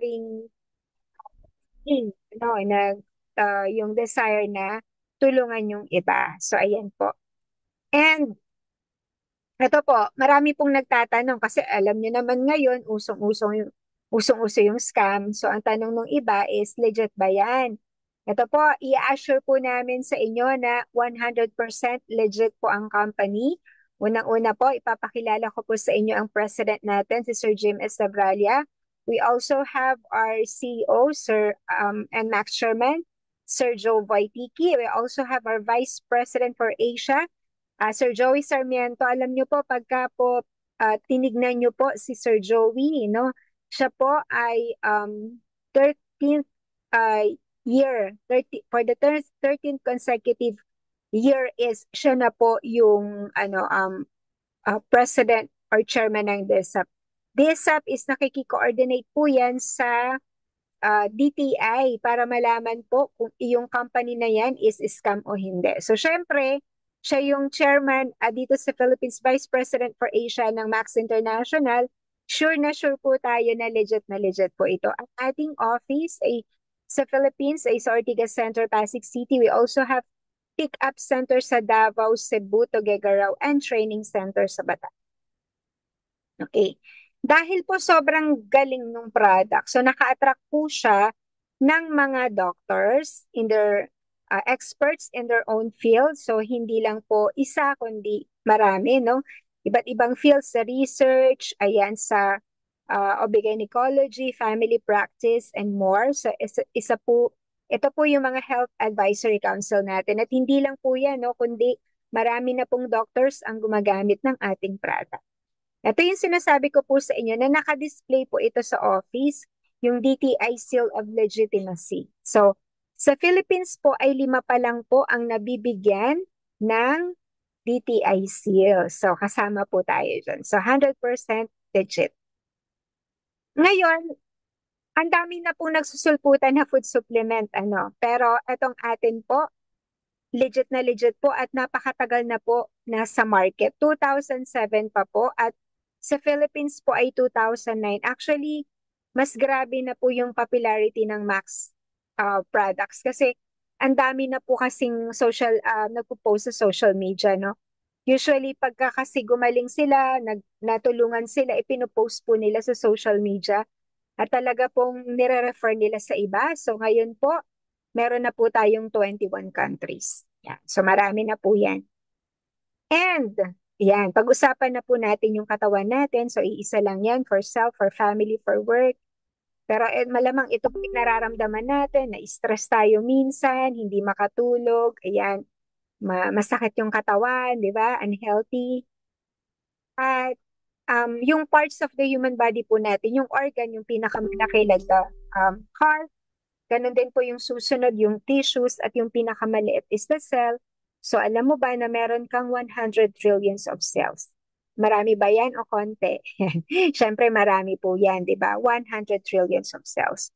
ring yung desire na tulungan yung iba. So, ayan po. And ito po, marami pong nagtatanong kasi alam niyo naman ngayon, usong-uso yung scam. So, ang tanong ng iba is, legit ba yan? Ito po, i-assure po namin sa inyo na 100% legit po ang company. Unang-una po, ipapakilala ko po sa inyo ang president natin, si Sir Jim Estabralla. We also have our CEO, Sir and Max Chairman, Sir Joe Voitiki. We also have our Vice President for Asia, Sir Joey Sarmiento. Alam niyo po, pagka po tinignan niyo po si Sir Joey, no? Siya po ay 13th uh, year, 30, for the 13th consecutive year is siya na po yung president or chairman ng DSAP. DSAP is nakiki-coordinate po yan sa DTI para malaman po kung iyong company na yan is scam o hindi. So, syempre, siya yung chairman dito sa Philippines, Vice President for Asia ng Max International. Sure na sure po tayo na legit po ito. Ang ating office ay sa Philippines ay sa Ortigas Center, Pasig City. We also have pick-up center sa Davao, Cebu, Tuguegarao, and training center sa Bataan. Okay. Dahil po sobrang galing ng product, so naka-attract po siya ng mga doctors in their experts in their own field. So hindi lang po isa, kundi marami, no? Iba't ibang fields sa research, ayan, sa obgynecology, family practice, and more. So isa po, ito po yung mga health advisory council natin. At hindi lang po yan, no? Kundi marami na pong doctors ang gumagamit ng ating product. Ito yung sinasabi ko po sa inyo na naka-display po ito sa office, yung DTI Seal of Legitimacy. So, sa Philippines po ay 5 pa lang po ang nabibigyan ng DTI Seal. So, kasama po tayo dyan. So, 100% legit. Ngayon, ang dami na po nagsusulputan na food supplement, Pero itong atin po, legit po at napakatagal na po nasa market. 2007 pa po at sa Philippines po ay 2009. Actually, mas grabe na po yung popularity ng Max products kasi ang dami na po kasing nagpo-post sa social media, no? Usually, pagka kasi gumaling sila, natulungan sila, ipinopost po nila sa social media at talaga pong nire-refer nila sa iba. So ngayon po, meron na po tayong 21 countries. Yan. So marami na po yan. And, yan, pag-usapan na po natin yung katawan natin. So iisa lang yan for self, for family, for work. Pero malamang ito po yung nararamdaman natin, na stress tayo minsan, hindi makatulog, ayan, masakit yung katawan, di ba? Unhealthy. At yung parts of the human body po natin, yung organ, yung pinakamalaki like the heart, ganun din po yung susunod, yung tissues, at yung pinakamaliit is the cell. So alam mo ba na meron kang 100 trillions of cells? Marami ba yan o konti? Siyempre marami po yan, di ba? 100 trillions of cells.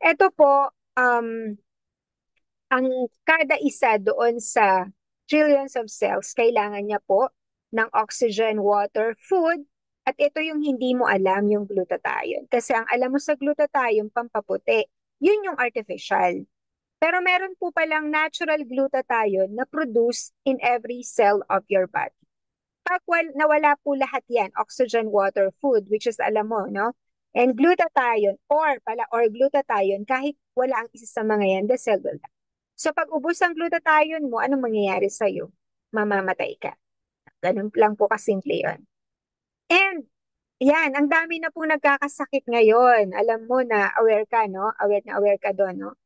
Ito po, ang kada isa doon sa trillions of cells, kailangan niya po ng oxygen, water, food, at ito yung hindi mo alam, yung glutathione. Kasi ang alam mo sa glutathione, pampaputi, yun yung artificial. Pero meron po palang natural glutathione na produce in every cell of your body. Pag nawala po lahat yan, oxygen, water, food, which is alam mo, no? And glutathione or glutathione, kahit wala ang isa sa mga yan, the cell will die. So pag ubos ang glutathione mo, anong mangyayari sa'yo? Mamamatay ka. Ganun lang po kasimple yun. And yan, ang dami na po nagkakasakit ngayon. Alam mo na aware ka, no? Aware ka doon, no?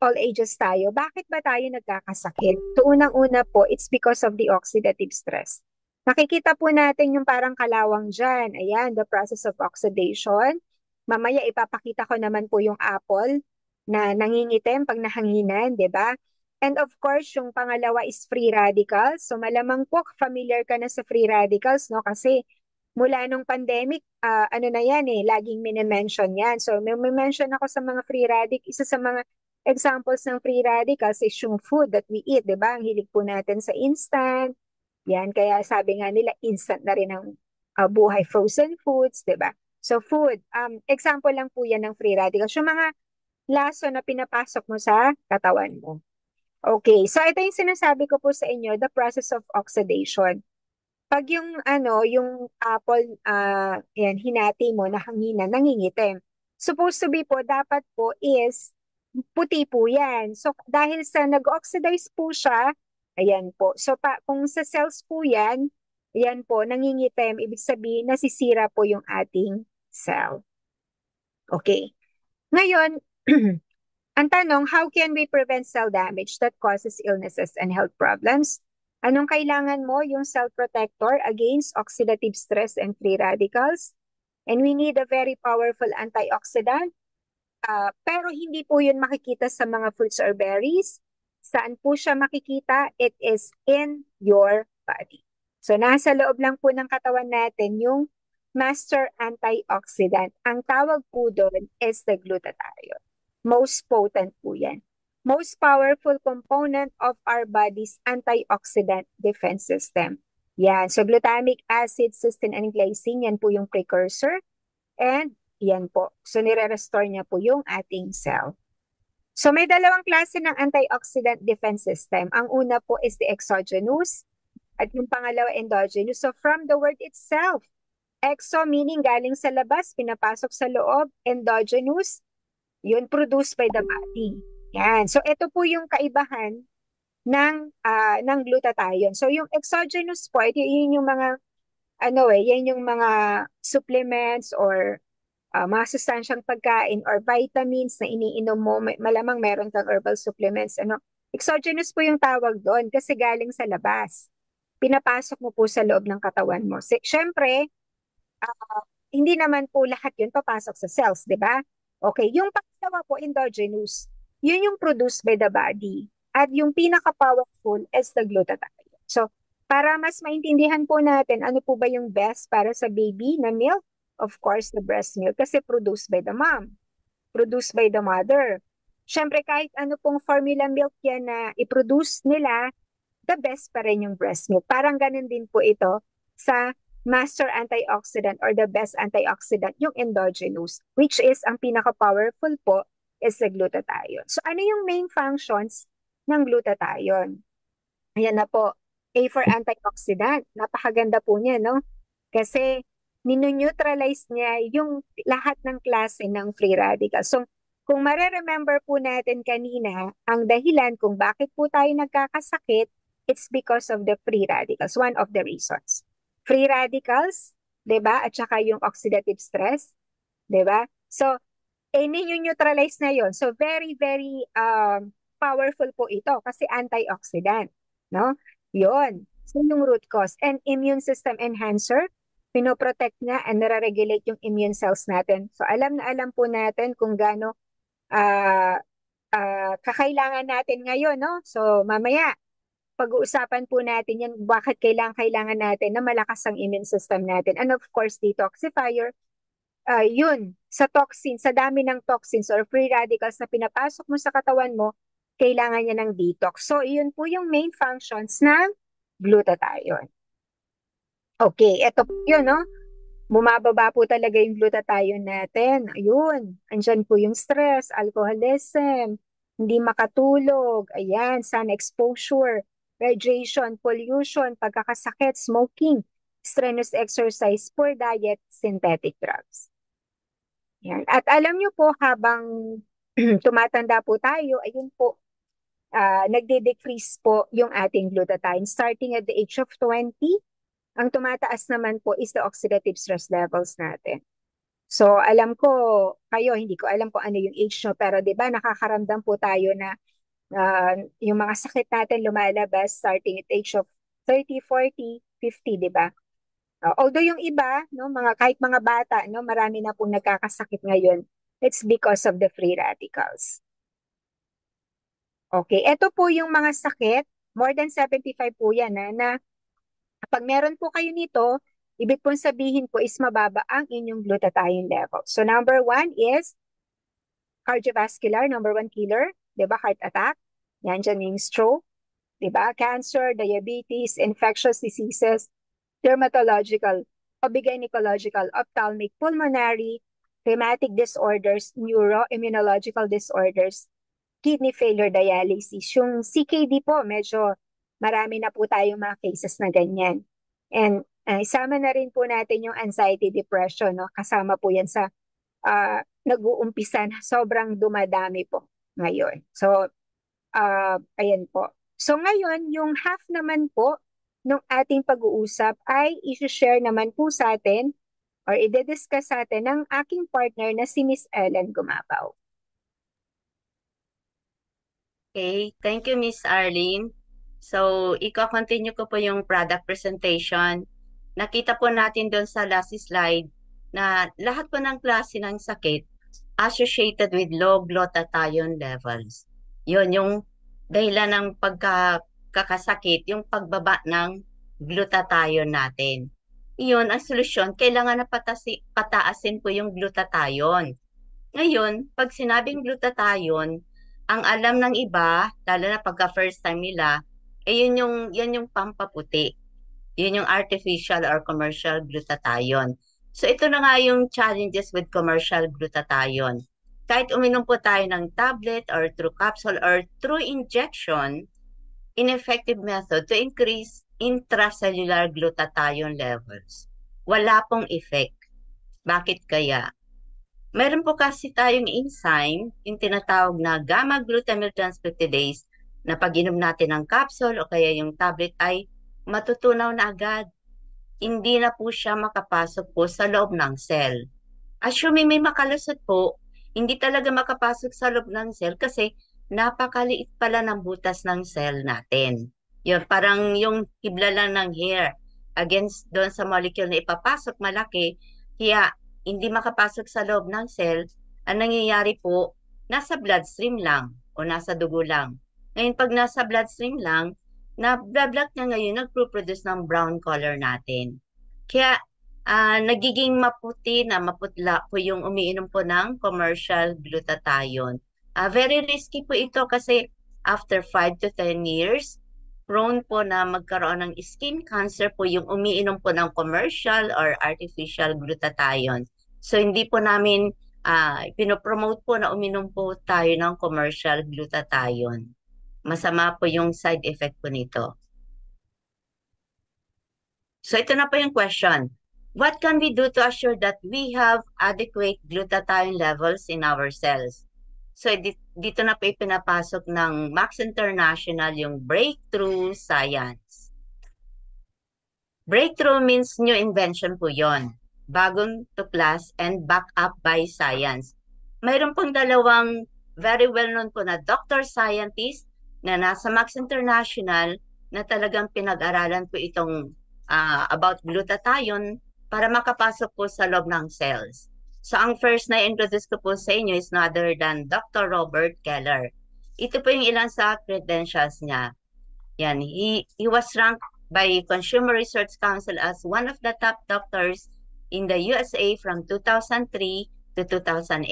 All ages tayo. Bakit ba tayo nagkakasakit? So unang-una po, it's because of the oxidative stress. Nakikita po natin yung parang kalawang dyan. Ayan, the process of oxidation. Mamaya ipapakita ko naman po yung apple na nangingitim pag nahanginan, di ba? And of course, yung pangalawa is free radicals. So malamang po familiar ka na sa free radicals, no? Kasi mula nung pandemic, ano na yan laging minimension yan. So may mention ako sa mga free radical. Isa sa mga examples ng free radicals is yung food that we eat, di ba? Ang hilig po natin sa instant. Yan, kaya sabi nga nila, instant na rin ang buhay, frozen foods, di ba? So food, example lang po yan ng free radicals. Yung mga laso na pinapasok mo sa katawan mo. Okay, so ito yung sinasabi ko po sa inyo, the process of oxidation. Pag yung yung apple, yan, hinati mo na hangina, nangingitim. Supposed to be po, dapat po is puti po yan. So dahil sa nag-oxidize po siya, ayan po. So kung sa cells po yan, ayan po, nangingitim, ibig sabihin nasisira po yung ating cell. Okay. Ngayon, ang tanong, how can we prevent cell damage that causes illnesses and health problems? Anong kailangan mo? Yung cell protector against oxidative stress and free radicals. And we need a very powerful antioxidant. Pero hindi po yun makikita sa mga fruits or berries. Saan po siya makikita? It is in your body. So nasa loob lang po ng katawan natin yung master antioxidant. Ang tawag po doon is the glutathione. Most potent po yan. Most powerful component of our body's antioxidant defense system. Yan. So glutamic acid, cysteine, and glycine, yan po yung precursor. And yan po. So nire-restore niya po yung ating cell. So may dalawang klase ng antioxidant defense system. Ang una po is the exogenous at yung pangalawa endogenous. So from the word itself, exo meaning galing sa labas, pinapasok sa loob, endogenous, yun produced by the body. Yan. So ito po yung kaibahan ng glutathione. So yung exogenous po, yun yung mga yan yung mga supplements or mga sustansyang pagkain or vitamins na iniinom mo, malamang meron kang herbal supplements. Exogenous po yung tawag doon kasi galing sa labas. Pinapasok mo po sa loob ng katawan mo. Siyempre, hindi naman po lahat yun papasok sa cells, di ba? Okay, yung pangalawa po, endogenous, yun yung produced by the body. At yung pinaka-powerful is the glutathione. So, para mas maintindihan po natin ano po ba yung best para sa baby na milk, of course, the breast milk kasi produced by the mom, produced by the mother. Siyempre, kahit ano pong formula milk yan na i-produce nila, the best pa rin yung breast milk. Parang ganun din po ito sa master antioxidant or the best antioxidant, yung endogenous, which is ang pinaka-powerful po is the glutathione. So, ano yung main functions ng glutathione? Ayan na po. A for antioxidant. Napakaganda po niya, no? Kasi nineutralize niya yung lahat ng klase ng free radicals. So, kung mareremember po natin kanina, ang dahilan kung bakit po tayo nagkakasakit, it's because of the free radicals. One of the reasons. Free radicals, 'di ba? At saka yung oxidative stress, 'di ba? So, nineutralize na yon. So, very, very powerful po ito kasi antioxidant, no? Yon. So, yung root cause. And immune system enhancer, pinoprotect niya and nare-regulate yung immune cells natin. So, alam na alam po natin kung gaano kakailangan natin ngayon, no? So, mamaya, pag-uusapan po natin yan, bakit kailangan natin na malakas ang immune system natin. And of course, detoxifier, yun, sa toxin, sa dami ng toxins or free radicals na pinapasok mo sa katawan mo, kailangan niya ng detox. So, yun po yung main functions ng glutathione. Okay, eto po yun, no? Bumababa po talaga yung glutathione natin. Ayun, andyan po yung stress, alcoholism, hindi makatulog, ayan, sun exposure, radiation, pollution, pagkakasakit, smoking, strenuous exercise, poor diet, synthetic drugs. Yan. At alam nyo po, habang tumatanda po tayo, ayun po, nagde-decrease po yung ating glutathione. Starting at the age of 20, ang tumataas naman po is the oxidative stress levels natin. So, alam ko, kayo, hindi ko alam kung ano yung age nyo, pero di ba nakakaramdam po tayo na yung mga sakit natin lumalabas starting at age of 30, 40, 50, di ba? Although yung iba, no, kahit mga bata, no, marami na pong nagkakasakit ngayon, it's because of the free radicals. Okay, ito po yung mga sakit, more than 75 po yan, na kapag meron po kayo nito, ibig pong sabihin po is mababa ang inyong glutathione level. So number one is cardiovascular, number one killer, di ba? Heart attack, yan dyan yung stroke, di ba? Cancer, diabetes, infectious diseases, dermatological obgynecological, ophthalmic, pulmonary, rheumatic disorders, neuroimmunological disorders, kidney failure dialysis. Yung CKD po, medyo marami na po tayong mga cases na ganyan. And isama na rin po natin yung anxiety, depression, no? Kasama po yan sa nag-uumpisa na sobrang dumadami po ngayon. So, ayan po. So ngayon, yung half naman po ng ating pag-uusap ay i-share naman po sa atin or i-discuss sa atin ng aking partner na si Miss Ellen Gumabaw. Okay, thank you, Miss Arlene. So, i-continue ko po yung product presentation. Nakita po natin doon sa last slide na lahat po ng klase ng sakit associated with low glutathione levels. Yun, yung dahilan ng pagkakasakit, yung pagbaba ng glutathione natin. Yun, ang solusyon, kailangan na pataasin po yung glutathione. Ngayon, pag sinabing glutathione, ang alam ng iba, lalo na pagka first time nila, yan yung pampaputi. Yun yung artificial or commercial glutathione. So ito na nga yung challenges with commercial glutathione. Kahit uminom po tayo ng tablet or through capsule or through injection, ineffective method to increase intracellular glutathione levels. Wala pong effect. Bakit kaya? Meron po kasi tayong enzyme, yung tinatawag na gamma-glutamyl transpeptidase, na pag inom natin ng capsule o kaya yung tablet ay matutunaw na agad. Hindi na po siya makapasok po sa loob ng cell. Assuming may makalusot po, hindi talaga makapasok sa loob ng cell kasi napakaliit pala ng butas ng cell natin. Yun, parang yung hibla lang ng hair against doon sa molecule na ipapasok malaki, kaya hindi makapasok sa loob ng cell, ang nangyayari po, nasa bloodstream lang o nasa dugo lang. Ngayon, pag nasa bloodstream lang, na blood niya ngayon nagpo-produce ng brown color natin. Kaya nagiging maputi na maputla po yung umiinom po ng commercial glutathione. Very risky po ito kasi after 5 to 10 years, prone po na magkaroon ng skin cancer po yung umiinom po ng commercial or artificial glutathione. So hindi po namin pinopromote po na uminom po tayo ng commercial glutathione. Masama po yung side effect po nito. So ito na po yung question. What can we do to assure that we have adequate glutathione levels in our cells? So dito na po ipinapasok ng Max International yung breakthrough science. Breakthrough means new invention po yon. Bagong tuklas and back up by science. Mayroon pong dalawang very well-known po na doctor scientist na nasa Max International na talagang pinag-aralan po itong about glutathione para makapasok po sa loob ng cells. So ang first na introduce ko po sa inyo is no other than Dr. Robert Keller. Ito po yung ilan sa credentials niya. Yan, he was ranked by Consumer Research Council as one of the top doctors in the USA from 2003 to 2008.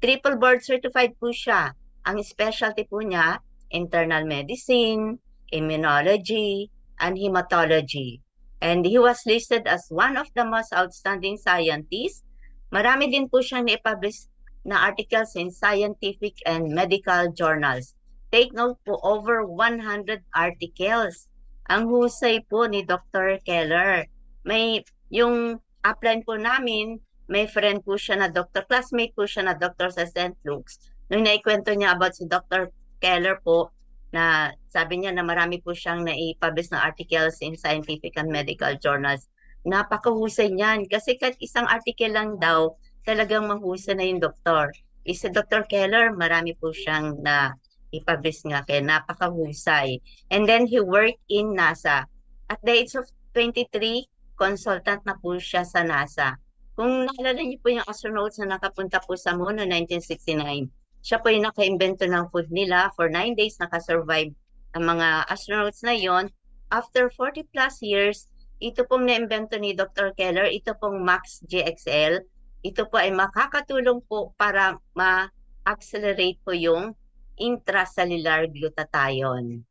Triple board certified po siya. Ang specialty po niya, internal medicine, immunology, and hematology. And he was listed as one of the most outstanding scientists. Marami din po siyang na-publish na articles in scientific and medical journals. Take note po, over 100 articles. Ang husay po ni Dr. Keller. May yung upline po namin, may friend po siya na doctor, classmate po siya na doctor sa St. Luke's. Nung naikwento niya about si Dr. Keller po, na sabi niya na marami po siyang naipublish na articles in scientific and medical journals. Napakahusay niyan. Kasi kahit isang article lang daw, talagang mahusay na yung doktor. Si Dr. Keller, marami po siyang na ipublish nga kaya napakahusay. And then he worked in NASA. At the age of 23, consultant na po siya sa NASA. Kung naalala niyo po yung astronauts na nakapunta po sa Moon noong 1969, siya po yung naka-invento ng food nila. For 9 days, nakasurvive ang mga astronauts na yon. After 40 plus years, ito pong na-invento ni Dr. Keller, ito pong Max GXL. Ito po ay makakatulong po para ma-accelerate po yung intracellular glutathione.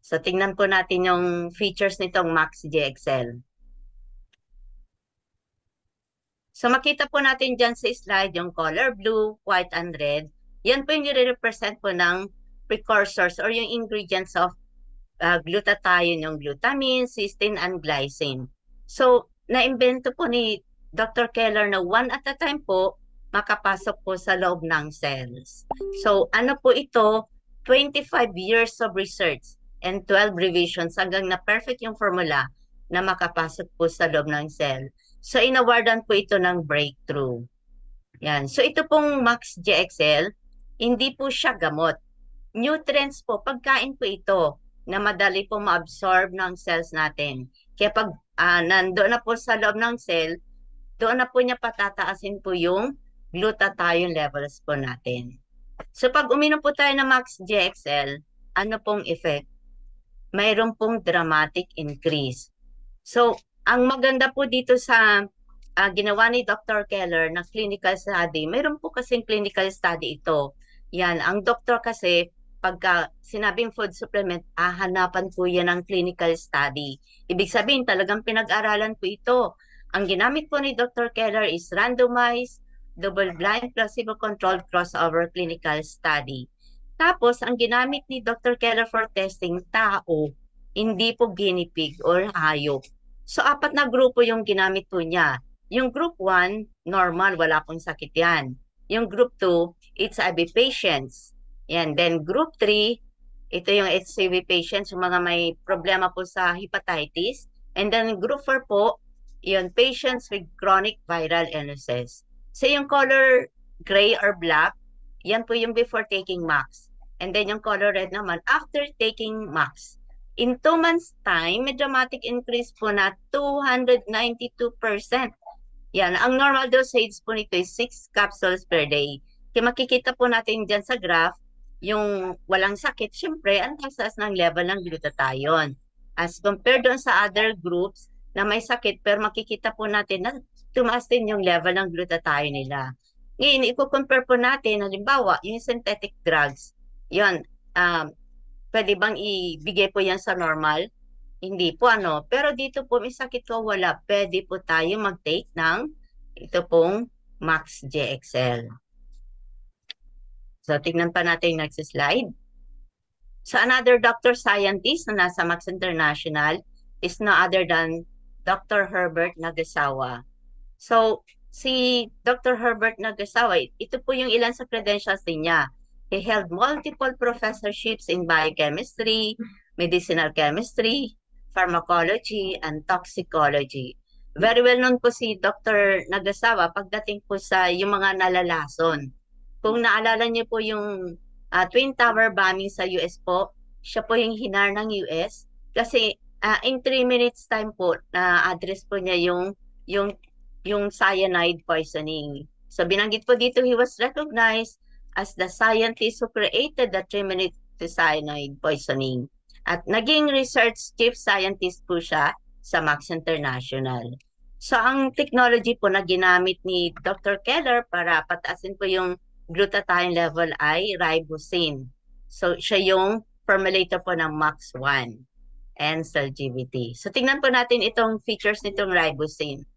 So, tingnan po natin yung features nitong Max GXL. So makita po natin dyan sa slide yung color blue, white, and red. Yan po yung nire-represent po ng precursors or yung ingredients of glutathione, yung glutamine, cysteine, and glycine. So, naimbento po ni Dr. Keller na one at a time po makapasok po sa loob ng cells. So, ano po ito? 25 years of research and 12 revisions hanggang na perfect yung formula na makapasok po sa loob ng cell. So, inawardan po ito ng breakthrough. Yan. So, ito pong Max GXL, hindi po siya gamot. Nutrients po, pagkain po ito na madali po ma-absorb ng cells natin. Kaya pag nandoon na po sa loob ng cell, doon na po niya patataasin po yung glutathione levels po natin. So pag uminom po tayo ng Max GXL, ano pong effect? Mayroon pong dramatic increase. So, ang maganda po dito sa ginawa ni Dr. Keller na clinical study, mayroon po kasing clinical study ito. Yan, ang doktor kasi, pagka sinabing food supplement, hanapan po yan ng clinical study. Ibig sabihin, talagang pinag-aralan po ito. Ang ginamit po ni Dr. Keller is randomized, double-blind, placebo-controlled crossover clinical study. Tapos, ang ginamit ni Dr. Keller for testing, tao, hindi po guinea pig or hayop. So, apat na grupo yung ginamit po niya. Yung group 1, normal, wala pong sakit yan. Yung group 2, HIV patients. Yan. Then group 3, ito yung HCV patients, yung mga may problema po sa hepatitis. And then group 4 po, yun, patients with chronic viral illnesses. So yung color gray or black, yan po yung before taking MAX. And then yung color red naman, after taking MAX. In 2 months time, may dramatic increase po na 292%. Yan, ang normal dosage po nito is 6 capsules per day. Kaya makikita po natin dyan sa graph, yung walang sakit, syempre, ang taas ng level ng glutathione. As compared doon sa other groups na may sakit, pero makikita po natin na tumaas din yung level ng glutathione nila. Ngayon, i-compare po natin, halimbawa, yung synthetic drugs, yun, pwede bang ibigay po yan sa normal? Hindi po ano. Pero dito po may sakit ko wala. Pwede po tayo mag-take ng ito pong Max GXL. So tingnan pa natin yung next slide. So another doctor scientist na nasa Max International is no other than Dr. Herbert Nagasawa. So si Dr. Herbert Nagasawa, ito po yung ilan sa credentials niya. He held multiple professorships in biochemistry, medicinal chemistry, pharmacology, and toxicology. Very well known po si Dr. Nagasawa pagdating po sa yung mga nalalason. Kung naalala niyo po yung Twin Tower bombing sa US po, siya po yung hinar ng US kasi in 3 minutes time po na-address po niya yung cyanide poisoning. So binanggit po dito, he was recognized as the scientist who created the 3-minute cyanide poisoning. At naging research chief scientist po siya sa Max International. So ang technology po na ginamit ni Dr. Keller para pataasin po yung glutathione level ay ribosine. So siya yung formulator po ng MAX-1 and CellGBT. So tingnan po natin itong features nitong ribosine.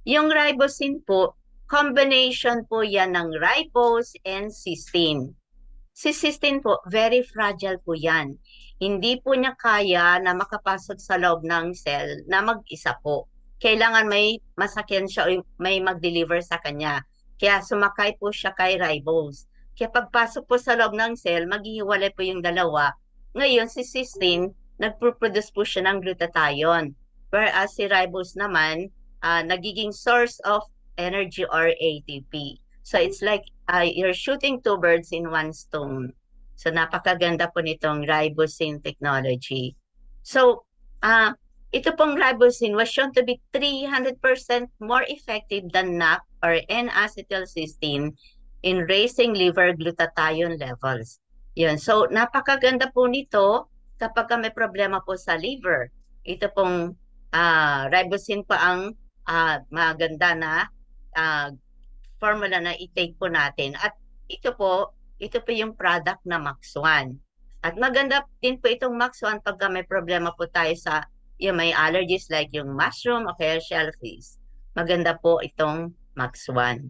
Yung ribosine po, combination po yan ng ribose and cysteine. Si cysteine po, very fragile po yan. Hindi po niya kaya na makapasok sa loob ng cell na mag-isa po. Kailangan may masakyan siya o may mag-deliver sa kanya. Kaya sumakay po siya kay ribose. Kaya pagpasok po sa loob ng cell, maghihiwalay po yung dalawa. Ngayon, si cysteine, nagpo-produce po siya ng glutathione. Whereas si ribose naman, nagiging source of energy or ATP. So it's like you're shooting 2 birds in 1 stone. So napakaganda po nitong ribosine technology. So ito pong ribosine was shown to be 300% more effective than NAC or N-acetylcysteine in raising liver glutathione levels. Yun. So napakaganda po nito kapag may problema po sa liver. Ito pong ribosine pa ang maganda na formula na i-take po natin. At ito po yung product na MAX-1. At maganda din po itong MAX-1 pagka may problema po tayo sa yung may allergies like yung mushroom o kaya shellfish, maganda po itong Max 1.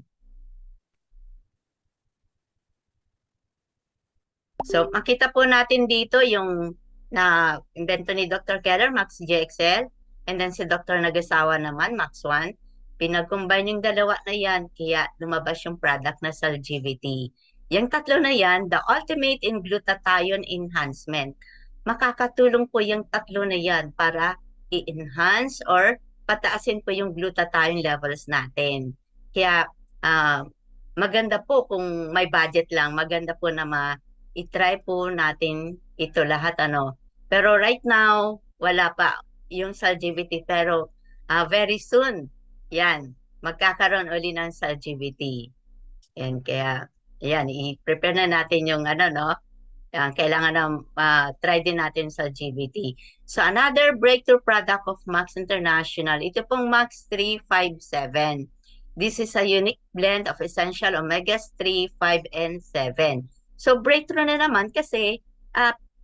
So, makita po natin dito yung na invento ni Dr. Keller, Max GXL, and then si Dr. Nagasawa naman, Max 1. Pinag-combine yung dalawa na yan, kaya lumabas yung product na Salgivity. Yung tatlo na yan, the ultimate in glutathione enhancement. Makakatulong po yung tatlo na yan para i-enhance or pataasin po yung glutathione levels natin. Kaya maganda po kung may budget lang, maganda po na i-try po natin ito lahat ano. Pero right now, wala pa yung Salgivity pero very soon, yan, magkakaroon uli ng Salgivity. Yan, kaya, yan, i-prepare na natin yung ano, no? Yan, kailangan na try din natin sa GBT. So, another breakthrough product of Max International, ito pong Max 357. This is a unique blend of essential omegas 3, 5, and 7. So, breakthrough na naman kasi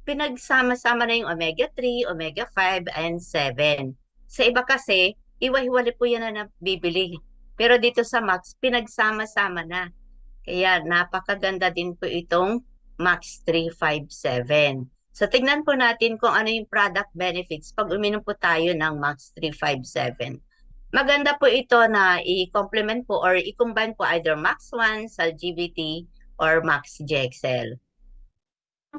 pinagsama-sama na yung omega 3, omega 5, and 7. Sa iba kasi, iwa-hiwalay po yan na nabibili. Pero dito sa Max, pinagsama-sama na. Kaya napakaganda din po itong Max 357. So tignan po natin kung ano yung product benefits pag uminom po tayo ng Max 357. Maganda po ito na i-complement po or i-combine po either Max 1, Salgivity, or Max GXL.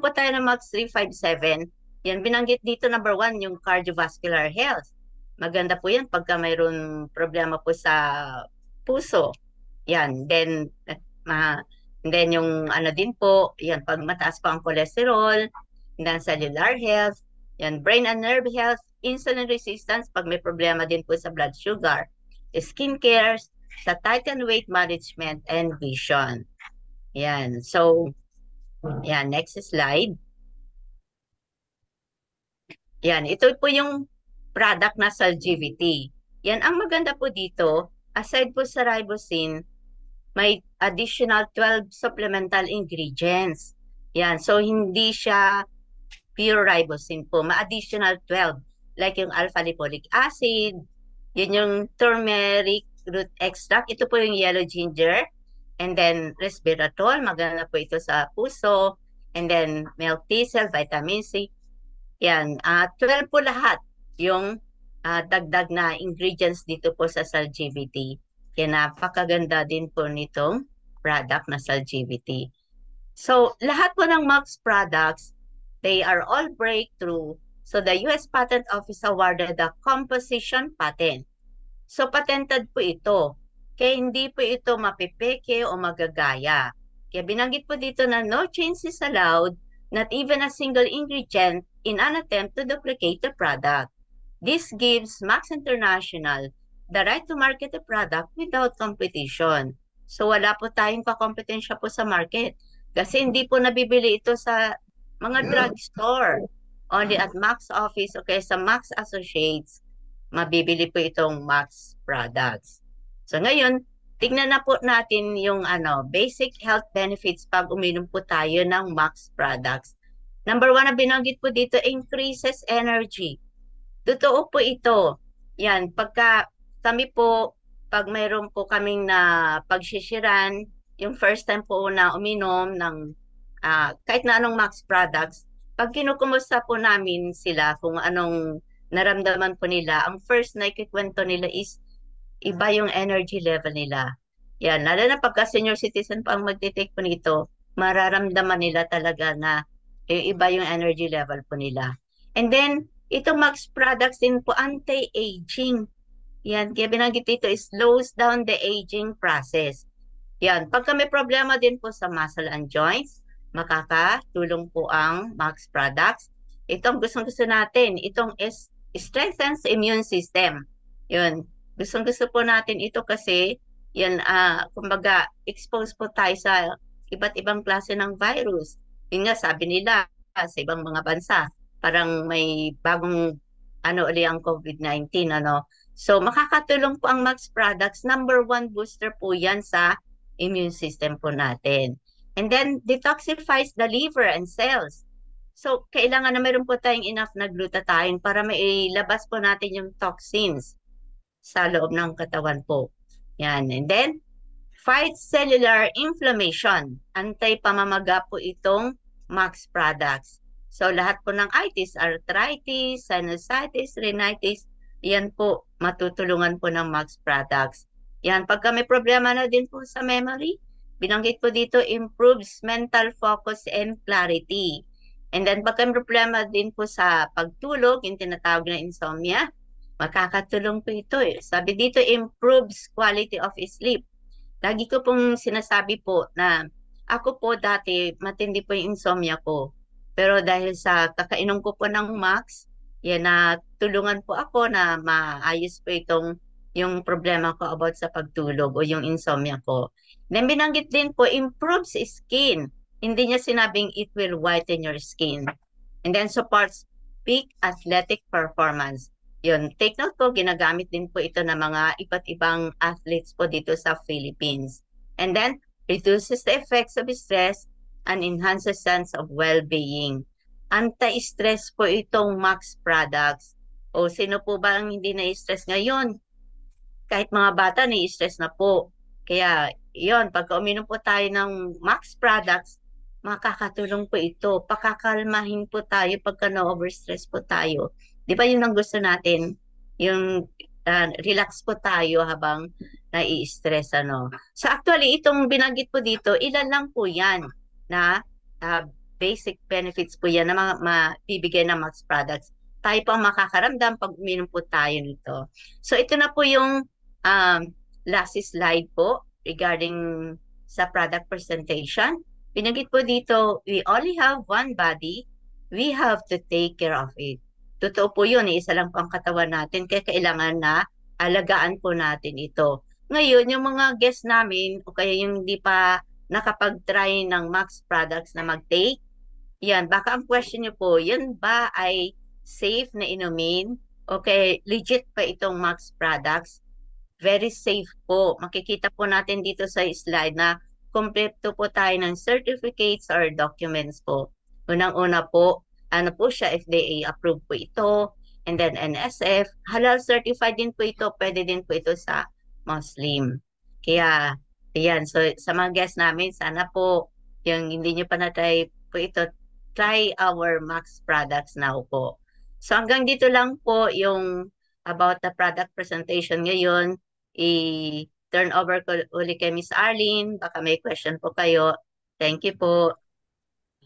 Po tayo ng Max 357, yan binanggit dito number 1 yung cardiovascular health. Maganda po yan pagka mayroon problema po sa puso. Yan, then yung ano din po, yan, pag mataas po ang cholesterol, then cellular health, yan, brain and nerve health, insulin resistance, pag may problema din po sa blood sugar, skin care, sa height and weight management, and vision. Yan, so, yan, next slide. Yan, ito po yung product na Salgivity. Yan, ang maganda po dito, aside po sa ribosine, may additional 12 supplemental ingredients. Yan. So, hindi siya pure ribosine po. Ma-additional 12. Like yung alpha-lipoic acid, yun yung turmeric root extract. Ito po yung yellow ginger. And then, resveratrol. Maganda po ito sa puso. And then, milk thistle, vitamin C. Yan. 12 po lahat yung dagdag na ingredients dito po sa Salgivity. Kaya napakaganda din po nitong product na Salgivity. So, lahat po ng Max products, they are all breakthrough. So, the US Patent Office awarded the composition patent. So, patented po ito. Kaya hindi po ito mapipeke o magagaya. Kaya binanggit po dito na no change is allowed, not even a single ingredient in an attempt to duplicate the product. This gives Max International the right to market the product without competition. So wala po tayong kakompetensya po sa market kasi hindi po nabibili ito sa mga drugstore. Only at Max office o kaya sa Max Associates, mabibili po itong Max products. So ngayon, tignan na po natin yung basic health benefits pag uminom po tayo ng Max products. Number 1 na binanggit po dito, increases energy. Totoo po ito. Yan, pagka kami po, pag mayroon po kaming na pagsishiran, yung first time po na uminom ng kahit na anong Max products, pag kinukumusta po namin sila kung anong naramdaman po nila, ang first na ikikwento nila is iba yung energy level nila. Yan, lalo na pagka senior citizen pa ang magtitake po nito, mararamdaman nila talaga na iba yung energy level po nila. And then, itong Max products din po, anti-aging. Yan, kaya binanggit dito is slows down the aging process. Yan, pagka may problema din po sa muscle and joints, makakatulong po ang Max products. Itong gustong-gusto natin, itong strengthens immune system. Yun, gustong-gusto po natin ito kasi, yan, kumbaga, expose po tayo sa iba't ibang klase ng virus. Yun nga, sabi nila sa ibang mga bansa, parang may bagong uli ang COVID-19, So, makakatulong po ang Max products. Number 1 booster po yan sa immune system po natin. And then, detoxifies the liver and cells. So, kailangan na meron po tayong enough na glutathione para mailabas po natin yung toxins sa loob ng katawan po. Yan. And then, fight cellular inflammation. Anti-pamamaga po itong Max products. So, lahat po ng itis, arthritis, sinusitis, rhinitis, yan po, matutulungan po ng Max products. Yan, pagka may problema na din po sa memory, binanggit po dito, improves mental focus and clarity. And then, pagka may problema din po sa pagtulog, yung tinatawag na insomnia, makakatulong po ito eh. Sabi dito, improves quality of sleep. Lagi ko pong sinasabi po na ako po dati matindi po yung insomnia ko. Pero dahil sa kakainom ko po ng Max, yan na tulungan po ako na maayos po itong yung problema ko about sa pagtulog o yung insomnia ko. Then binanggit din po, improves skin. Hindi niya sinabing it will whiten your skin. And then supports peak athletic performance. Yun, take note po, ginagamit din po ito ng mga iba't ibang athletes po dito sa Philippines. And then, reduces the effects of stress and enhances sense of well-being. Anti-stress po itong Max products. O sino po ba ang hindi na-stress ngayon? Kahit mga bata, na-stress na po. Kaya, yon pagka uminom po tayo ng Max products, makakatulong po ito. Pakakalmahin po tayo pagka na-overstress po tayo. Di ba yun ang gusto natin? Yung relax po tayo habang nai-stress. Ano. So actually, itong binanggit po dito, ilan lang po yan na uh, basic benefits po yan na mabibigay ng Max products. Tayo pa ang makakaramdam pag uminom po tayo nito. So ito na po yung last slide po regarding sa product presentation. Binanggit po dito, we only have one body, we have to take care of it. Totoo po yun, isa lang po ang katawan natin, kaya kailangan na alagaan po natin ito. Ngayon, yung mga guests namin, o kaya yung hindi pa nakapag-try ng Max products na mag-take, yan, baka ang question nyo po, yan ba ay safe na inumin? Okay, legit pa itong Max products? Very safe po. Makikita po natin dito sa slide na kompleto po tayo ng certificates or documents po. Unang-una po, ano po siya, FDA approved po ito, and then NSF, halal certified din po ito, pwede din po ito sa Muslim. Kaya, ayan, so sa mga guests namin, sana po, yung hindi nyo pa na-try po ito, try our Max products now po. So hanggang dito lang po yung about the product presentation ngayon i-turn over ko uli kay Miss Arlene. Baka may question po kayo. Thank you po.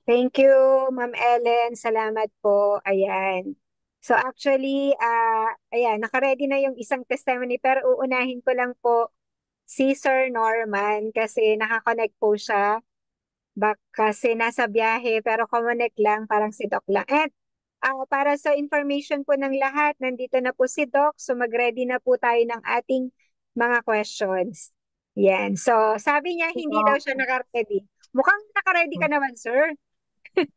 Thank you, Ma'am Ellen. Salamat po. Ayan. So actually, ayan, nakaready na yung isang testimony pero uunahin ko lang po si Sir Norman kasi nakakonect po siya. Kasi nasa biyahe pero kumonek lang, parang si Doc lang. And para sa information po ng lahat, nandito na po si Doc. So mag-ready na po tayo ng ating mga questions. Yan. So sabi niya hindi daw siya naka-ready. Mukhang naka-ready ka naman, sir.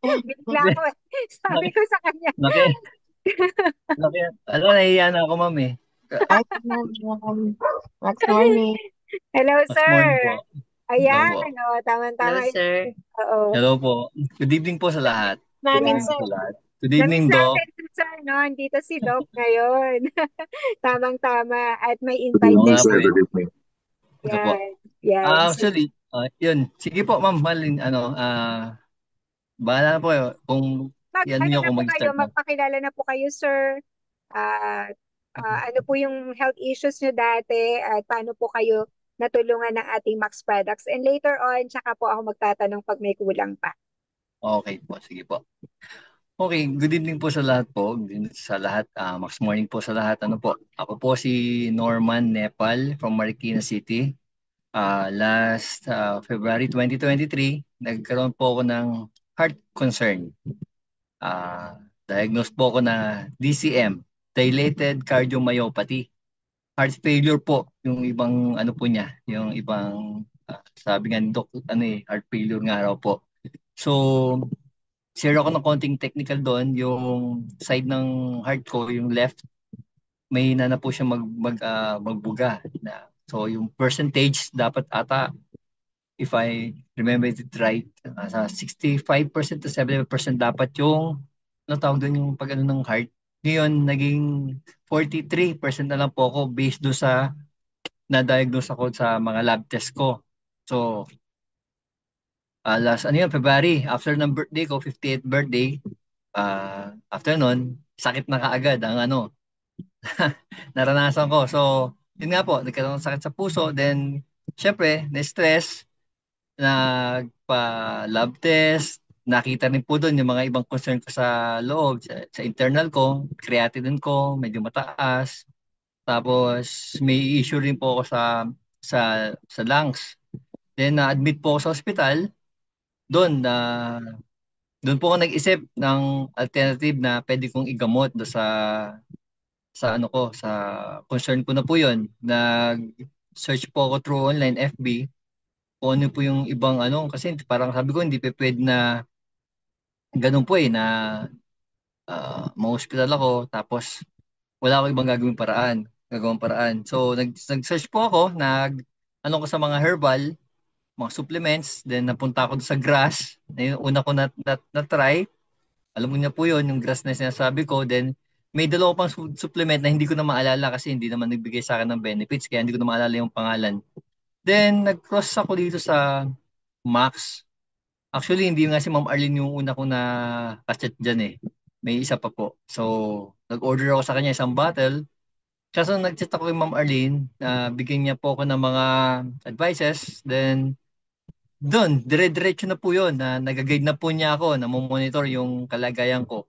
Bigla Naki, ko. Sabi ko sa kanya. naki, nahihiya na ako, ma'am eh. Hi, Good morning. Hello, Mas sir. morning po. Hello Ayan, po. oh, tama-tama. Hello, sir. Oo. Hello po. Good evening po sa lahat. Good Morning, evening sir. sa lahat. Good evening, Namiss Doc. natin si sir, no? Dito si Doc ngayon. Tamang-tama. At may Oo invite nga din. po eh. Ito po. Yan. Yan. Actually, yun. Sige po, ma'am. Malin, bahala na po kung yan Ano nyo na kung po kayo, mag-start na. magpakilala na po kayo, sir. Ano po yung health issues nyo dati at paano po kayo natulungan ng ating Max Products. And later on, tsaka po ako magtatanong pag may kulang pa. Okay po. Sige po. Okay, good evening po sa lahat po. Good evening sa lahat. Max morning po sa lahat. Ano po? Ako po si Norman Nepal from Marikina City. Last February 2023, nagkaroon po ako ng heart concern. Diagnosed po ako na DCM, dilated cardiomyopathy. Heart failure po, yung ibang ano po niya, yung ibang sabi nga ni Doc, heart failure nga raw po. So, share ako ng konting technical doon, yung side ng heart ko, yung left, may na po siya magbuga. So, yung percentage dapat ata if I remember it right, sa 65% to 70% dapat yung, ano tawag doon yung pag ano ng heart. Ngayon, naging 43% na lang po ako based doon sa na-diagnose ako sa mga lab test ko. So, last, ano yun, February, after ng birthday ko, 58th birthday, after nun, sakit na kaagad ang ano, naranasan ko. So, yun nga po, nagkaroon ng sakit sa puso, then, syempre, na-stress, nagpa-lab test, nakita rin po doon yung mga ibang concern ko sa loob, sa internal ko, creatinine ko, medyo mataas. Tapos may issue rin po ako sa sa lungs. Then na-admit po ako sa hospital. Doon doon po ako nag-isip ng alternative na pwede kong igamot do sa ano ko, sa concern ko na po 'yon. Nag-search po ako through online FB kung ano po yung ibang ano kasi parang sabi ko hindi pa pwede na ganun po na ma-hospital ako tapos wala akong ibang gagawing paraan. So nag-search po ako, ano ko sa mga herbal, mga supplements, then napunta ako sa grass. Na yung una ko na try. Alam mo niya po 'yon, yung grass na sinasabi ko. Then may dalawa pang supplement na hindi ko na maalala kasi hindi naman nagbigay sa akin ng benefits kaya hindi ko na maalala yung pangalan. Then nag-cross ako dito sa Max. Actually, hindi nga si Ma'am Arlene yung una kong na-chat dyan eh. May isa pa po. So, nag-order ako sa kanya isang bottle. Kaso nag-chat ako kay Ma'am Arlene, bigyan niya po ako ng mga advices. Then, doon, dire-diretso na po yun. Nag-guide na po niya ako, monitor yung kalagayan ko.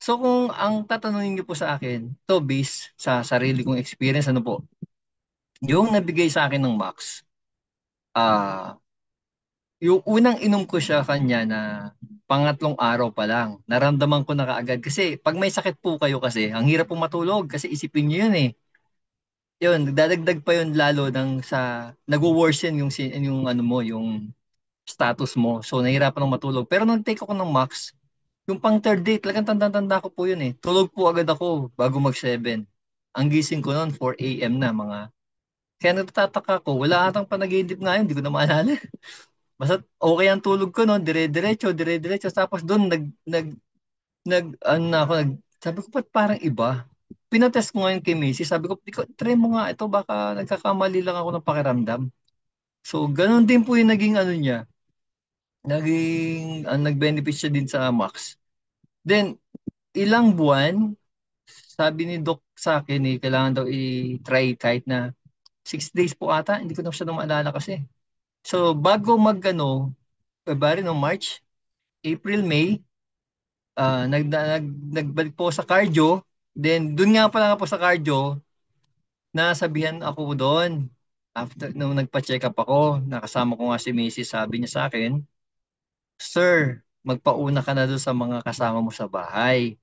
So, kung ang tatanungin niyo po sa akin, to based sa sarili kong experience, ano po, yung nabigay sa akin ng Max, ah, yung unang inom ko siya kanya na pangatlong araw pa lang, naramdaman ko na kaagad. Kasi pag may sakit po kayo kasi, ang hirap po matulog kasi isipin niyo yun eh. Yun, nagdadagdag pa yun lalo nagwo-worsen yung ano mo, yung status mo. So, nahirapan ng matulog. Pero nung take ako ng Max, yung pang third day, talagang tanda-tanda ko po yun eh. Tulog po agad ako bago mag-7. Ang gising ko noon, 4 a.m. na mga. Kaya nagtataka ko, wala atang panaginip nga yun, hindi ko na maalala. Basta okay ang tulog ko noon, dire-diretso. Tapos doon sabi ko ba't parang iba? Pinatest ko ngayon kay Macy, sabi ko, try mo nga ito, baka nagkakamali lang ako ng pakiramdam. So, ganun din po yung naging ano niya, nag-benefit siya din sa Max. Then, ilang buwan, sabi ni Doc sa akin kailangan daw i-try kahit na 6 days po ata, hindi ko na siya maalala kasi. So, bago February, no, March, April, May, nagbalik po sa cardio. Then, dun nga pala po sa cardio, nasabihan ako doon. After, nung nagpa-check up ako, nakasama ko nga si Macy, sabi niya sa akin, Sir, magpauna ka na doon sa mga kasama mo sa bahay,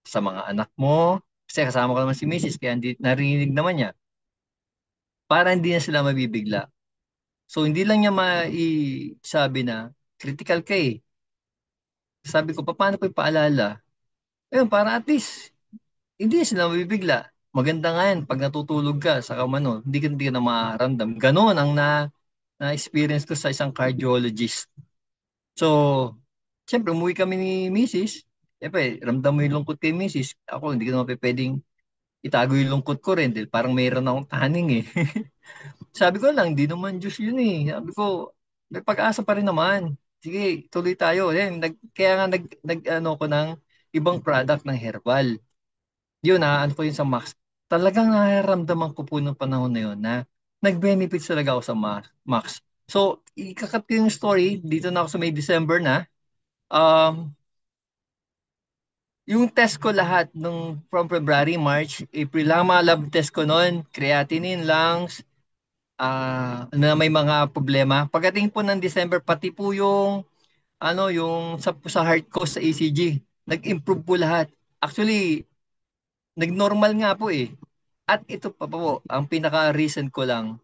sa mga anak mo, kasi kasama ko naman si Mrs. kaya hindi, narinig naman niya, para hindi na sila mabibigla. So, hindi lang niya sabi na, critical ka eh. Sabi ko, paano ko ipaalala? Ayun, para at least, hindi sila mabibigla. Maganda nga yan, pag natutulog ka sa kamano, hindi ka na maramdam. Ganon ang na-experience ko sa isang cardiologist. So, siyempre, umuwi kami ni Mrs. Siyempre, ramdam mo yung lungkot kay Mrs. Ako, hindi ko naman pwedeng itago yung lungkot ko rin dahil parang mayroon akong taning eh. Sabi ko lang, hindi naman Diyos yun eh. Sabi ko, may pag-asa pa rin naman. Sige, tuloy tayo. Then, kaya nga ano ko ng ibang product ng herbal. Yun ano ko yun sa Max. Talagang nararamdaman ko po noong panahon na yun na nag-benefits talaga ako sa Max. So, ikakat ko yung story. Dito na ako sa May December na. Um, yung test ko lahat from February, March, April lang, mga lab test ko noon, creatinine, lungs, na may mga problema. Pagdating po ng December, pati po yung sa heart ko sa ECG, nag-improve po lahat. Actually, nag-normal nga po eh. At ito pa po, ang pinaka-recent ko lang,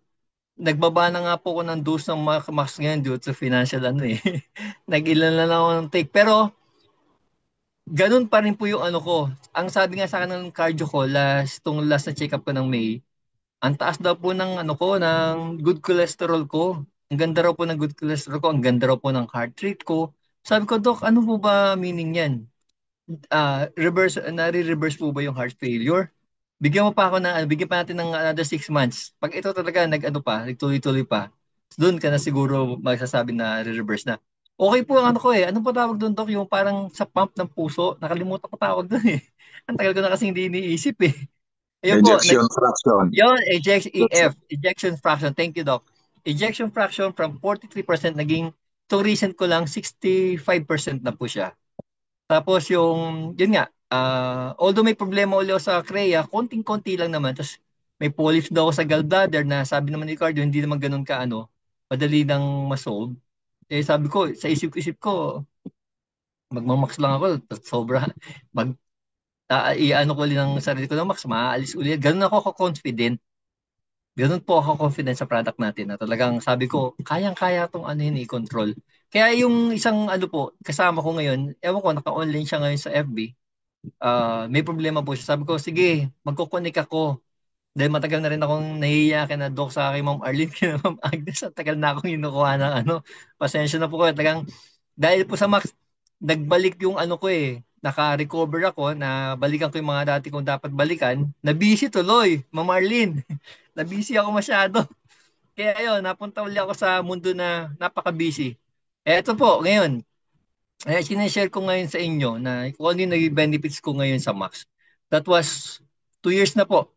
nagbaba na nga po ko ng dose ng max ngayon due to financial ano eh. Nag-ilan na lang ako ng take. Pero, ganun pa rin po yung ano ko. Ang sabi nga sa akin ng cardio ko, last na check up ko ng May, ang taas daw po ng ano ko, ng good cholesterol ko. ang ganda raw po ng good cholesterol ko, ang ganda raw po ng heart rate ko. Sabi ko, Doc, ano po ba meaning yan? Nare-reverse po ba yung heart failure? Bigyan mo pa ako ng, bigyan pa natin ng another 6 months. Pag ito talaga nagtuloy-tuloy pa, doon ka na siguro magsasabi na re-reverse na. Okay po ang ano ko eh. Ano pa tawag doon, Doc? Yung parang sa pump ng puso. Nakalimutan ko tawag doon eh. Ang tagal ko na kasi hindi iniisip eh. Ayun po, Ejection fraction. yun, ejection fraction. Thank you, Doc. Ejection fraction from 43% naging, to recent ko lang, 65% na po siya. Tapos yun nga, although may problema ulit ako sa CREA, konting-konti lang naman. Tapos may polyps daw ako sa gallbladder na sabi naman ni Cardio, hindi naman ganun ka madali nang masolve. Eh sabi ko, sa isip ko, magmamax lang ako. Tapos sobra, mag, iano ko ulit ng sarili ko ng max, maaalis ulit. Ganun ako confident. Ganun po ako confident sa product natin na talagang sabi ko, kayang-kaya itong yun i-control. Kaya yung isang po, kasama ko ngayon, ewan ko, naka-online siya ngayon sa FB, may problema po siya. Sabi ko, sige, magkoconnect ako. Dahil matagal na rin akong nahihiya kay na doc sa akin, Ma'am Arlene, kay Ma'am Agnes, at tagal na akong kinukuha ng pasensya na po ko. Talagang, dahil po sa Max, nagbalik yung ko eh, naka-recover ako, na balikan ko yung mga dati kong dapat balikan, na busy tuloy, Ma'am Arlene. Na busy ako masyado. Kaya ayun, napunta ulit ako sa mundo na napaka-busy. Eto po, ngayon, sineshare ko ngayon sa inyo na kung ano yung naging benefits ko ngayon sa Max. That was 2 years na po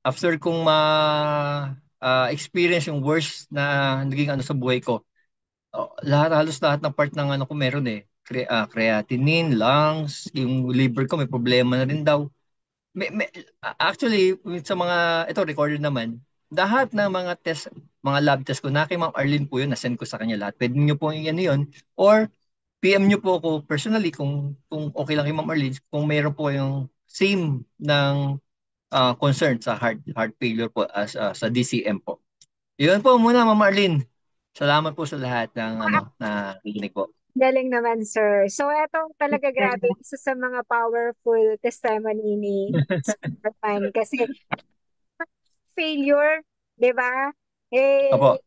after kong experience yung worst na naging sa buhay ko. Halos lahat ng part ng ko meron eh. Creatinine, lungs, yung liver ko may problema na rin daw. Actually, sa ito recorded naman, lahat ng mga test, mga lab test ko, na kay Ma'am Arlene po yun, nasend ko sa kanya lahat. Pwede nyo po yun, or PM nyo po ako personally kung okay lang kay Ma'am Arlene, kung mayroon po yung same ng concern sa heart failure po as sa DCM po. Yun po muna, Ma'am Arlene. Salamat po sa lahat ng na kikinig po. Galing naman, sir. So, etong talaga grabe, isa sa mga powerful testimony ni Sir Pan. Kasi, failure, di ba? Opo.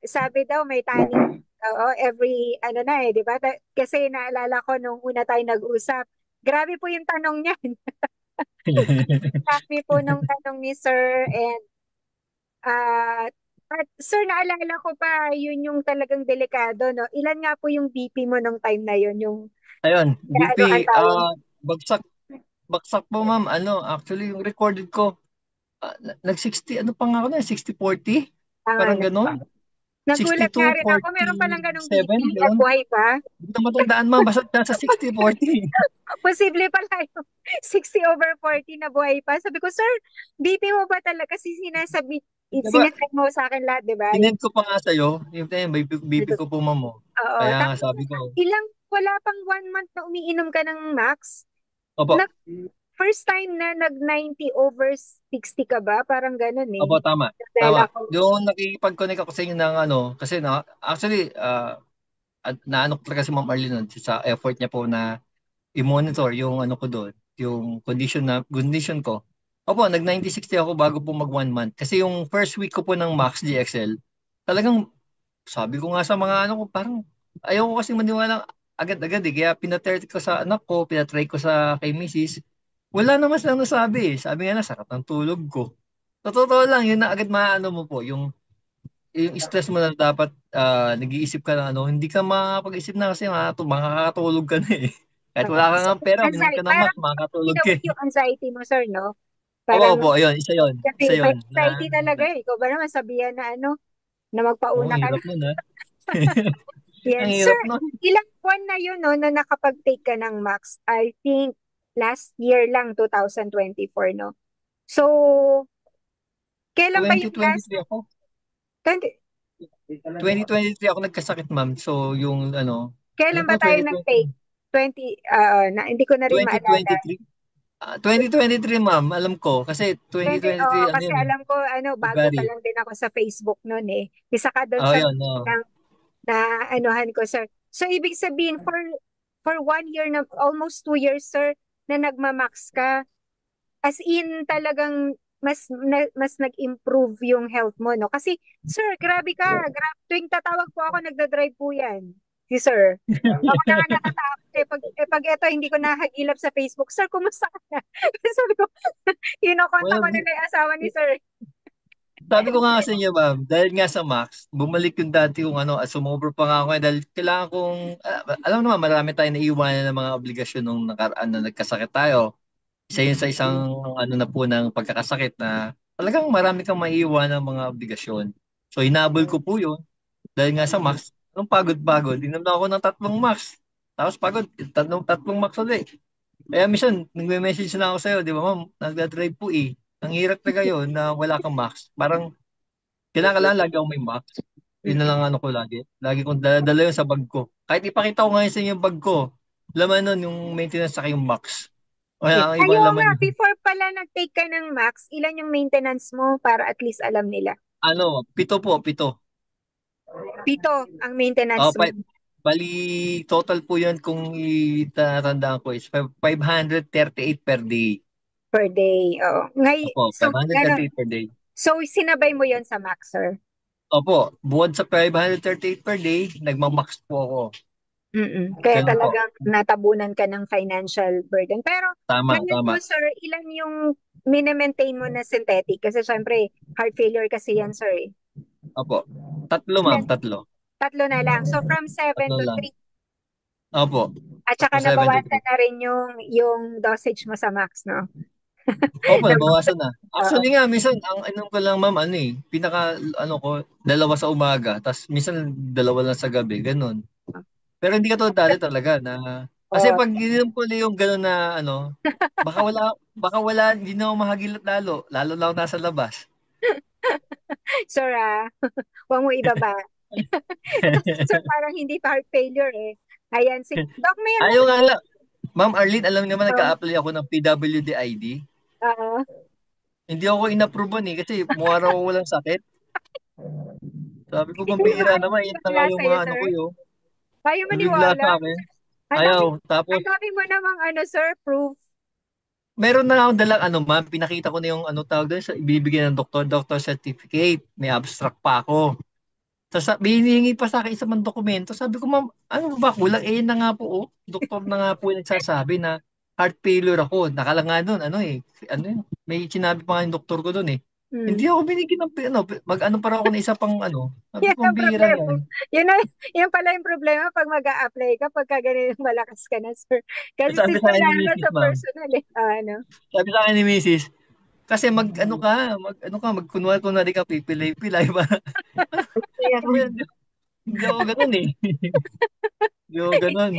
Sabi daw may taning every, di ba? Kasi naalala ko nung una tayo nag-usap, grabe po yung tanong niyan. Grabe po nung tanong ni Sir, and at sir, naalala ko pa, yun yung talagang delikado, no? Ilan nga po yung BP mo nung time na yun? Ayun, BP, ang tawag? bagsak po ma'am. Actually, yung recorded ko, nag-60, pa nga ako na, 60-40? Parang gano'n. Nagulat 62, nga rin ako, meron palang ganong BP 47, at buhay pa. Hindi na matandaan ma'am, basta nasa 60-40. Posible pala yung 60/40 na buhay pa. Sabi ko, sir, BP mo ba talaga? Kasi Diba, sinasabi mo sa akin lahat, di ba? sinend ko pa nga sa'yo, yung BP ko po ma'am mo. Oo. Kaya nga Tapos, sabi ko. wala pang 1 month na umiinom ka ng Max? Opo. First time na nag 90/60 ka ba? Parang ganun eh. Opo, tama. Yung nakikipag-connect ako sa inyo ng kasi actually, naano ko talaga si Ma'am Arlene nun, sa effort niya po na i-monitor yung ko doon, yung condition ko. Opo, nag 90/60 ako bago po mag 1 month. Kasi yung first week ko po ng Max GXL, talagang sabi ko nga sa mga ko, parang ayaw ko kasi maniwala agad-agad eh. Kaya pinatry ko sa anak ko, pinatry ko sa kay Mrs. Wala naman silang nasabi eh. Sabi nga na, sarap ng tulog ko. Sa totoo lang, yun na agad maano mo po, yung stress mo na dapat nag-iisip ka ng hindi ka makakapag-isip na kasi makakatulog ka na eh. Kahit wala ka nga pera, minum ka na Max, makakatulog ka eh. Yung anxiety mo, sir, no? Opo, ayun, isa yun. Kasi may anxiety talaga eh. Ikaw ba naman sabihan na na magpauna ka hirap na. nun ha. Yes. Ang Sir, hirap nun. ilang buwan na yun no, na nakapag-take ka ng Max? I think last year lang, 2024, no? So, kailan ba yung last? 2023 ako. 2023 ako nagkasakit, ma'am. So, yung Kailan ba tayo nag-take? hindi ko na rin maalala. 2023, ma'am, alam ko. Kasi 2023, kasi alam ko, bago pa lang din ako sa Facebook noon eh. Isa ka doon sa na anuhan ko, sir. So, ibig sabihin, for 1 year, almost 2 years, sir, na nagmamax ka, as in talagang mas nag-improve yung health mo, no? Kasi, sir, grabe ka. Grabe. Tuwing tatawag po ako, nagda-drive po yan. Si sir. Ako na nga natatakot eh. Pag eto, hindi ko nahagilap sa Facebook, sir, kumusta ka na? Sabi ko, kinokontak Well, ko nila yung asawa ni sir. sabi ko nga sa inyo, ma'am, dahil nga sa Max, bumalik yung dati kung ano, sumobra pa nga ako dahil kailangan kong, alam naman, marami tayong naiiwanan ng mga obligasyon nung nakaraan na nagkasakit tayo. Isa yun sa isang ano na po ng pagkakasakit na talagang marami kang maiiwan ng mga obligasyon. So hinabol ko po yun dahil nga sa Max, anong pagod-pagod, inom na ako ng 3 Max. Tapos pagod, tatlong Max ulit. Kaya minsan, nagme-message na ako sa'yo, di ba ma'am, nagda-drive po eh. Ang hirap na ngayon na wala kang Max. Parang kailangan lagi ako may Max. Yun na lang ano ko lagi. Lagi kong dala yun sa bag ko. Kahit ipakita ko ngayon sa inyo yung bag ko, laman nun yung maintenance sa yung Max. Yeah. Kaya ang ibang Ayaw laman nga, yun. before pala nag-take ka ng Max, ilan yung maintenance mo para at least alam nila? Ano, 7 po. 7 ang maintenance mo Bali, total po yun kung itatandaan ko is 538 per day. per day. Oo. Opo, So, ano, 538 per day. so sinabay mo yon sa Max, sir? Opo, buwan sa 538 per day, nagmamax po ako. Kaya Ganun po. talagang natabunan ka ng financial burden. Pero Tama. ngayon po, sir, ilan yung mini-maintain mo na synthetic? Kasi syempre, heart failure kasi yan, sir. Eh. Opo. 3 ma'am, 3. 3 na lang. So from 7 3 to lang. 3. Opo. At saka 7 to nabawasan 3. na rin yung dosage mo sa Max, no? Opo, nabawasan na. Actually nga, minsan, ang anong ko lang ma'am, pinaka ko, 2 sa umaga, tapos minsan 2 lang sa gabi, ganun. Pero hindi ka to dati talaga na, kasi pag ininom ko na yung ganun na baka wala, hindi na ako mahagilat lalo lang ako nasa labas. Sir, huwag mo ibaba. So parang hindi pa heart failure eh. Ayan, si Doc, may Ayaw nga lang. Ma'am Arlene, alam niyo naman, ano? nagka-apply ako ng PWD ID. Oo. Hindi ako inapprovean kasi mukha raw ako walang sakit. Sabi ko, pambihira Ayaw naman, yun na nga maniwala yung sa'yo, mga ano sir. ko yun. Ayaw Nabigla maniwala. sa akin. Ang dami, Ayaw. Tapos, ang dami mo namang sir, proof. meron na akong dalang ma'am, pinakita ko na yung tawag doon, sa ibibigay ng doctor certificate. May abstract pa ako. Tapos hinihingi pa sa akin isa mang dokumento. Sabi ko, ma'am, ano ba kulang? Eh, yun na nga po, oh. Doktor na nga po yung nagsasabi na heart failure ako. Nakalanga nun, may sinabi pa nga yung doktor ko doon eh. Hindi ako binigyan ng, mag-ano pa raw ako ng isa pang Sabi Yan ko, ang ang bihira problema. yan. Yan pala yung problema pag mag-a-apply ka pagka ganun malakas ka na, sir. Kasi si Sabi sa sir akin ni lalo Mrs. sa Ma'am, personal eh. sabi sa akin ni Mrs. Kasi magkunwari ka, pipilay-pilay ba? Ano ba yan? Hindi ako ganun eh. Hindi ako ganun.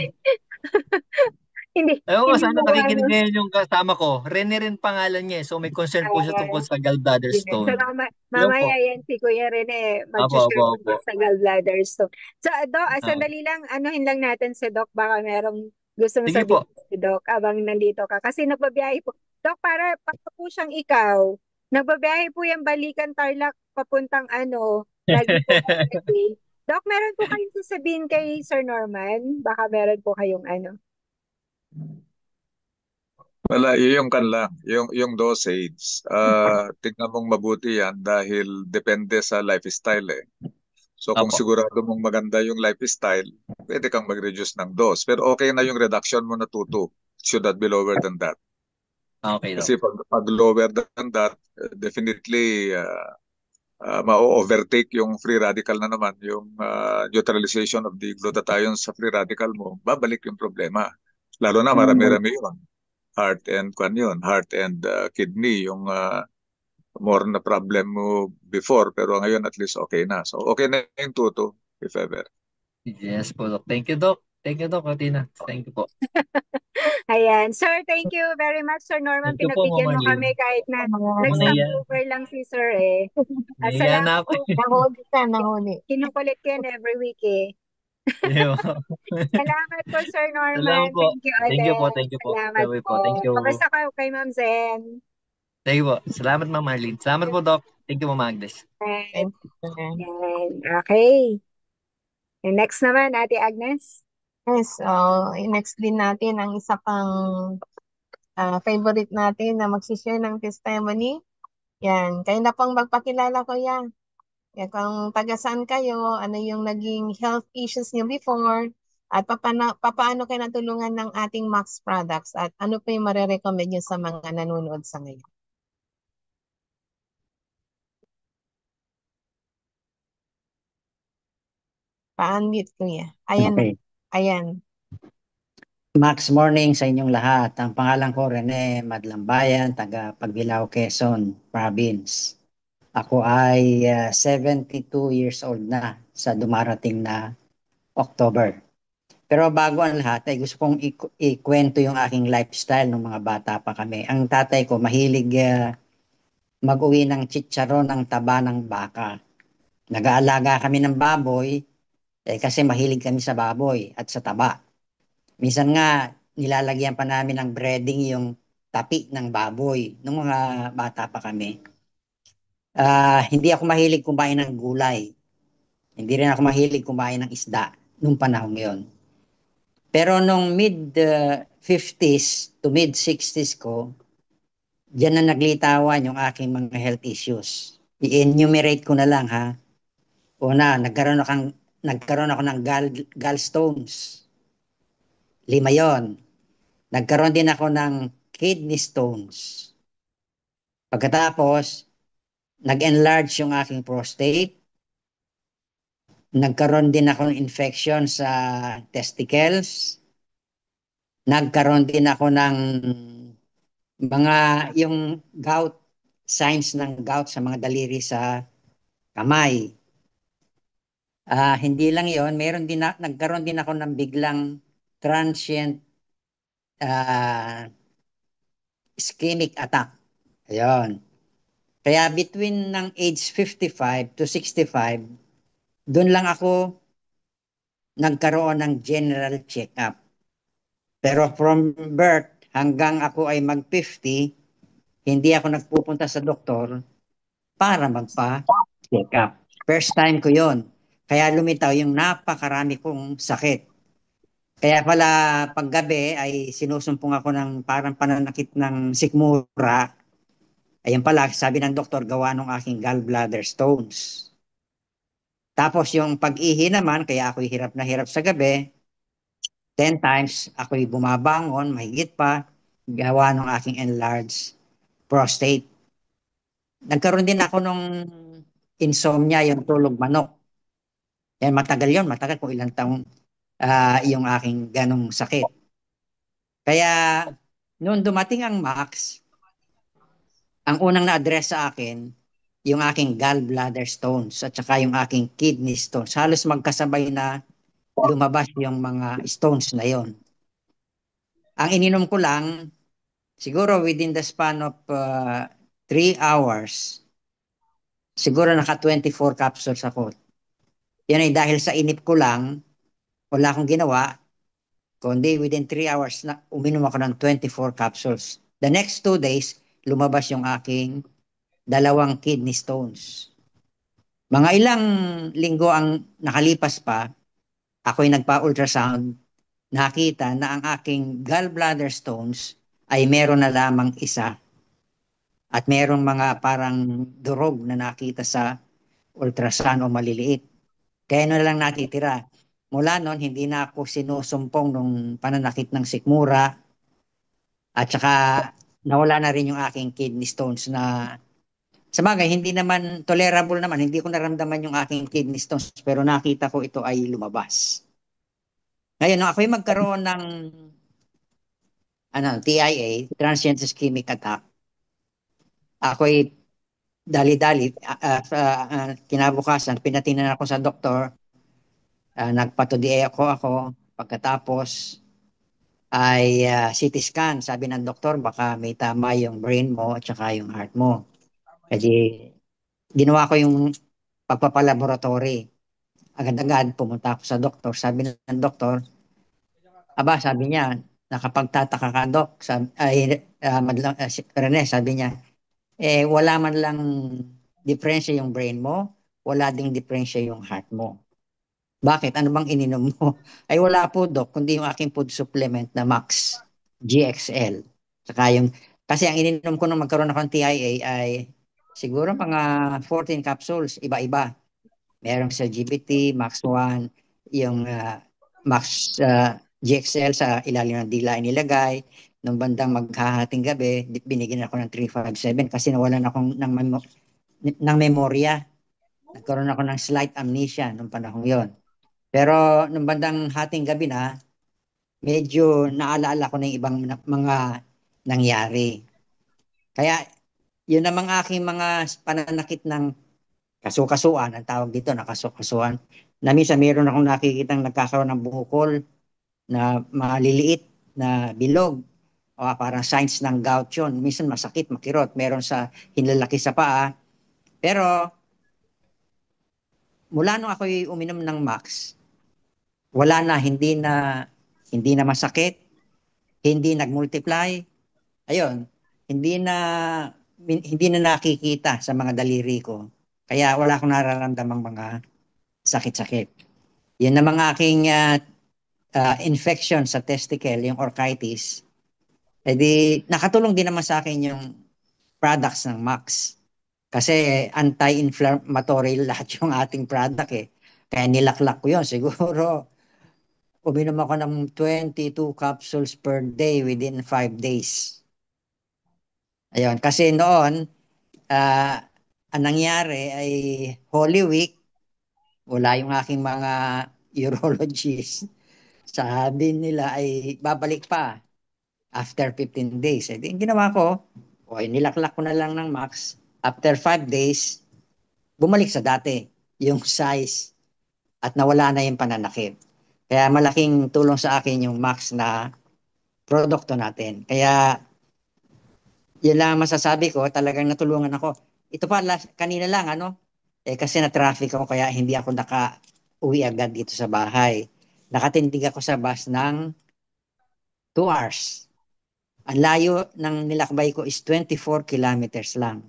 Hindi, Ayaw ko, hindi sana mo nakikinig ngayon yung kasama ko. Rene rin pangalan niya eh. So may concern po siya tungkol sa gallbladder yun. So, stone. Yun po. mamaya yan, si Kuya Rene, Apo, apo, mag-share apo. tungkol sa gallbladder stone. So, Doc, Ah, sandali lang, anuhin lang natin si Doc, baka merong gustong sige sabihin po. si Doc abang nandito ka. Kasi nagbabiyahe po. Doc, para po siyang ikaw, nagbabiyahe po yung Balikan Tarlac papuntang lagi po kayo. Doc, meron po kayong sasabihin kay Sir Norman? Baka meron po kayong Wala, yung kan lang, yung dosage. Tignan mong mabuti yan dahil depende sa lifestyle eh. So kung Apo. sigurado mong maganda yung lifestyle, pwede kang mag-reduce ng dose. Pero okay na yung reduction mo na 2-2. Should not be lower than that. Okay daw. Kasi pag lower than that, definitely ma-overtake yung free radical na naman, yung neutralization of the glutathione sa free radical mo, babalik yung problema. Lalo na marami-rami yun. Heart and kidney, yung more na problem mo before, pero ngayon at least okay na. So okay na yung tuto, if ever. Yes po, Doc. Thank you, Doc. Thank you, Doc, Katina. Thank you po. Ayan. Sir, thank you very much, Sir Norman. Thank you po, Ma'am Pinagbigyan mo kami Arlene. kahit na Naiya, nag-stopover lang si Sir eh. naiya na Salamat ako. po. Nahuli ka, nahuli. Kinukulit ko yan every week eh. Yo. Salamat po, Sir Salamat Norman. po. Thank you Thank you po, ulit. thank you po. Salamat Sabi po. po, thank you. Kamusta ka kay Ma'am Zen? Thank you po. Salamat, Ma'am Arlene. Salamat po, Doc. Thank you, Ma'am Agnes. Ayan. Thank you. Okay. And next naman, Ate Agnes. Yes, next din natin ang isa pang favorite natin na magsishare ng testimony. Yan, kayo na pong magpakilala ko yan. Yan, kung taga saan kayo, ano yung naging health issues niyo before, at papaano kayo natulungan ng ating Max products, at ano pa yung marerecommend nyo sa mga nanonood sa ngayon. Pa-unmute kuya. Ayan na. Okay. Ayan. Max morning sa inyong lahat. Ang pangalan ko Rene Madlambayan, taga Pagbilao, Quezon Province. Ako ay 72 years old na sa dumarating na October. Pero bago ang lahat ay gusto kong ikwento yung aking lifestyle nung mga bata pa kami. Ang tatay ko mahilig mag-uwi ng chicharon ng taba ng baka. Nag-aalaga kami ng baboy kasi mahilig kami sa baboy at sa taba. Minsan nga, nilalagyan pa namin ng breading yung tapi ng baboy nung mga bata pa kami. Hindi ako mahilig kumain ng gulay. Hindi rin ako mahilig kumain ng isda nung panahon yon. Pero nung mid-50s to mid-60s ko, diyan na naglitawan yung aking mga health issues. I-enumerate ko na lang ha. Una, nagkaroon ako ng gallstones. 5 yon. Nagkaroon din ako ng kidney stones. Pagkatapos, nag-enlarge yung aking prostate. Nagkaroon din ako ng infection sa testicles. Nagkaroon din ako ng mga yung gout, signs ng gout sa mga daliri sa kamay. Hindi lang yon, nagkaroon din ako ng biglang transient ah, ischemic attack. Ayun. Kaya between ng age 55 to 65, doon lang ako nagkaroon ng general check-up. Pero from birth hanggang ako ay mag-50, hindi ako nagpupunta sa doktor para magpa-check up. First time ko yon. Kaya lumitaw yung napakarami kong sakit. Kaya pala paggabi ay sinusumpong ako ng parang pananakit ng sikmura. Ayun pala, sabi ng doktor, gawa ng aking gallbladder stones. Tapos yung pag-ihi naman, kaya ako'y hirap na hirap sa gabi, 10 times ako'y bumabangon, mahigit pa, gawa ng aking enlarged prostate. Nagkaroon din ako nung insomnia, yung tulog manok. Yan, matagal yon, matagal kung ilang taong yung aking ganong sakit. Kaya noon dumating ang Max, ang unang na-address sa akin, yung aking gallbladder stones at saka yung aking kidney stones. Halos magkasabay na lumabas yung mga stones na yon. Ang ininom ko lang, siguro within the span of 3 hours, siguro naka 24 capsules ako. Yan ay dahil sa inip ko lang, wala akong ginawa, kundi within 3 hours na uminom ako ng 24 capsules. The next 2 days, lumabas yung aking 2 kidney stones. Mga ilang linggo ang nakalipas pa, ako'y nagpa-ultrasound, nakita na ang aking gallbladder stones ay meron na lamang isa at merong mga parang durog na nakita sa ultrasound o maliliit. Kaya na lang natitira. Mula noon, hindi na ako sinusumpong nung pananakit ng sikmura at saka nawala na rin yung aking kidney stones na sa bagay, hindi naman tolerable naman. Hindi ko naramdaman yung aking kidney stones pero nakita ko ito ay lumabas. Ngayon, nung ako'y magkaroon ng TIA, transient ischemic attack, ako'y dali-dali, kinabukasan, pinatingnan ako sa doktor, nagpatudiay ako, pagkatapos ay CT scan, sabi ng doktor, baka may tama yung brain mo at saka yung heart mo. Kasi ginawa ko yung pagpapalaboratory. Agad-agad pumunta ako sa doktor, sabi ng doktor, sabi niya, nakapagtataka ka, Dok, Rene, sabi niya, wala man lang diferensya yung brain mo, wala ding diferensya yung heart mo. Bakit? Ano bang ininom mo? Ay wala po, Dok, kundi yung aking food supplement na Max GXL. Saka yung, kasi ang ininom ko nung magkaroon ako ng TIA ay siguro mga 14 capsules, iba-iba. Merong sa GBT, Max 1, yung Max GXL sa ilalim ng dila inilagay. Nung bandang maghahating gabi, binigyan ako ng 357 kasi nawalan akong ng memorya. Nagkaroon ako ng slight amnesia nung panahon yon. Pero nung bandang hating gabi na, medyo naalaala ko na yung ibang mga nangyari. Kaya yun ang mga aking mga pananakit ng kasukasuan, ang tawag dito na kasukasuan, na minsan mayroon akong nakikitang nagkakaroon ng bukol na maliliit na bilog o parang signs ng gout yun. Minsan masakit, makirot, meron sa hinlalaki sa paa. Pero mula nung ako'y uminom ng Max, wala na, hindi na masakit, hindi nagmultiply. Ayun, hindi na hindi na nakikita sa mga daliri ko. Kaya wala akong nararamdamang mga sakit-sakit. Yan ang mga aking infection sa testicle, yung orchitis. Eh di, nakatulong din naman sa akin yung products ng Max. Kasi anti-inflammatory lahat yung ating product eh. Kaya nilaklak ko yun. Siguro, uminom ako ng 22 capsules per day within 5 days. Ayun, kasi noon, ang nangyari ay Holy Week, wala yung aking mga urologist. Sabi nila ay babalik pa after 15 days. Eh, di, ang ginawa ko, okay, nilaklak ko na lang ng Max. After 5 days, bumalik sa dati yung size at nawala na yung pananakit. Kaya malaking tulong sa akin yung Max na produkto natin. Kaya yun lang ang masasabi ko, talagang natulungan ako. Ito pa, kanina lang, ano? Kasi na-traffic ako kaya hindi ako naka-uwi agad dito sa bahay. Nakatindig ako sa bus ng 2 hours. Ang layo ng nilakbay ko is 24 kilometers lang.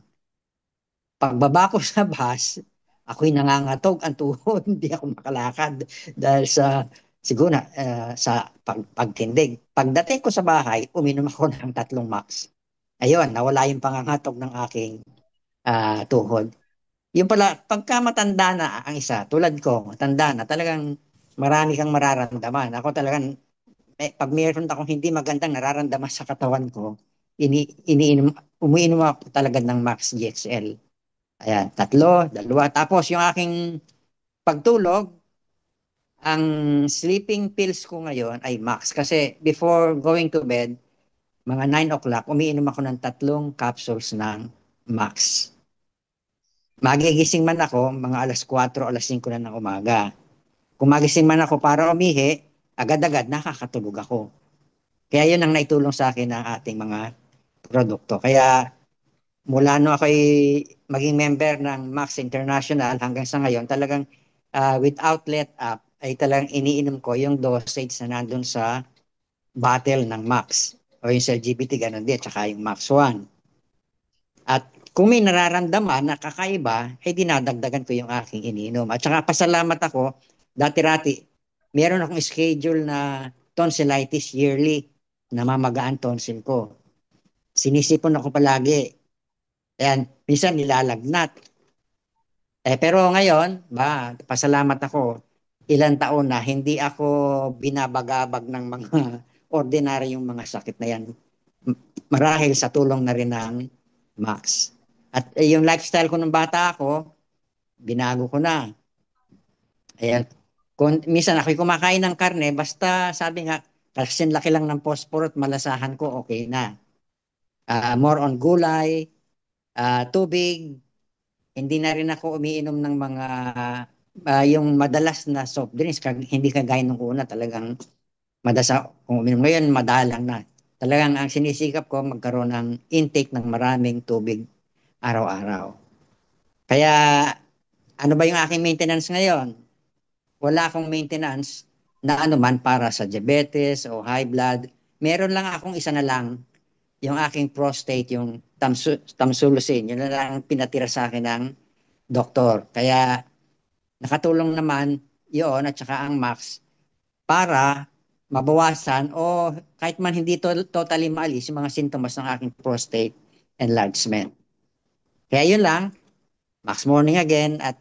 Pagbaba ko sa bus, ako'y nangangatog ang tuhod, hindi ako makalakad dahil sa siguro sa pagtindig. Pagdating ko sa bahay, uminom ako ng 3 Max. Ayun, nawala yung pangangatog ng aking tuhod. Yung pala, pagka matanda na ang isa, tulad ko, matanda na, talagang marami kang mararamdaman. Ako talagang pag mayroon akong hindi magandang nararamdaman sa katawan ko, iniinom, umiinom ako talaga ng Max GXL. Ayan, 3, 2. Tapos yung aking pagtulog, ang sleeping pills ko ngayon ay Max. Kasi before going to bed, mga 9 o'clock, umiinom ako ng 3 capsules ng Max. Magigising man ako, mga alas 4, alas 5 na ng umaga. Kung magising man ako para umihi, agad-agad nakakatulog ako. Kaya yun ang naitulong sa akin ng ating mga produkto. Kaya mula no ako'y maging member ng Max International hanggang sa ngayon, talagang without let up, ay talagang iniinom ko yung dosage na nandun sa bottle ng Max. O yung sa LGBT, ganun din, tsaka yung Max 1. At kung may nararamdaman na kakaiba, ay dinadagdagan ko yung aking iniinom. At saka pasalamat ako, dati-rati, meron akong schedule na tonsillitis yearly, namamagaan tonsil ko. Sinisipon ako palagi. Ayan, minsan nilalagnat. Pero ngayon, pasalamat ako, ilang taon na hindi ako binabagabag ng mga ordinaryong mga sakit na yan. Marahil sa tulong na rin ng Max. At yung lifestyle ko nung bata ako, binago ko na. Ayan, minsan ako'y kumakain ng karne, basta sabi nga, kasi laki lang ng posporo at malasahan ko, okay na. More on gulay, tubig, hindi na rin ako umiinom ng mga yung madalas na soft drinks, hindi kagaya nung una, talagang madalas kung uminom ngayon, madalang na. Talagang ang sinisikap ko, magkaroon ng intake ng maraming tubig araw-araw. Kaya ano ba yung aking maintenance ngayon? Wala akong maintenance na anuman para sa diabetes o high blood. Meron lang akong isa na lang, yung aking prostate, yung tamsulosin. Yun na lang pinatira sa akin ng doktor. Kaya nakatulong naman yun at saka ang Max para mabawasan o kahit man hindi totally maalis yung mga sintomas ng aking prostate enlargement. Kaya yun lang, Max Morning again at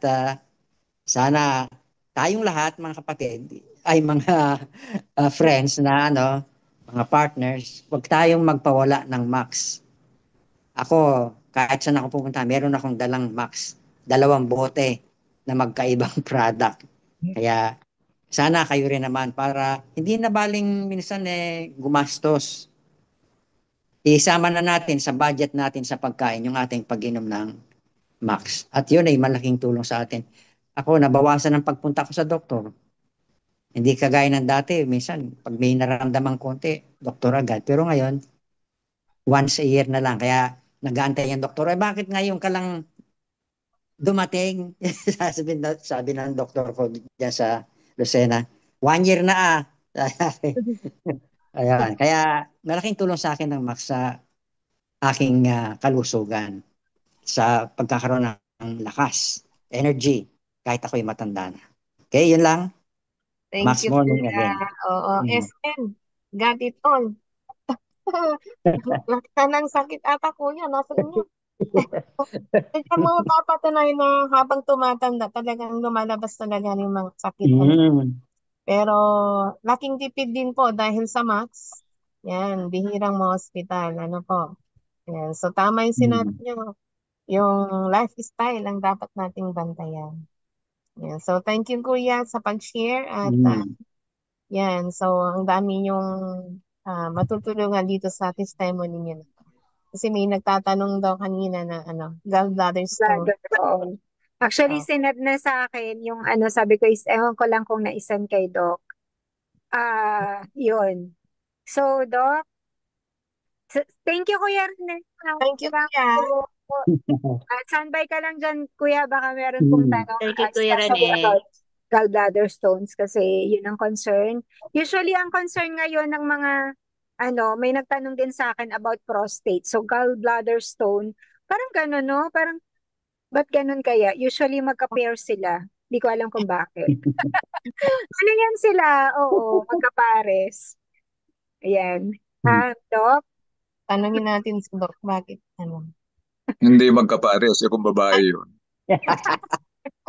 sana tayong lahat mga kapatid ay mga friends na mga partners, huwag tayong magpawala ng Max. Ako, kahit saan ako pupunta, meron akong dalang Max, 2 bote na magkaibang product. Kaya sana kayo rin naman para hindi na baling minsan gumastos. Isama na natin sa budget natin sa pagkain yung ating pag-inom ng Max. At yun ay malaking tulong sa atin. Ako, nabawasan ang pagpunta ko sa doktor. Hindi kagaya ng dati, minsan pag may nararamdaman konti, doktor agad. Pero ngayon, once a year na lang. Kaya nag-aantay yung doktor. Bakit ngayon ka lang dumating? sabi ng doktor ko dyan sa Lucena, 1 year na ah. Ayan. Kaya malaking tulong sa akin ng Max sa aking kalusugan, sa pagkakaroon ng lakas, energy, kahit ako'y matanda na. Okay, yun lang. Thank Max you, Morning Kuya. again. Oo, Mm. SN, got it all. Lakas ng sakit ata, Kuya, nasa inyo. Kaya mga papatunay na habang tumatanda, talagang lumalabas talaga yung mga sakit. Pero laking tipid din po dahil sa Max. Yan, bihirang mga hospital. Ano po? Yan. So tama yung sinabi niyo. Yung lifestyle ang dapat nating bantayan. Yan. So thank you Kuya sa pag-share at yan. So ang dami yung matutulungan dito sa testimony niyo. Kasi may nagtatanong daw kanina na gallbladder stone. Oo. Actually, sinad na sa akin yung sabi ko is, ewan ko lang kung naisan kay Doc. Yun. So, Doc, thank you, Kuya Rene. Thank you, Kuya. Standby ka lang dyan, Kuya. Baka meron pong tanong. Thank you, Kuya Especially Rene. about gallbladder stones kasi yun ang concern. Usually, ang concern ngayon ng mga, may nagtanong din sa akin about prostate. So, gallbladder stone, parang gano'n, no? Parang, ba't ganun kaya? Usually, magka-pair sila. Hindi ko alam kung bakit. Ano yan sila? Oo, magkapares. Ayan. Doc? Tanungin natin si Doc, bakit Hindi magkapares, kung babae yun.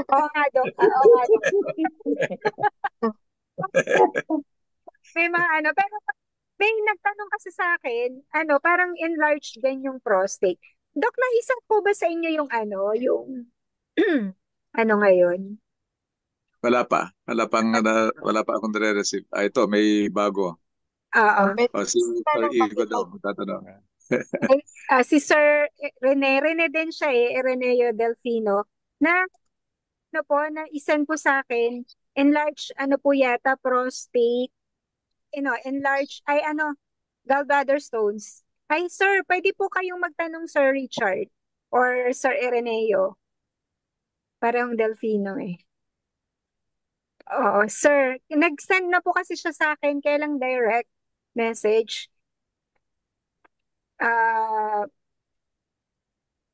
Oo nga, Doc. Oo nga, Doc. May mga pero may nagtanong kasi sa akin, parang enlarged din yung prostate. Doc, naisang po ba sa inyo yung yung ngayon? Wala pa. Wala pa akong nare-receive. Ito, may bago. Oo. Si Igo daw, tatanong. Si Sir Rene din siya Reneo Delfino, na na isan po sa akin, enlarged po yata prostate, enlarged, gallbladder stones. Ay, sir, pwede po kayong magtanong Sir Richard or Sir Ireneo. Parang Delfino Oo, sir. Nag-send na po kasi siya sa akin, kailang direct message.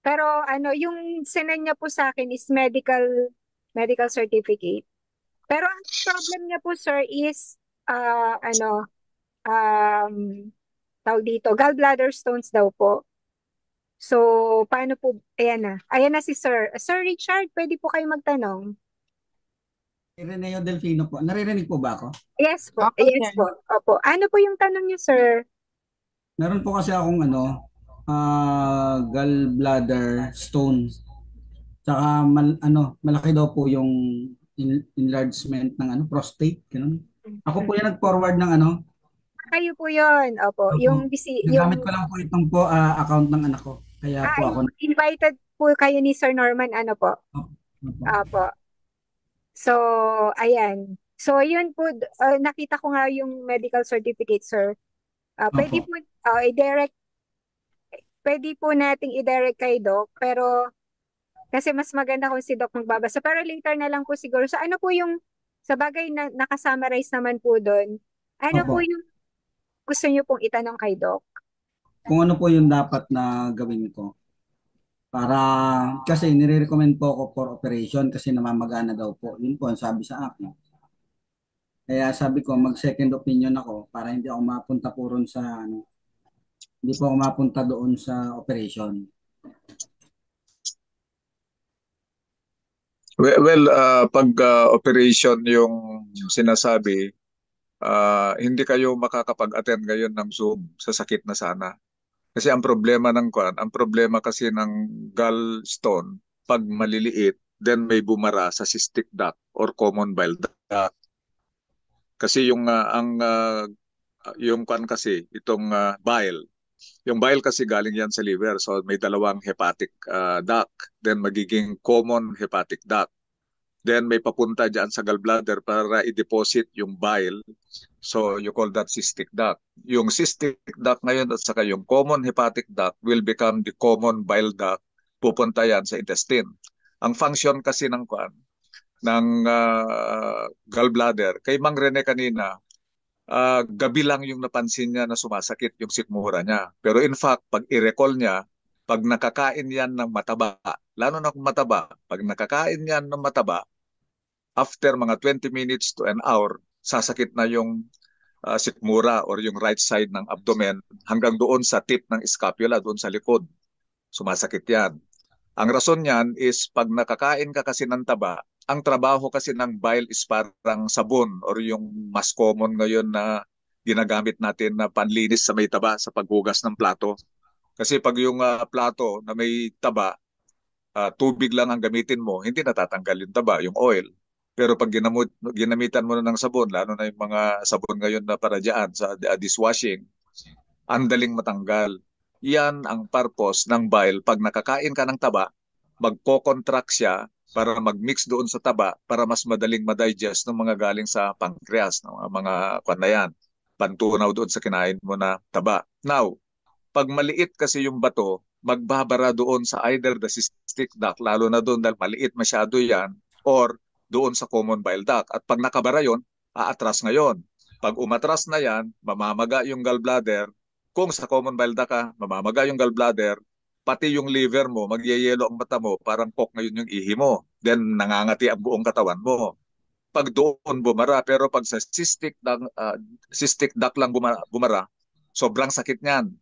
Pero yung sinend niya po sa akin is medical certificate. Pero ang problem niya po, sir, is tawag dito, gallbladder stones daw po. So, paano po? Ayan na. Ayan na si Sir. Sir Richard, pwede po kayo magtanong. Reneo Delfino po. Naririnig po ba ako? Yes po. Yes po. Opo. Ano po yung tanong niyo, sir? Meron po kasi akong gallbladder stone. Tsaka malaki daw po yung enlargement ng prostate, ganun. Ako po yung nag-forward ng Kayo po yun. Opo. Opo. Yung Nagamit ko lang po itong account ng anak ko. Kaya po ako invited po kayo ni Sir Norman, po? Opo. So, ayan. So, yun po, nakita ko nga yung medical certificate, sir. Pwede po, i-direct, pwede po nating i-direct kay Doc, pero kasi mas maganda kung si Doc magbabasa. Pero later na lang po siguro. So, ano po yung, sa bagay na nakasummarize naman po doon, ano po yung gusto niyo pong itanong kay Doc? Kung ano po yung dapat na gawin ko. Para, kasi nire-recommend po ako for operation kasi namamagana daw po. Yun po ang sabi sa akin. Kaya sabi ko, mag-second opinion ako para hindi ako mapunta po ron sa, hindi po ako mapunta doon sa operation. Pag operation yung sinasabi, hindi kayo makakapag-attend ngayon ng Zoom sa sakit na sana. Kasi ang problema kasi ng gallstone, pag maliliit, then may bumara sa cystic duct or common bile duct. Kasi yung kwan kasi, itong bile, yung bile kasi galing yan sa liver. So may dalawang hepatic duct, then magiging common hepatic duct. Then may papunta dyan sa gallbladder para i-deposit yung bile. So you call that cystic duct. Yung cystic duct ngayon at saka yung common hepatic duct will become the common bile duct. Pupunta yan sa intestine. Ang function kasi ng gallbladder, kay Mang Rene kanina, gabi lang yung napansin niya na sumasakit yung sikmura niya. Pero in fact, pag i-recall niya, pag nakakain yan ng mataba, lalo na kung mataba, pag nakakain yan ng mataba, after mga 20 minutes to an hour, sasakit na yung sikmura or yung right side ng abdomen hanggang doon sa tip ng scapula, doon sa likod. Sumasakit yan. Ang rason niyan is pag nakakain ka kasi ng taba, ang trabaho kasi ng bile is parang sabon or yung mas common ngayon na ginagamit natin na panlinis sa may taba sa paghugas ng plato. Kasi pag yung plato na may taba, tubig lang ang gamitin mo, hindi natatanggal yung taba, yung oil. Pero pag ginamitan mo na ng sabon, lalo na yung mga sabon ngayon na para dyan sa dishwashing, ang daling matanggal. Yan ang purpose ng bile. Pag nakakain ka ng taba, magko-contract siya para mag-mix doon sa taba para mas madaling ma-digest ng mga galing sa pancreas, ng mga kwan na yan. Pantunaw doon sa kinain mo na taba. Now, pag maliit kasi yung bato, magbabara doon sa either the cystic duct, lalo na doon dahil maliit masyado yan, or doon sa common bile duct. At pag nakabara yon, aatras ngayon. Pag umatras na yan, mamamaga yung gallbladder. Kung sa common bile duct ka, mamamaga yung gallbladder, pati yung liver mo, magyayelo ang mata mo, parang coke ngayon yung ihi mo. Then nangangati ang buong katawan mo. Pag doon bumara, pero pag sa cystic duct lang bumara, sobrang sakit niyan.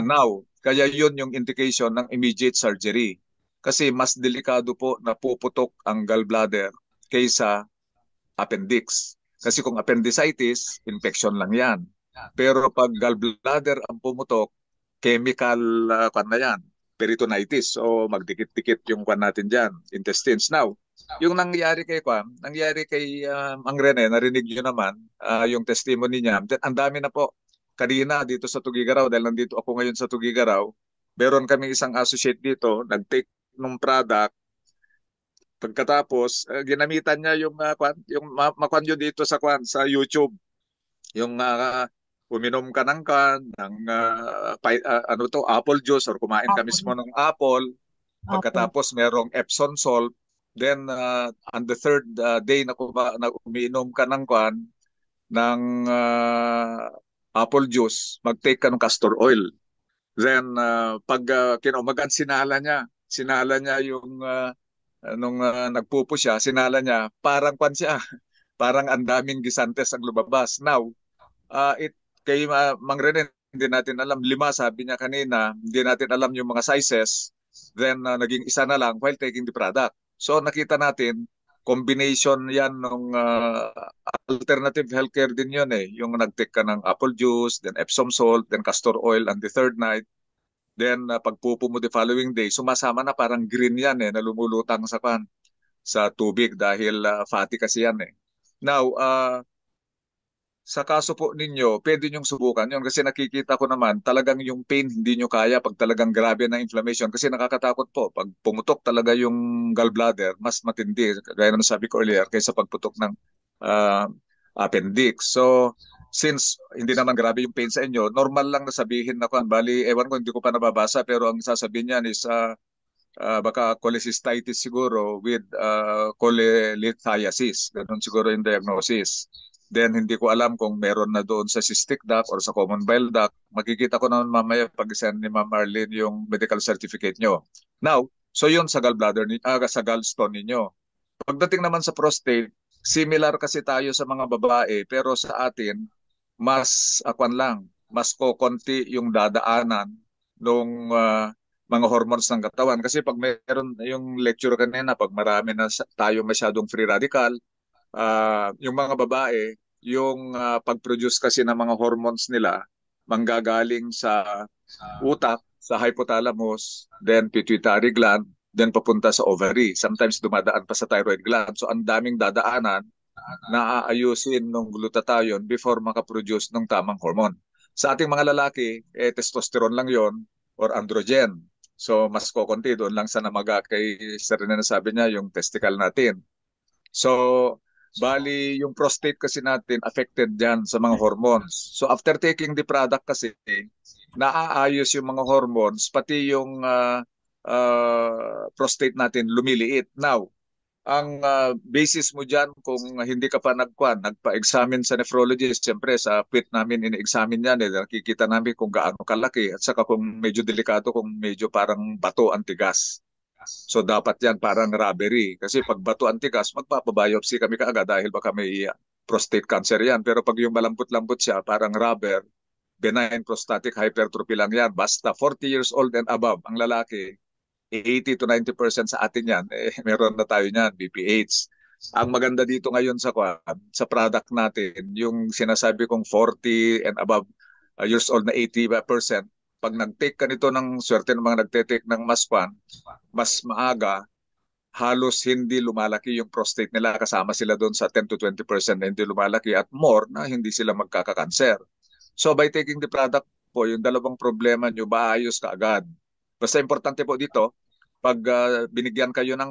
Now, kaya yun yung indication ng immediate surgery. Kasi mas delikado po na puputok ang gallbladder kaysa appendix. Kasi kung appendicitis, infection lang yan. Pero pag gallbladder ang pumutok, chemical na yan, peritonitis. So magdikit-dikit yung kwan natin dyan, intestines. Now, yung nangyari kay Mang Rene, narinig nyo naman yung testimony niya. Ang dami na po kanina dito sa Tugigaraw, dahil nandito ako ngayon sa Tugigaraw, meron kami isang associate dito, nag-take ng product, pagkatapos ginamitan niya yung makwan nyo dito sa YouTube, yung uminom ka ng ano to, apple juice or kumain ka mismo ng apple, pagkatapos merong Epsom salt, then on the third day na umiinom ka ng apple juice, mag-take ka ng castor oil. Then pag kinaumagan, sinala niya yung nung nagpupo siya, sinala niya, parang siya, parang ang daming gisantes ang lumabas. Now, kay Mang Rene, hindi natin alam, 5 sabi niya kanina, hindi natin alam yung mga sizes, then naging isa na lang while taking the product. So nakita natin, combination yan ng alternative healthcare din yun eh. Yung nag-take ka ng apple juice, then Epsom salt, then castor oil on the third night. Then pagpupo mo the following day, sumasama na parang green yan eh, na lumulutang sa tubig dahil fatty kasi yan eh. Now, sa kaso po ninyo, pwede nyong subukan yun kasi nakikita ko naman talagang yung pain hindi nyo kaya pag talagang grabe na inflammation kasi nakakatakot po. Pag pumutok talaga yung gallbladder, mas matindi, gaya naman sabi ko earlier, kaysa pagputok ng appendix. So, since hindi naman grabe yung pain sa inyo, normal lang na sabihin na bali, ewan ko, hindi ko pa nababasa, pero ang sasabihin niyan is baka cholecystitis siguro with cholelithiasis. Ganun siguro yung diagnosis. Then hindi ko alam kung meron na doon sa cystic duct or sa common bile duct. Makikita ko naman mamaya pag send ni Ma'am Arlene yung medical certificate nyo. Now, so yun sa sa gallstone ninyo. Pagdating naman sa prostate, similar kasi tayo sa mga babae, pero sa atin, mas mas kokonti yung dadaanan nung mga hormones ng katawan. Kasi pag meron yung lecture kanina, pag marami na tayo masyadong free radical, yung mga babae, yung pag-produce kasi ng mga hormones nila, manggagaling sa utak, sa hypothalamus, then pituitary gland, then papunta sa ovary. Sometimes dumadaan pa sa thyroid gland. So ang daming dadaanan na aayusin ng glutathione before makaproduce ng tamang hormone. Sa ating mga lalaki, testosterone lang yon or androgen. So mas kokonti doon lang sa namaga kay Sir na sabi niya yung testicle natin. So bali yung prostate kasi natin affected diyan sa mga hormones. So after taking the product kasi naaayos yung mga hormones pati yung prostate natin lumiliit. Now, ang basis mo dyan kung hindi ka pa nagpa-examine sa nephrologist, siyempre sa pit namin ini-examine yan, nakikita namin kung gaano kalaki at saka kung medyo delikado, kung medyo parang bato ang tigas. So dapat yan parang rubbery. Kasi pag bato ang tigas, magpapabiopsy kami kaagad dahil baka may prostate cancer yan. Pero pag yung malambot-lambot siya, parang rubber, benign prostatic hypertrophy lang yan. Basta 40 years old and above ang lalaki, 80 to 90% sa atin yan, meron na tayo niyan, BPH. Ang maganda dito ngayon sa product natin, yung sinasabi kong 40 and above years old na 80%, pag nag-take ka nito ng swerte ng mga nagte-take ng maspan, mas maaga, halos hindi lumalaki yung prostate nila, kasama sila doon sa 10 to 20% na hindi lumalaki at more na hindi sila magkakakanser. So by taking the product po, yung dalawang problema nyo, maayos ka agad. Basta importante po dito, pag binigyan kayo ng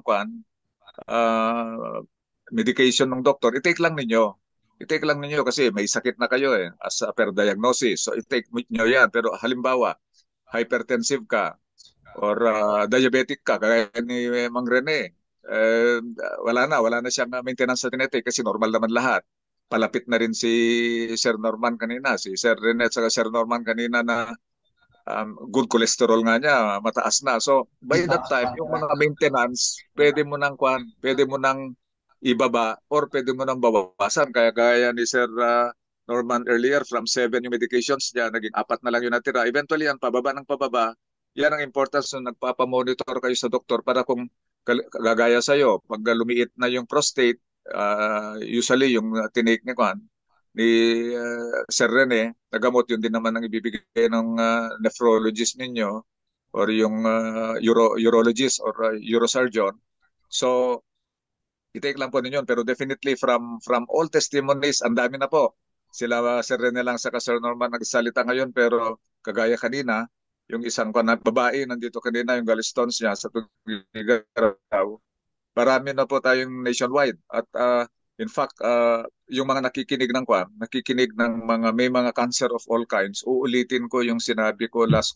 medication ng doktor, i-take lang ninyo. I-take lang ninyo kasi may sakit na kayo as per diagnosis. So i-take nyo yan. Pero halimbawa, hypertensive ka or diabetic ka, kaya ni Mang Rene, wala na siyang maintenance sa tinetake kasi normal naman lahat. Palapit na rin si Sir Norman kanina, si Sir Rene at saka Sir Norman kanina na good cholesterol nga niya, mataas na. So, by that time, yung mga maintenance, pwede mo nang ibaba or pwede mo nang bawasan. Kaya gaya ni Sir Norman earlier, from 7 yung medications niya, naging 4 na lang yung natira. Eventually, yan, pababa ng pababa. Yan ang importance na nagpapamonitor kayo sa doktor para kung gagaya sa'yo, pag lumiit na yung prostate, usually yung tinake ni Sir Rene, na gamot, yun din naman ang ibibigay ng nephrologist ninyo or yung urologist or urosurgeon. So, i-take lang po ninyo. Pero definitely from all testimonies, ang dami na po. Sila Sir Rene lang sa Sir Norman nagsalita ngayon, pero kagaya kanina, yung isang babae nandito kanina, yung gallstones niya sa Tugigaraw. Marami na po tayong nationwide. At in fact, yung mga nakikinig ng may mga cancer of all kinds, uulitin ko yung sinabi ko last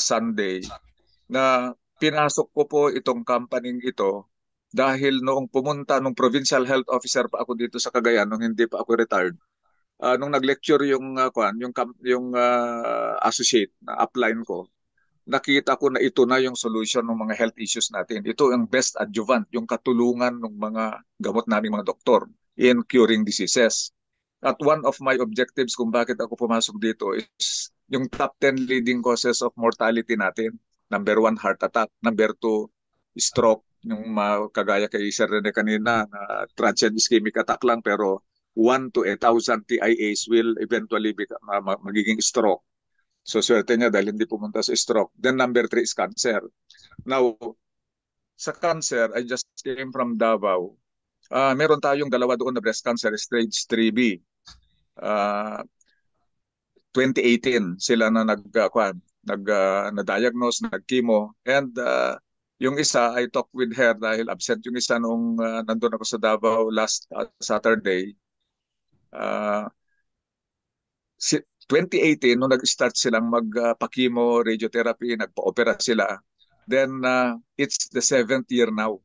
Sunday, na pinasok ko po itong company ito dahil noong pumunta, nung provincial health officer pa ako dito sa Cagayan, nung hindi pa ako retired, nung nag-lecture yung associate na upline ko, nakita ko na ito na yung solution ng mga health issues natin. Ito ang best adjuvant, yung katulungan ng mga gamot naming mga doktor in curing diseases. At one of my objectives kung bakit ako pumasok dito is yung top 10 leading causes of mortality natin. Number 1, heart attack. Number 2, stroke. Yung kagaya kay Sir Rene kanina, transient ischemic attack lang pero 1 to 1,000 TIAs will eventually magiging stroke. So swerte niya dahil hindi pumunta sa stroke. Then number 3 is cancer. Now, sa cancer, I just came from Davao. Meron tayong dalawa doon na breast cancer, stage 3B. 2018 sila na na-diagnose, nag-chemo. And yung isa, I talked with her dahil absent yung isa nung nandun ako sa Davao last Saturday. 2018, nung nag-start silang magpa-chemo, radiotherapy, nagpa-opera sila. Then, it's the 7th year now.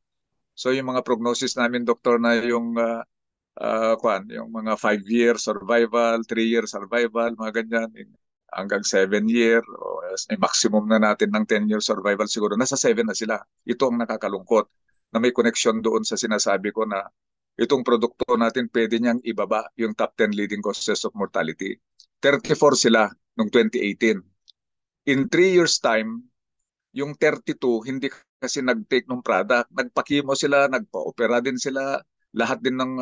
So, yung mga prognosis namin, doktor, na yung yung mga 5-year survival, 3-year survival, mga ganyan, hanggang 7-year, may maximum na natin ng 10-year survival siguro. Nasa 7 na sila. Ito ang nakakalungkot na may connection doon sa sinasabi ko na itong produkto natin pwede niyang ibaba yung top 10 leading causes of mortality. 34 sila noong 2018. In 3 years time, Yung 32, hindi kasi nag-take ng product. Nagpa-chemo sila, nagpa-opera din sila, lahat din ng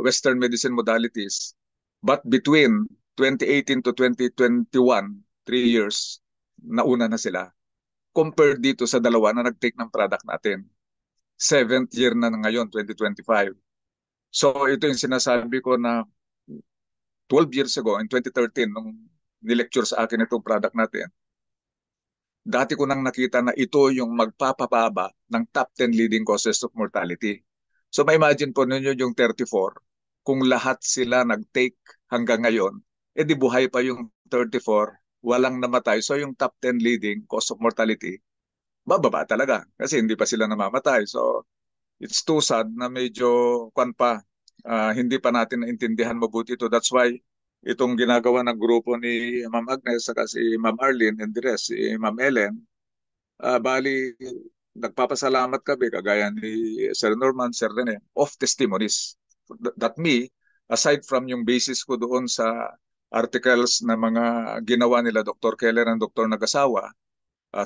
Western medicine modalities. But between 2018 to 2021, 3 years, nauna na sila. Compared dito sa dalawa na nag-take ng product natin. 7th year na ngayon, 2025. So ito yung sinasabi ko na 12 years ago, in 2013, nung nilecture sa akin itong product natin, dati ko nang nakita na ito yung magpapababa ng top 10 leading causes of mortality. So ma-imagine po ninyo yung 34, kung lahat sila nag-take hanggang ngayon, edi buhay pa yung 34, walang namatay. So yung top 10 leading cause of mortality, bababa talaga kasi hindi pa sila namamatay. So it's too sad na medyo hindi pa natin naintindihan mabuti ito. That's why itong ginagawa ng grupo ni Ma'am Agnes saka si Ma'am Arlene and the rest, si Ma'am Ellen, bali nagpapasalamat kami kagaya ni Sir Norman, Sir Rene, of testimonies. That me, aside from yung basis ko doon sa articles na mga ginawa nila Dr. Keller and Dr. Nagasawa,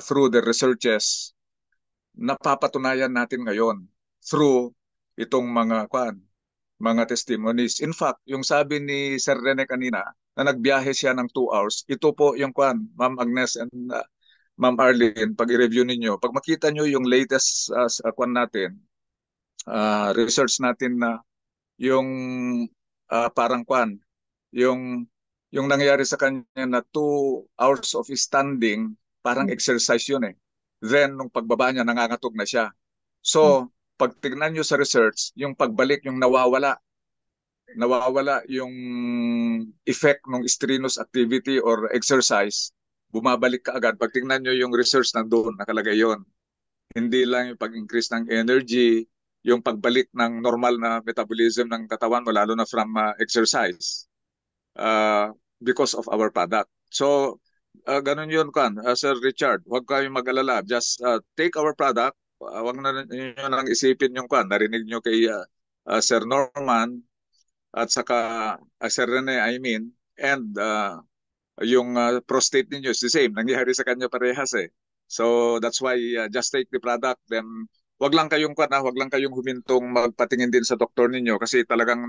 through the researches, napapatunayan natin ngayon through itong mga testimonies. In fact, yung sabi ni Sir Rene kanina na nagbiyahe siya ng 2 hours, ito po yung Ma'am Agnes and Ma'am Arlene, pag i-review ninyo, pag makita nyo yung latest natin, research natin na yung parang yung nangyari sa kanya na 2 hours of standing, parang exercise yun eh. Then, nung pagbaba niya, nangangatog na siya. So, pag tignan nyo sa research, yung pagbalik, yung nawawala yung effect ng strenuous activity or exercise, bumabalik ka agad. Pag tignan nyo yung research, nandoon, nakalagay yon. Hindi lang yung pag-increase ng energy, yung pagbalik ng normal na metabolism ng katawan mo, lalo na from exercise, because of our product. So, ganun yun, Sir Richard, huwag kayong mag-alala. Just take our product. Huwag na nyo nang isipin yung narinig nyo kay Sir Norman at saka Sir Rene, and yung prostate ninyo is the same. Nangyari sa kanya parehas eh. So that's why just take the product, then wag lang kayong wag lang kayong humintong magpatingin din sa doktor ninyo kasi talagang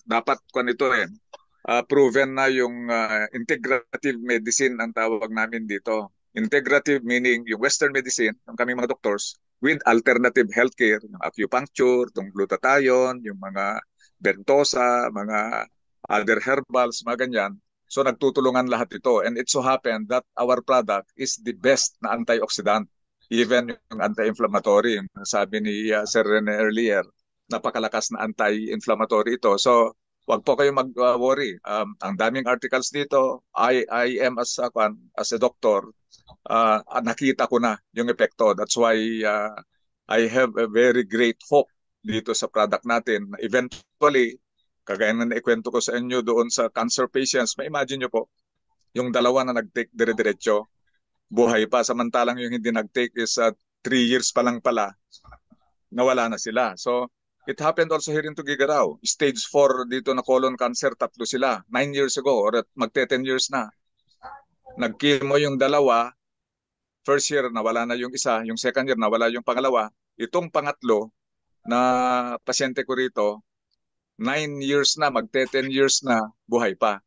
dapat ito eh. Proven na yung integrative medicine ang tawag namin dito. Integrative meaning yung Western medicine, ng kaming mga doctors, with alternative healthcare, yung acupuncture, yung glutathione, yung mga bentosa, mga other herbals, mga ganyan. So nagtutulungan lahat ito. And it so happened that our product is the best na antioxidant. Even yung anti-inflammatory. Sabi ni Sir Rene earlier, napakalakas na anti-inflammatory ito. So wag po kayong mag-worry. Ang daming articles dito. I am as a doctor, nakita ko na yung epekto. That's why I have a very great hope dito sa product natin. Eventually, kagaya na naikwento ko sa inyo doon sa cancer patients, ma-imagine nyo po, yung dalawa na nag-take dire-diretso, buhay pa. Samantalang yung hindi nag-take is 3 years pa lang pala, nawala na sila. So, it happened also here in Tuguegarao. Stage 4 dito na colon cancer, 3 sila. 9 years ago, or magte-10 years na. Nag-chemo yung dalawa, first year nawala na yung isa, yung second year nawala yung pangalawa. Itong pangatlo na pasyente ko rito, 9 years na, magte-10 years na, buhay pa.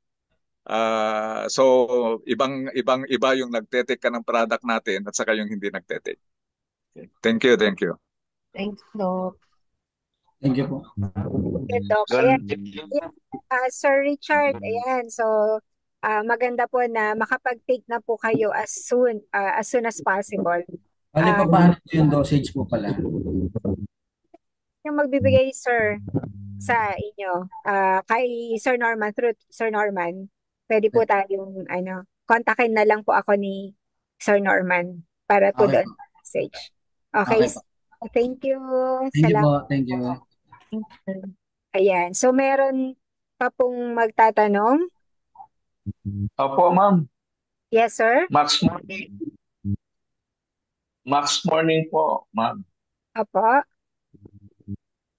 So, iba yung nagte-take ka ng product natin at saka yung hindi nagte-take. Okay. Thank you. Thanks, Doc. Thank you po. Okay, Doc. Ayan. Sir Richard, ayan. So, maganda po na makapag-take na po kayo as soon as possible. Bali pa paano yung dosage po pala? Yung magbibigay, sir, sa inyo, kay Sir Norman, through Sir Norman, pwede po tayong, kontakin na lang po ako ni Sir Norman para po Okay doon po. message. Okay, Okay po. thank you. Thank you po. Salamat. Thank you. Ayan, so meron pa pong magtatanong? Opo, ma'am. Yes, sir? Max morning po, ma'am. Opo.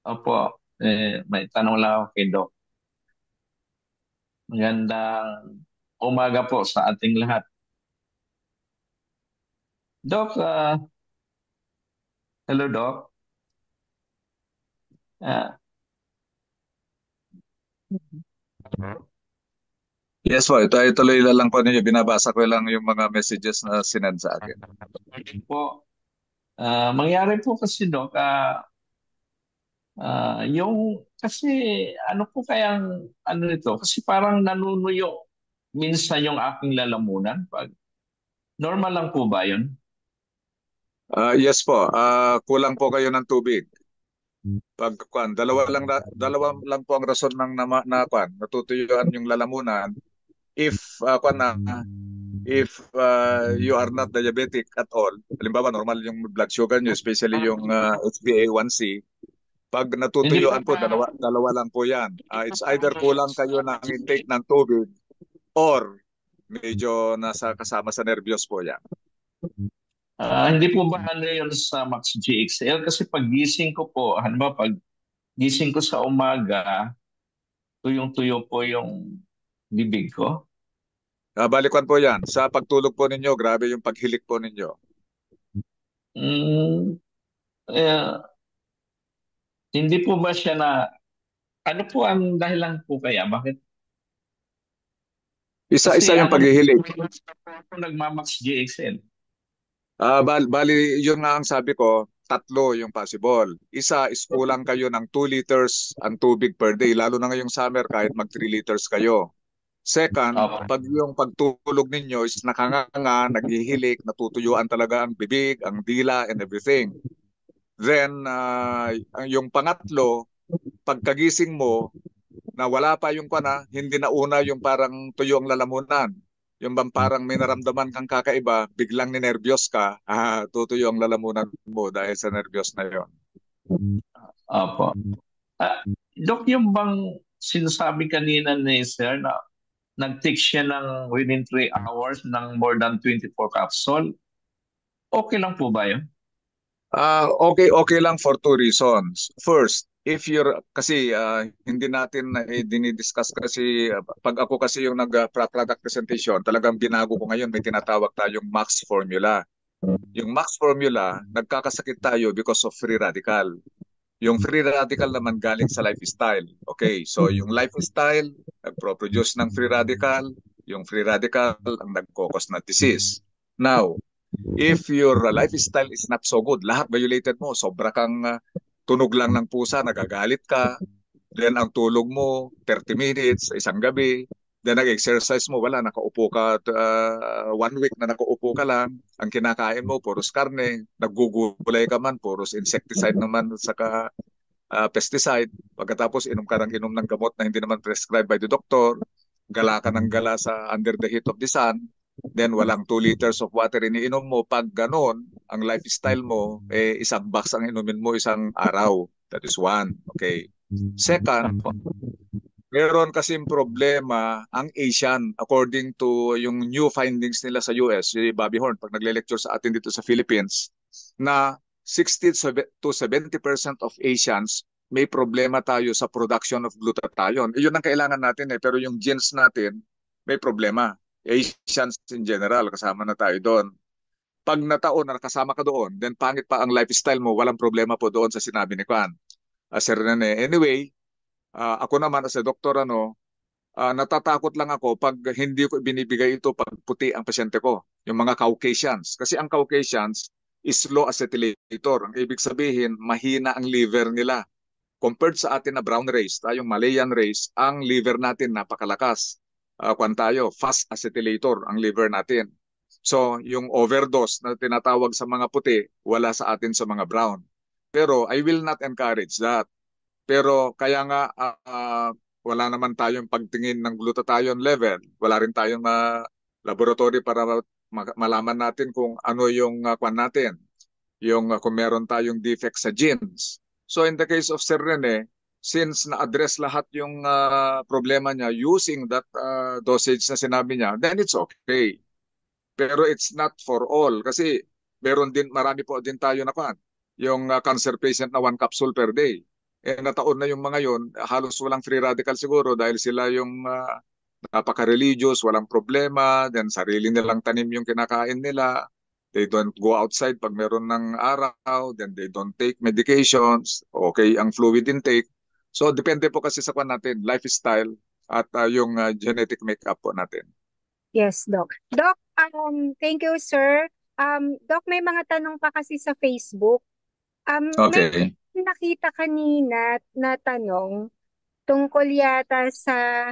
Opo. May tanong lang ako kay Doc. Magandang umaga po sa ating lahat. Doc, hello, Doc. Ah, Yes po, ito ay tuloy na lang po ninyo. Binabasa ko lang yung mga messages na sinend sa akin. po, mangyari po kasi, Doc, yung, kasi ano po kayang, ano nito, kasi parang nanunuyo minsan yung aking lalamunan. Normal lang po ba yun? Yes po, kulang po kayo ng tubig. Dalawa lang po ang rason ng natutuyuan yung lalamunan. If you are not diabetic at all, halimbawa normal yung blood sugar nyo, especially yung HbA1c, pag Hindi po natutuyuan po, ba, dalawa lang po yan. It's either kulang kayo ng intake ng tubig or medyo nasa kasama sa nervyos po yan. hindi po ba ano yun sa Max GXL? Kasi pag gising ko po, ano ba, pag gising ko sa umaga, tuyong-tuyo po yung bibig ko. Balikuan po yan. Sa pagtulog po ninyo, grabe yung paghilik po ninyo. Mm, eh, hindi po ba siya na, ano po ang dahilan po kaya? Bakit? Kasi Isa-isa yung ano, paghihilik. ako nagmamax GXL. Bali, yun nga ang sabi ko, tatlo yung possible. Isa is kulang kayo ng 2 liters ang tubig per day, lalo na ngayong summer kahit mag 3 liters kayo. Second, Opo. pag yung pagtulog ninyo is nakanganga, naghihilik, natutuyuan talaga ang bibig, ang dila, and everything. Then, yung pangatlo, pagkagising mo, na wala pa yung hindi na una yung parang tuyo ang lalamunan. Yung bang parang may naramdaman kang kakaiba, biglang ninervyos ka, tutuyo ang lalamunan mo dahil sa nervyos na yon. Opo. Dok, yung bang sinasabi kanina ni Sir na nag-take siya ng within 3 hours ng more than 24 capsule, okay lang po ba yun? Okay lang for two reasons. First, if you're, kasi hindi natin dinidiscuss kasi, pag ako kasi yung nag-product presentation, talagang binago ko ngayon, may tinatawag tayong Max Formula. Yung Max Formula, nagkakasakit tayo because of free radical. Yung free radical naman galing sa lifestyle. Okay, so yung lifestyle, nagpro-produce ng free radical, yung free radical ang nagkokos ng disease. Now, if your lifestyle is not so good, lahat violated mo, sobra kang tunog lang ng pusa, nagagalit ka, then ang tulog mo, 30 minutes, isang gabi, then nag-exercise mo, wala, nakaupo ka, 1 week na nakaupo ka lang, ang kinakain mo, puros karne, naggugulay ka man, puros insecticide naman, saka pesticide, pagkatapos inom ka ng gamot na hindi naman prescribed by the doctor, gala ka ng gala sa under the heat of the sun, then walang 2 liters of water iniinom mo, pag ganon, ang lifestyle mo, isang box ang inumin mo isang araw. That is one. Okay. Second, meron kasing problema ang Asian according to yung new findings nila sa US, si Bobby Horn, pag nagle-lecture sa atin dito sa Philippines, na 60 to 70% of Asians may problema tayo sa production of glutathione. Iyon ang kailangan natin pero yung genes natin may problema. Asians in general, kasama na tayo doon. Pag nataon na kasama ka doon, then pangit pa ang lifestyle mo, walang problema po doon sa sinabi ni Kwan. Sir Rene. Anyway, ako naman as a doktor, natatakot lang ako pag hindi ko binibigay ito pag puti ang pasyente ko, yung mga Caucasians. Kasi ang Caucasians is low acetylator. Ang ibig sabihin, mahina ang liver nila. Compared sa atin na brown race, tayong Malayan race, ang liver natin napakalakas. Tayo, fast acetylator ang liver natin. So, yung overdose na tinatawag sa mga puti, wala sa atin sa mga brown. Pero I will not encourage that. Pero kaya nga wala naman tayong pagtingin ng glutathione level. Wala rin tayong laboratory para malaman natin kung ano yung kwan natin. Yung kung meron tayong defect sa genes. So in the case of Sir Rene, since na-address lahat yung problema niya using that dosage na sinabi niya, then it's okay. Pero it's not for all kasi marami po din tayo na kwan. Yung cancer patient na 1 capsule per day. Nataon na yung mga yon, halos walang free radical siguro dahil sila yung napaka-religious, walang problema, then sarili nilang tanim yung kinakain nila. They don't go outside pag meron ng araw, then they don't take medications, okay ang fluid intake. So depende po kasi sa kwan natin, lifestyle at yung genetic makeup po natin. Yes, Doc. Doc, thank you, sir. Doc, may mga tanong pa kasi sa Facebook. May Okay. nakita kanina na tanong tungkol yata sa,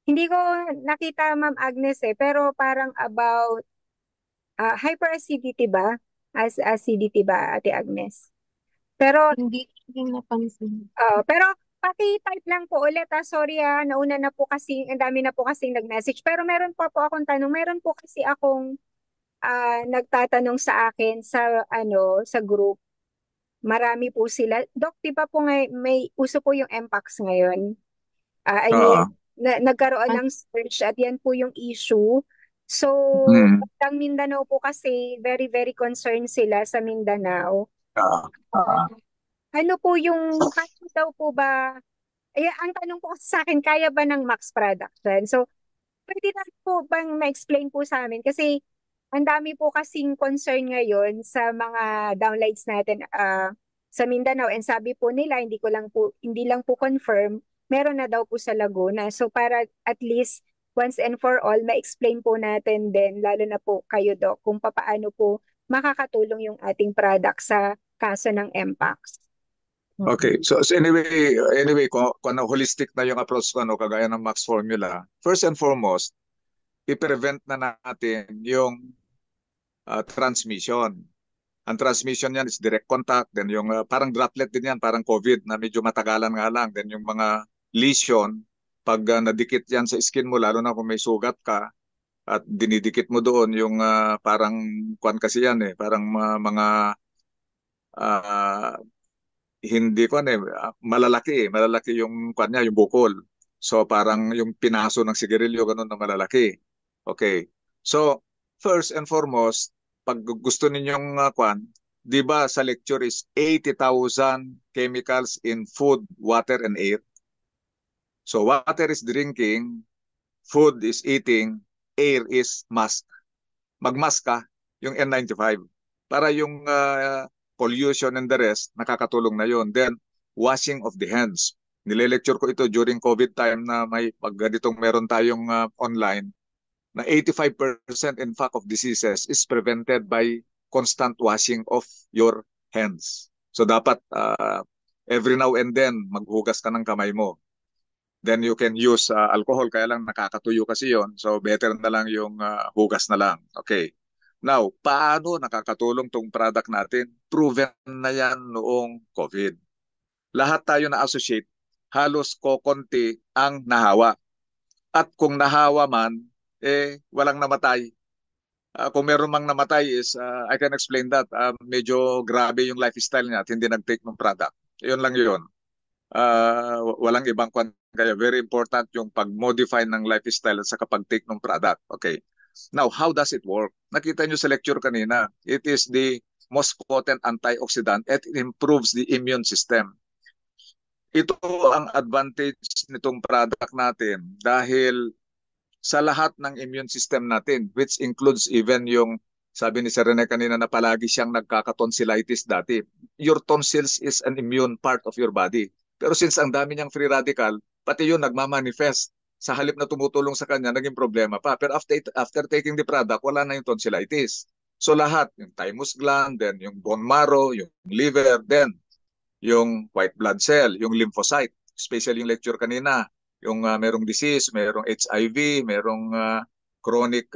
hindi ko nakita Ma'am Agnes pero parang about hyperacidity ba? Acidity ba, Ate Agnes? Pero Hindi napansin. pero paki-type lang po ulit sorry nauna na po kasi, ang dami na po kasing nag-message. Pero meron pa po akong tanong. Meron po kasi akong nagtatanong sa akin sa group. Marami po sila. Doc, di ba po may uso po yung MPAX ngayon? I mean, Oo. nagkaroon ng search at yan po yung issue. So, Mm. ang Mindanao po kasi, very, very concerned sila sa Mindanao. Ano po yung, kaya daw po ba, ang tanong po kasi sa akin, kaya ba ng max production? So, pwede na po bang ma-explain po sa amin? Kasi, ang dami po kasing concern ngayon sa mga downlights natin sa Mindanao. And sabi po nila, hindi lang po confirm, meron na daw po sa Laguna. So para at least once and for all, ma-explain po natin din, lalo na po kayo, Doc, kung paano po makakatulong yung ating product sa kaso ng MPAX. Okay. So anyway, kung holistic na yung approach ko, kagaya ng Max Formula, first and foremost, i-prevent na natin yung transmission. Ang transmission niyan is direct contact, then yung parang droplet din yan, parang COVID na medyo matagalan nga lang, then yung mga lesion, pag nadikit yan sa skin mo, lalo na kung may sugat ka, at dinidikit mo doon yung parang kwan kasi yan parang mga ah, hindi kwan malalaki yung kwan niya, yung bukol. So parang yung pinaso ng sigarilyo, ganun na malalaki. Okay. So first and foremost, pag gusto ninyong kwan, di ba sa lecture is 80,000 chemicals in food, water, and air. So water is drinking, food is eating, air is mask. Magmask ka, yung N95. Para yung pollution and the rest, nakakatulong na yon. Then, washing of the hands. Nile-lecture ko ito during COVID time na may pag ganitong meron tayong online, na 85% in fact of diseases is prevented by constant washing of your hands. So dapat every now and then maghugas ka ng kamay mo. Then you can use alcohol, kaya lang nakakatuyo kasi yon. So better na lang yung hugas na lang. Okay. Now, paano nakakatulong tong product natin? Proven na yan noong COVID. Lahat tayo na-associate, halos kokonti ang nahawa. At kung nahawa man, walang namatay. Kung meron mang namatay is, I can explain that. Medyo grabe yung lifestyle niya at hindi nag-take ng product. Yun lang yun. Walang ibang kwan. Kaya very important yung pag-modify ng lifestyle at sa pag-take ng product. Okay. Now, how does it work? Nakita nyo sa lecture kanina, it is the most potent antioxidant and it improves the immune system. Ito ang advantage nitong product natin dahil sa lahat ng immune system natin, which includes even yung, sabi ni Sir Rene kanina na palagi siyang nagkakatonsillitis dati. Your tonsils is an immune part of your body. Pero since ang dami niyang free radical, pati yun nagmamanifest. Sa halip na tumutulong sa kanya, naging problema pa. Pero after taking the product, wala na yung tonsillitis. So lahat, yung thymus gland, then yung bone marrow, yung liver, then yung white blood cell, yung lymphocyte. Especially yung lecture kanina, yung merong disease, merong HIV, merong chronic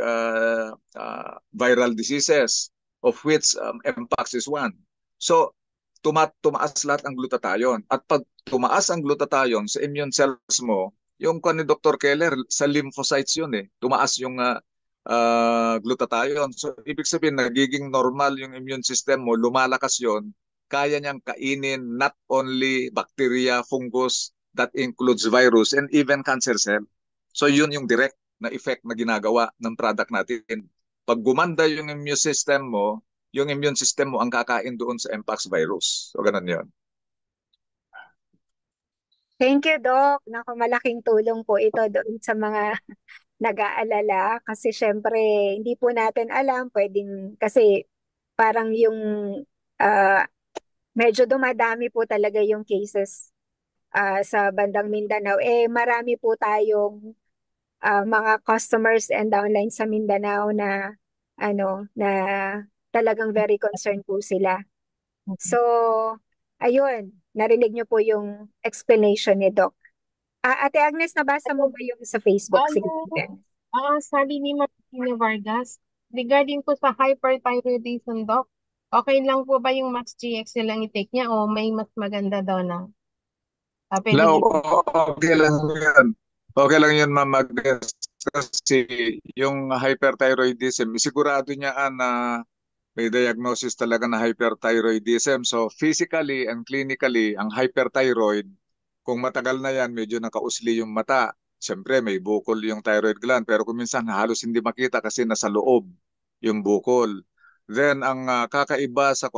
viral diseases, of which MPAX is one. So, tumaas lahat ang glutathione. At pag tumaas ang glutathione sa immune cells mo, yung ni Dr. Keller, sa lymphocytes yun tumaas yung glutathione. So, ibig sabihin, nagiging normal yung immune system mo, lumalakas yon, kaya niyang kainin not only bacteria, fungus, that includes virus, and even cancer cell. So, yun yung direct na effect na ginagawa ng product natin. Pag gumanda yung immune system mo, yung immune system mo ang kakain doon sa Mpox virus. So, ganun yun. Thank you, Doc. Naku, malaking tulong po ito doon sa mga nag-aalala kasi syempre hindi po natin alam, kasi parang yung ah, medyo dumadami po talaga yung cases sa bandang Mindanao. Marami po tayong mga customers and downline sa Mindanao na na talagang very concerned po sila. So, ayun, narinig niyo po yung explanation ni Doc. Ate Agnes, nabasa mo ba yung sa Facebook? Sige, Ano, Agnes. sabi ni Martina Vargas, regarding po sa hyperthyroidism, Doc, okay lang po ba yung Max GXL lang i-take niya o may mas maganda daw na pwede Now, niya? okay lang yun. Okay lang yun, Ma'am Agnes. Kasi yung hyperthyroidism, sigurado niya na may diagnosis talaga na hyperthyroidism. So physically and clinically, ang hyperthyroid, kung matagal na yan, medyo nakausli yung mata. Siyempre, may bukol yung thyroid gland. Pero kung minsan halos hindi makita kasi nasa loob yung bukol. Then, ang kakaiba sa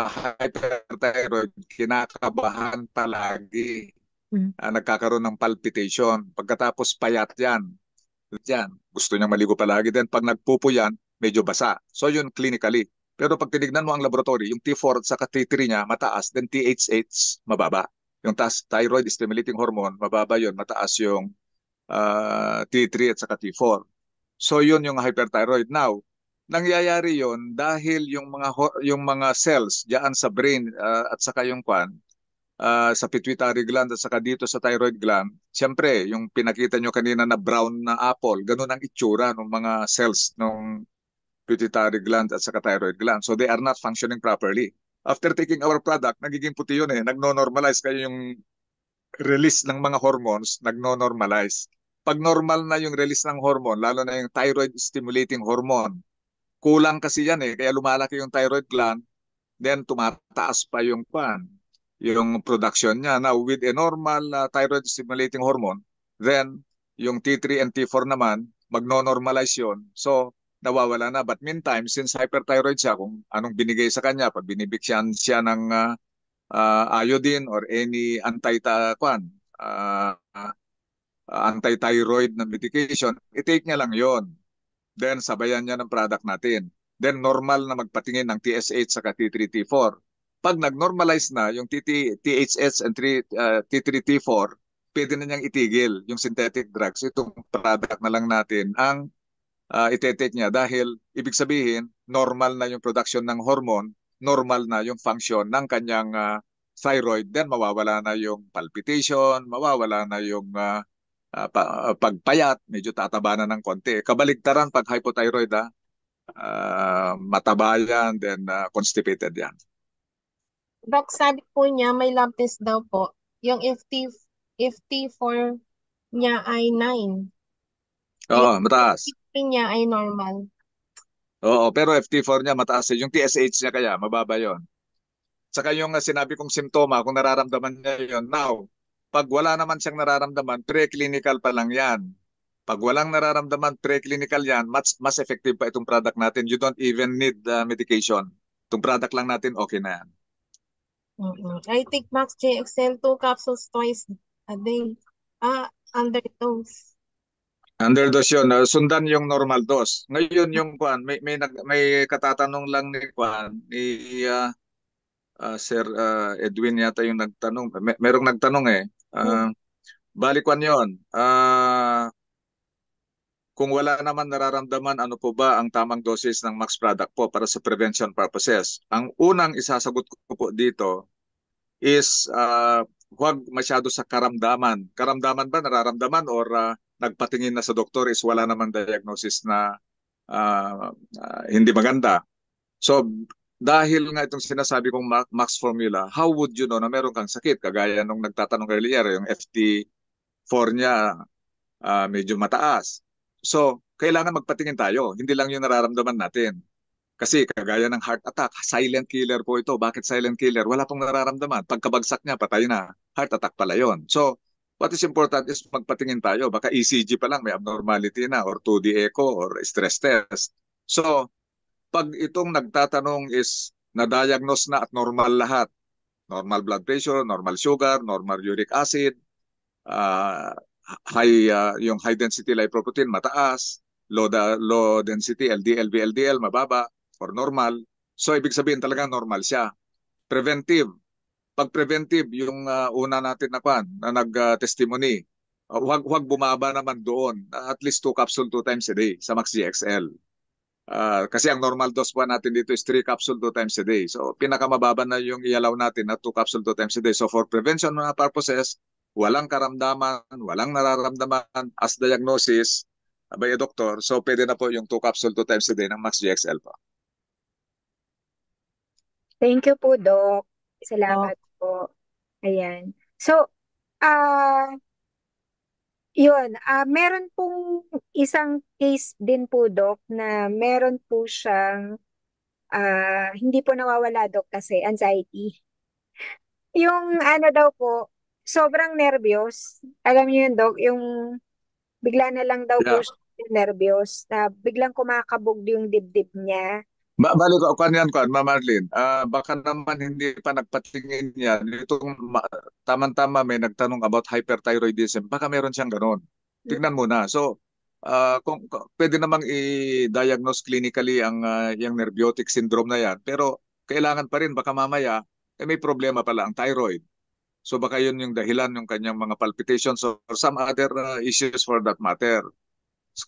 hyperthyroid, kinakabahan palagi. Mm. Nagkakaroon ng palpitation. Pagkatapos payat yan. Gusto niyang maligo palagi. Then pag nagpupuyan, medyo basa. So yun clinically. Pero pag tinignan mo ang laboratory, yung T4 at saka T3 niya mataas, then THH mababa. Yung thyroid stimulating hormone, mababa yun, mataas yung T3 at saka T4. So yun yung hyperthyroid. Now, nangyayari yun dahil yung mga cells diyan sa brain at saka yung sa pituitary gland at saka dito sa thyroid gland, siyempre, yung pinakita nyo kanina na brown na apple, ganun ang itsura ng mga cells ng pituitary gland at saka thyroid gland. So they are not functioning properly. After taking our product, nagiging puti yun eh. Nagno-normalize kayo yung release ng mga hormones, nagno-normalize. Pag normal na yung release ng hormone, lalo na yung thyroid stimulating hormone, kulang kasi yan eh. Kaya lumalaki yung thyroid gland, then tumataas pa yung production niya. Now, with a normal thyroid stimulating hormone, then yung T3 and T4 naman, magno-normalize yun. So, nawawala na. But meantime, since hyperthyroid siya, kung anong binigay sa kanya, pag binibigyan siya ng iodine or any anti-thyroid na medication, i-take niya lang yon. Then, sabayan niya ng product natin. Then, normal na magpatingin ng TSH sa T3, T4. Pag nag-normalize na yung THS and T3, T4, pwede na niyang itigil yung synthetic drugs. Itong product na lang natin ang itetake niya dahil ibig sabihin, normal na yung production ng hormone, normal na yung function ng kanyang thyroid, then mawawala na yung palpitation, mawawala na yung pagpayat, medyo tataba na ng konti. Kabaligtaran pag hypothyroid, mataba yan, then constipated yan. Doc, sabi po niya may lab test daw po. Yung FT4 niya ay 9. Oo, Yung mataas. FT3 niya ay normal. Oo, pero FT4 niya mataas. Yung TSH niya kaya, mababa yon. Saka yung sinabi kong simptoma, kung nararamdaman niya yon. Now, pag wala naman siyang nararamdaman, preclinical pa lang yan. Pag walang nararamdaman, preclinical yan, mas effective pa itong product natin. You don't even need medication. Itong product lang natin, okay na yan. I take Max GXL 2 capsules twice a day. Underdose. Underdose yun. Sundan yung normal dose. Ngayon yung may katatanong lang ni Sir Edwin yata yung nagtanong. Merong nagtanong eh. Balik yun. Kung wala naman nararamdaman, ano po ba ang tamang doses ng Max product po para sa prevention purposes? Ang unang isasagot ko po dito is huwag masyado sa karamdaman. Karamdaman ba, nararamdaman or nagpatingin na sa doktor is wala naman diagnosis na hindi maganda. So, dahil nga itong sinasabi kong Max formula, how would you know na meron kang sakit? Kagaya nung nagtatanong earlier, yung FT4 niya medyo mataas. So, kailangan magpatingin tayo. Hindi lang yung nararamdaman natin. Kasi kagaya ng heart attack, silent killer po ito. Bakit silent killer? Wala pong nararamdaman. Pagkabagsak niya, patay na. Heart attack pala yon. So, what is important is magpatingin tayo. Baka ECG pa lang may abnormality na or 2D echo or stress test. So, pag itong nagtatanong is na-diagnose na at normal lahat, normal blood pressure, normal sugar, normal uric acid, yung high density lipoprotein mataas, low density LDL, VLDL mababa or normal. So ibig sabihin talaga normal siya. Preventive. Pag preventive, yung una natin na nag-testimony, huwag bumaba naman doon. At least 2 capsule 2 times a day sa Max GXL. Kasi ang normal dose pa natin dito is 3 capsule 2 times a day. So pinakamababa na yung i-allow natin na 2 capsule 2 times a day. So for prevention na purposes, walang karamdaman, walang nararamdaman as diagnosis by a doctor. So pwede na po yung 2 capsule 2 times a day ng Max GXL po. Thank you po, Doc. Salamat po. Ayan. So, yun, meron pong isang case din po, Doc, na meron po siyang hindi po nawawala, Doc, kasi anxiety. Yung ano daw po, sobrang nervyos. Alam niyo yun, Doc, yung bigla na lang daw po siya nervyos, na biglang kumakabog yung dibdib niya. Bali ko, Ma'am Marlene, baka naman hindi pa nagpatingin yan. Itong tamang-tama may nagtanong about hyperthyroidism. Baka meron siyang ganon. Tignan muna. So, kung pwede namang i-diagnose clinically ang yung nerbiotic syndrome na yan. Pero kailangan pa rin, baka mamaya, may problema pala ang thyroid. So baka yun yung dahilan yung kanyang mga palpitations or some other issues for that matter.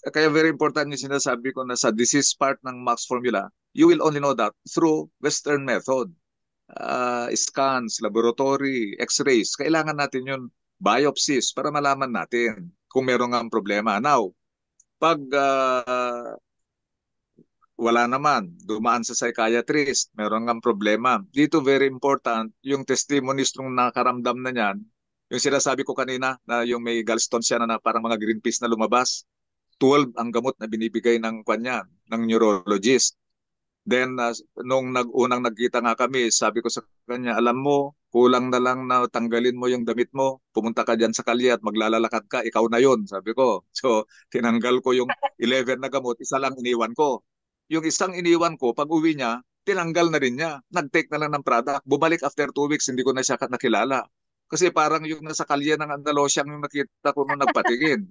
Kaya very important yung sinasabi ko na sa disease part ng Max Formula, you will only know that through Western method. Scans, laboratory, x-rays. Kailangan natin yung biopsies para malaman natin kung meron nga problema. Now, pag wala naman, dumaan sa psychiatrist, meron nga problema. Dito very important, yung testimonies ng nakaramdam na niyan, yung sinasabi ko kanina na yung may gallstones siya na parang mga green peas na lumabas, 12 ang gamot na binibigay ng kanya, ng neurologist. Then, nung unang nagkita nga kami, sabi ko sa kanya, alam mo, kulang na lang na tanggalin mo yung damit mo, pumunta ka dyan sa kalye at maglalalakad ka, ikaw na yun, sabi ko. So, tinanggal ko yung 11 na gamot, isa lang iniwan ko. Yung isang iniwan ko, pag uwi niya, tinanggal na rin niya. Nag-take na lang ng product. Bumalik after 2 weeks, hindi ko na siya nakilala. Kasi parang yung nasa kalye ng Andalusia yung nakita ko nung nagpatingin.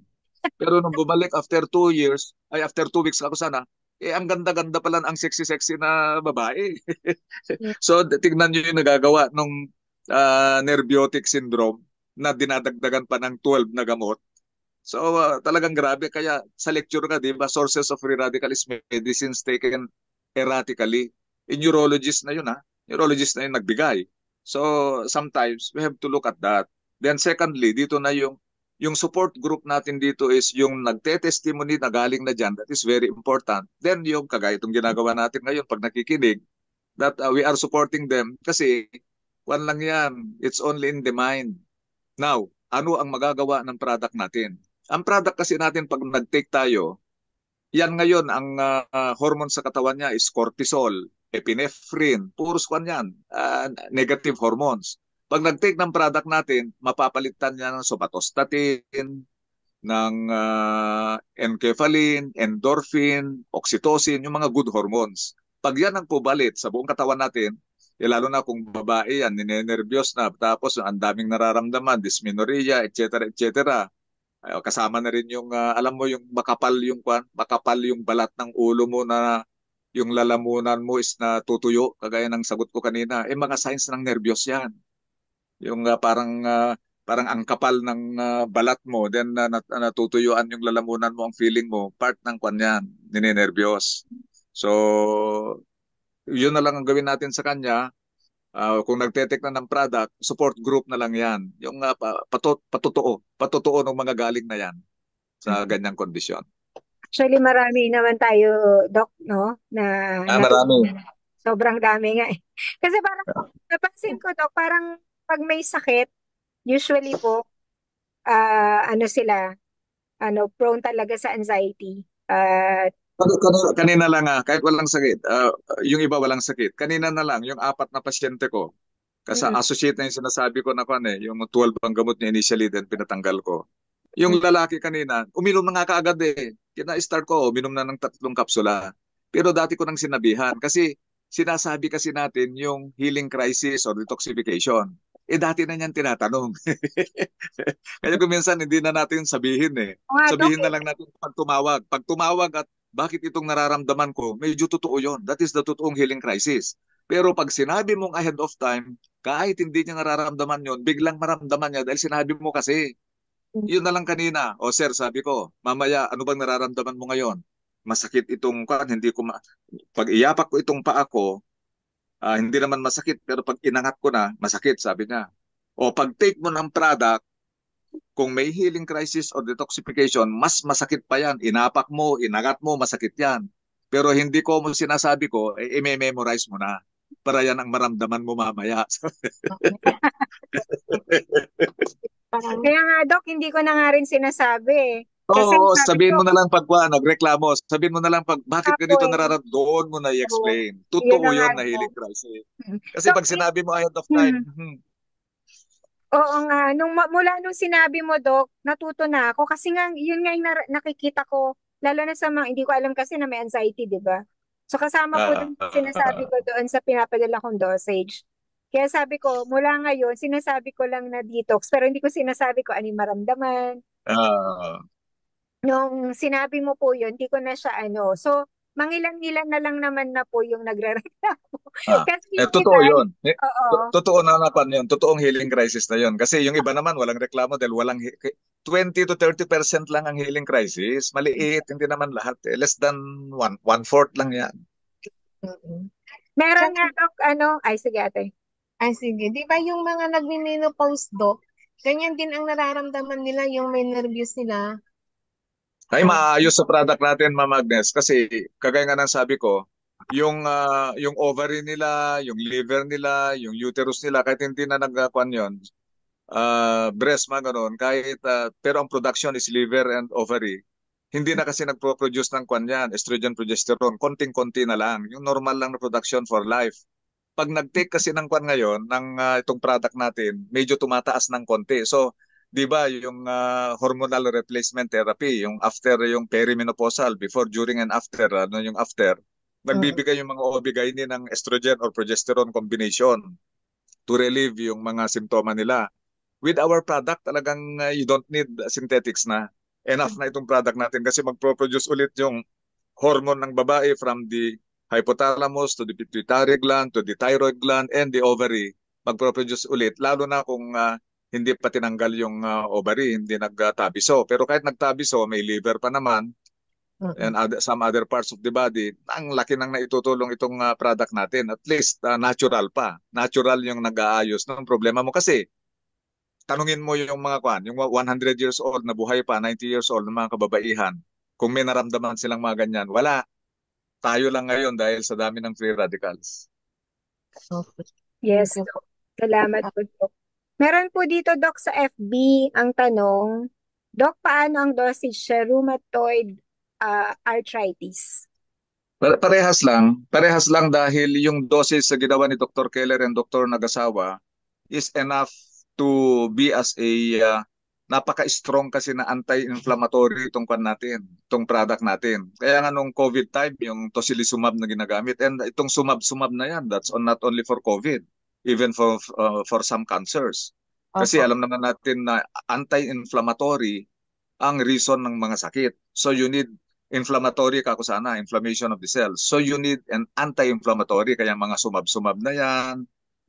Pero nung bumalik after 2 years, after 2 weeks ako sana, ang ganda-ganda pala, ang sexy-sexy na babae. So, tignan nyo yung nagagawa ng nerbiotic syndrome na dinadagdagan pa ng 12 na gamot. So, talagang grabe. Kaya sa lecture ka, di ba, sources of free radicalist medicines taken erratically. Neurologist na yun, ha? Neurologist na yun nagbigay. So, sometimes we have to look at that. Then secondly, dito na yung support group natin dito is yung nagte-testimony na galing na dyan. That is very important. Then yung kagaya itong ginagawa natin ngayon pag nakikinig, that we are supporting them kasi one lang yan. It's only in the mind. Now, ano ang magagawa ng product natin? Ang product kasi natin pag nag-take tayo, yan ngayon, ang hormone sa katawan niya is cortisol, epinephrine, puros kwan yan, negative hormones. Pag nag-take ng product natin, mapapalitan niya ng somatostatin, ng enkephalin, endorphin, oxytocin, yung mga good hormones. Pag yan ang pubalit sa buong katawan natin, lalo na kung babae yan, ninenervyos na, tapos ang daming nararamdaman, dysmenorrhea, etc., etc., kasama na rin yung, alam mo, yung makapal yung balat ng ulo mo na yung lalamunan mo is natutuyo, kagaya ng sagot ko kanina, mga signs ng nervyos yan. Yung parang ang kapal ng balat mo, then natutuyuan yung lalamunan mo, ang feeling mo, part ng kwan yan, ninenervyos. So, yun na lang ang gawin natin sa kanya. Kung nagtetek na ng product, support group na lang yan. Yung patutuo ng mga galing na yan sa ganyang kondisyon. Actually, marami naman tayo, Doc, no? Marami. Sobrang dami nga eh. Kasi parang, napansin ko, Doc, parang pag may sakit, usually po, prone talaga sa anxiety. Kanina lang, kahit walang sakit, yung iba walang sakit. Kanina na lang, yung 4 na pasyente ko, kasi associate na yung sinasabi ko na yung 12 ang gamot niya initially, then pinatanggal ko. Yung lalaki kanina, uminom na nga kaagad eh. Kina-start ko, uminom na ng 3 kapsula. Pero dati ko nang sinabihan, kasi sinasabi kasi natin yung healing crisis or detoxification. Dati na niyan tinatanong. Kaya kung minsan hindi na natin sabihin eh. Sabihin na lang natin pag tumawag. Pag tumawag at bakit itong nararamdaman ko, medyo totoo yun. That is the totoong healing crisis. Pero pag sinabi mong ahead of time, kahit hindi niya nararamdaman yun, biglang maramdaman niya dahil sinabi mo kasi. Yun na lang kanina. O sir, sabi ko, mamaya, ano bang nararamdaman mo ngayon? Masakit itong kan, hindi ko pag iyapak ko itong paa ko, hindi naman masakit, pero pag inangat ko na, masakit, sabi niya. O pag take mo ng product, kung may healing crisis or detoxification, mas masakit pa yan. Inapak mo, inangat mo, masakit yan. Pero hindi ko mo sinasabi ko, i-memorize mo na. Para yan ang maramdaman mo mamaya. Parang, Kaya nga, Doc, hindi ko na nga rin sinasabi eh. Kasi Oo, sabi sabihin ko, mo na lang pag nagreklamo, sabihin mo na lang pag bakit ako ganito eh. nararamdaman, doon mo na So, i-explain. yun Totoo na nga, yun na Doc. healing crisis. Kasi Doc, pag sinabi mo ahead of time, oo nga, mula nung sinabi mo, Doc, natuto na ako. Kasi nga, yun nga yung nakikita ko, lalo na sa mga, hindi ko alam kasi na may anxiety, di ba? So kasama po dun sinasabi ko doon sa pinapadala kong dosage. Kaya sabi ko, mula ngayon, sinasabi ko lang na detox, pero hindi ko sinasabi ko ano yung maramdaman. Nung sinabi mo po yun, hindi ko na siya ano. So, mangilan-ilan na lang naman na po yung nagre-reklamo. Kasi yung iba, totoo yun. oo. Totoo na napan yun. Totoong healing crisis na yun. Kasi yung iba naman walang reklamo dahil 20 to 30% lang ang healing crisis. Maliit, hindi naman lahat. Less than one-fourth lang yan. Meron Tsaka, nga, Doc, ay sige ate. ay sige, di ba yung mga nagme-menopause, Doc, ganyan din ang nararamdaman nila, yung may nervous nila. Ay, maayos sa product natin, Ma'am Agnes. Kasi kagaya nga ng sabi ko, yung ovary nila, yung liver nila, yung uterus nila, kahit hindi na nagkakuan yun, breast mga ganun, kahit, pero ang production is liver and ovary. Hindi na kasi nagpo-produce ng kwan yan, estrogen, progesterone, konting-konti na lang. Yung normal lang na production for life. Pag nag-take kasi ng kwan ngayon, ng itong product natin, medyo tumataas ng konti. So, di ba, yung hormonal replacement therapy, yung after yung perimenopausal, before, during, and after, yung after, nagbibigay yung mga OB-GYN ng estrogen or progesterone combination to relieve yung mga simptoma nila. With our product, talagang you don't need synthetics na. Enough na itong product natin kasi magpo-produce ulit yung hormone ng babae from the hypothalamus to the pituitary gland to the thyroid gland and the ovary. Magpo-produce ulit, lalo na kung hindi pa tinanggal yung ovary, hindi nagtabiso. Pero kahit nagtabiso, may liver pa naman and some other parts of the body. Ang laki nang naitutulong itong product natin. At least natural pa. Natural yung nag-aayos ng problema mo kasi tanungin mo yung mga yung 100 years old na buhay pa, 90 years old na mga kababaihan, kung may naramdaman silang mga ganyan, wala. Tayo lang ngayon dahil sa dami ng free radicals. Yes, Doc. Salamat po, Doc. Meron po dito, Doc, sa FB, ang tanong, Doc, paano ang dosage sa rheumatoid arthritis? Parehas lang dahil yung dosage sa ginawa ni Dr. Keller and Dr. Nagasawa is enough to be as a napaka-strong kasi na anti-inflammatory itong itong product natin. Kaya nga nung COVID time, yung tocilizumab na ginagamit, and itong sumab na yan, that's not only for COVID, even for some cancers. Kasi alam naman natin na anti-inflammatory ang reason ng mga sakit. So you need inflammatory inflammation of the cells. So you need an anti-inflammatory, kaya mga sumab na yan,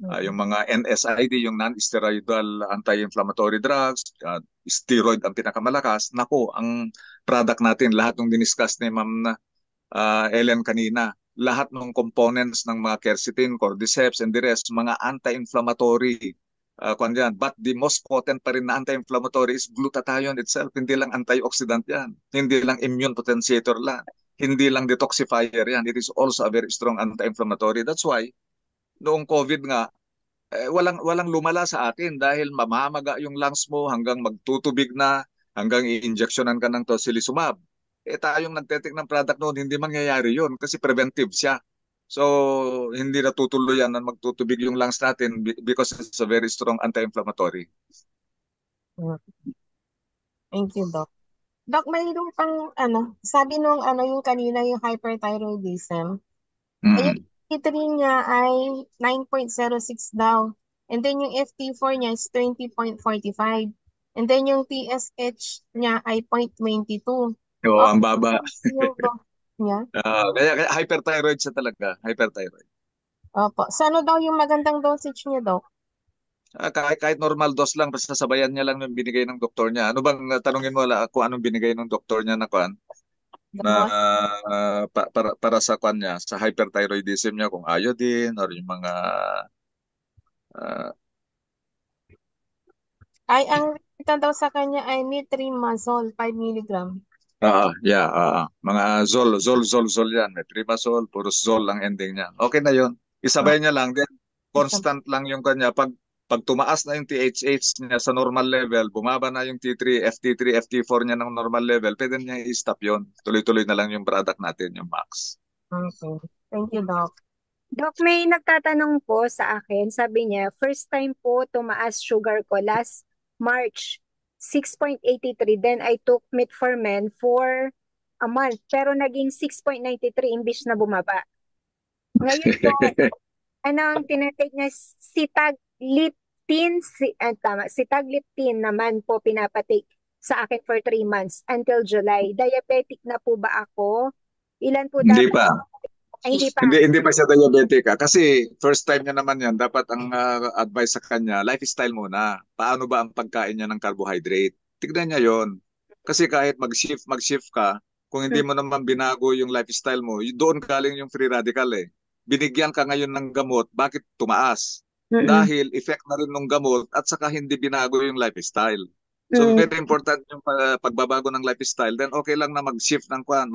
yung mga NSAID, yung non-steroidal anti-inflammatory drugs, steroid ang pinakamalakas. Nako, ang product natin, lahat ng diniscuss ni Ma'am Ellen kanina, lahat ng components ng mga quercetin, cordyceps, and the rest, mga anti-inflammatory. But the most potent pa rin na anti-inflammatory is glutathione itself. Hindi lang antioxidant yan. Hindi lang immune potentiator lang. Hindi lang detoxifier yan. It is also a very strong anti-inflammatory. That's why, noong COVID nga, walang lumala sa atin dahil mamamaga yung lungs mo hanggang magtutubig na, hanggang i-injectionan ka ng tocilizumab. Tayong nagtetek ng product noon, hindi mangyayari yun kasi preventive siya. So, hindi natutuloy yan na magtutubig yung lungs natin because it's a very strong anti-inflammatory. Thank you, Doc. Doc, mayroon pang, sabi nung, yung kanina, yung hyperthyroidism, yung T3 niya ay 9.06 daw. And then yung FT4 niya is 20.45. And then yung TSH niya ay 0.22. Oo, ang baba. niya? Kaya hyperthyroid siya talaga, hyperthyroid. Opo. Sa ano daw yung magandang dosage niya, Doc? Kahit normal dose lang, basta sabayan niya lang yung binigay ng doktor niya. Ano bang tanungin mo kung anong binigay ng doktor niya na kuan na Gamot? para sa kuan niya, sa hyperthyroidism niya, kung iodine or yung mga ah, Ay, ang rekta daw sa kanya ay metrimazole 5 milligram. yeah, mga zol yan. Metrimazole, puro zol ang ending niya. Okay na yun. Oh, Isabay niya lang, then isa. constant lang yung kanya. Pag tumaas na yung THH niya sa normal level, bumaba na yung T3, FT3, FT4 niya ng normal level, pwede niya i-stop yun. Tuloy-tuloy na lang yung product natin, yung max. Okay. Thank you, Doc. Doc, may nagtatanong po sa akin, sabi niya, first time po tumaas sugar ko last March, 6.83. Then I took metformin for a month, pero naging 6.93 imbis na bumaba. Ngayon po, ano ang tinatake niya? Sitagliptin naman po pinapatake sa akin for 3 months until July. Diabetic na po ba ako? Ilan po Hindi dapat? pa. Ay, hindi pa. Hindi pa siya diabetic kasi first time niya naman yan. Dapat ang advice sa kanya, lifestyle muna. Paano ba ang pagkain niya ng carbohydrate? Tignan niya yon. Kasi kahit mag-shift ka, kung hindi mo naman binago yung lifestyle mo, doon galing yung free radical eh. Binigyan ka ngayon ng gamot, bakit tumaas? Mm-mm. Dahil effect na rin ng gamot at saka hindi binago yung lifestyle. So Mm. very important yung pagbabago ng lifestyle. Then okay lang na mag-shift ng kwan.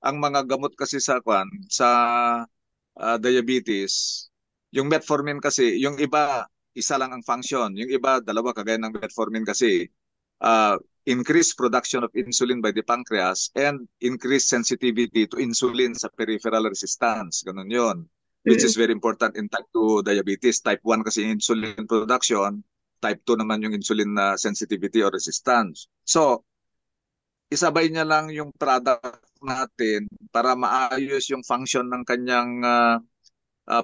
Ang mga gamot kasi sa kwan, sa diabetes, yung metformin kasi, yung iba, isa lang ang function. Yung iba, dalawa, kagaya ng metformin kasi, increase production of insulin by the pancreas and increase sensitivity to insulin sa peripheral resistance. Ganun yon, which Mm-mm. is very important in type 2 diabetes. Type 1 kasi insulin production, type 2 naman yung insulin na sensitivity or resistance. So, isabay niya lang yung product natin para maayos yung function ng kanyang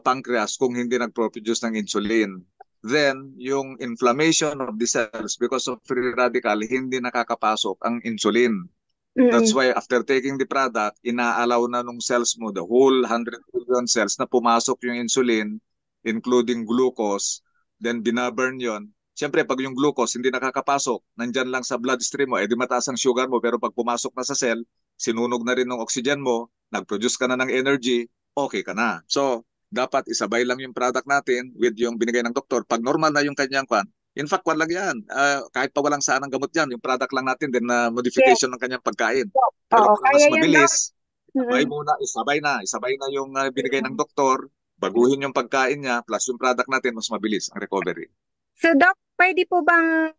pancreas kung hindi nagpo-produce ng insulin. Then, yung inflammation of the cells because of free radical, hindi nakakapasok ang insulin. That's Mm-mm. why after taking the product, inaalaw na nung cells mo, the whole 100 billion cells na pumasok yung insulin, including glucose, then binaburn yon. Siyempre, pag yung glucose hindi nakakapasok, nandyan lang sa bloodstream mo, di mataas ang sugar mo, pero pag pumasok na sa cell, sinunog na rin ng oxygen mo, nag-produce ka na ng energy, okay ka na. So, dapat isabay lang yung product natin with yung binigay ng doktor. Pag normal na yung kanyang kwan, in fact, wala lang yan. Kahit pa walang saan ng gamot yan, yung product lang natin din na Yes. modification ng kanyang pagkain. Pero Oo, para mas kaya yun, Doc. mabilis, isabay na yung binigay ng doktor, baguhin yung pagkain niya, plus yung product natin, mas mabilis ang recovery. So, Doc, pwede po bang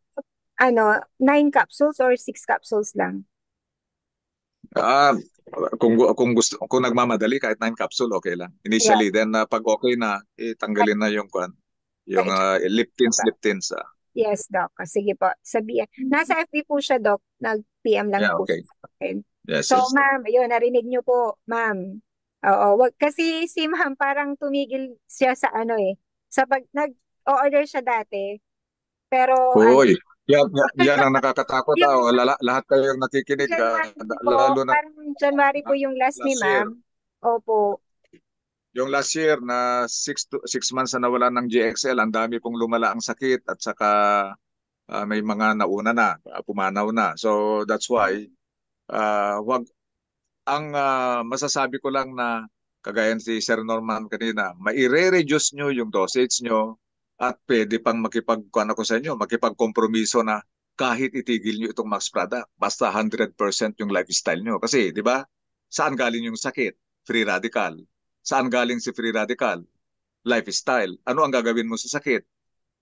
9 capsules or 6 capsules lang? Ah, kung nagmamadali, kahit 9 capsule, okay lang. Yeah. Initially, then pag okay na, tanggalin na yung kwan, yung leptins. Yes, Doc. Sige po. Sabihin. Nasa FB po siya, Doc. Nag-PM lang Yeah, po okay. sa akin. Yes, So, yes. ma'am, yun, narinig niyo po, ma'am. Oo, kasi si ma'am parang tumigil siya sa sa pag nag-order siya dati, pero Hoy, yan ang nakakatakot. yung Lahat kayong nakikinig, January po, lalo na parang January po yung last ni last year. ma'am. Opo. Yung last year na 6 months na nawala ng GXL, ang dami pong lumala ang sakit at saka may mga nauna na, pumanaw na. So that's why wag masasabi ko lang na kagaya si Sir Norman kanina, maire-reduce nyo yung dosage nyo at pwede pang makipagkuhan ako sa inyo, makipagkompromiso na kahit itigil nyo itong Max product, basta 100% yung lifestyle nyo. Kasi, di ba, saan galing yung sakit? Free radical. Saan galing si free radical? Lifestyle. Ano ang gagawin mo sa sakit?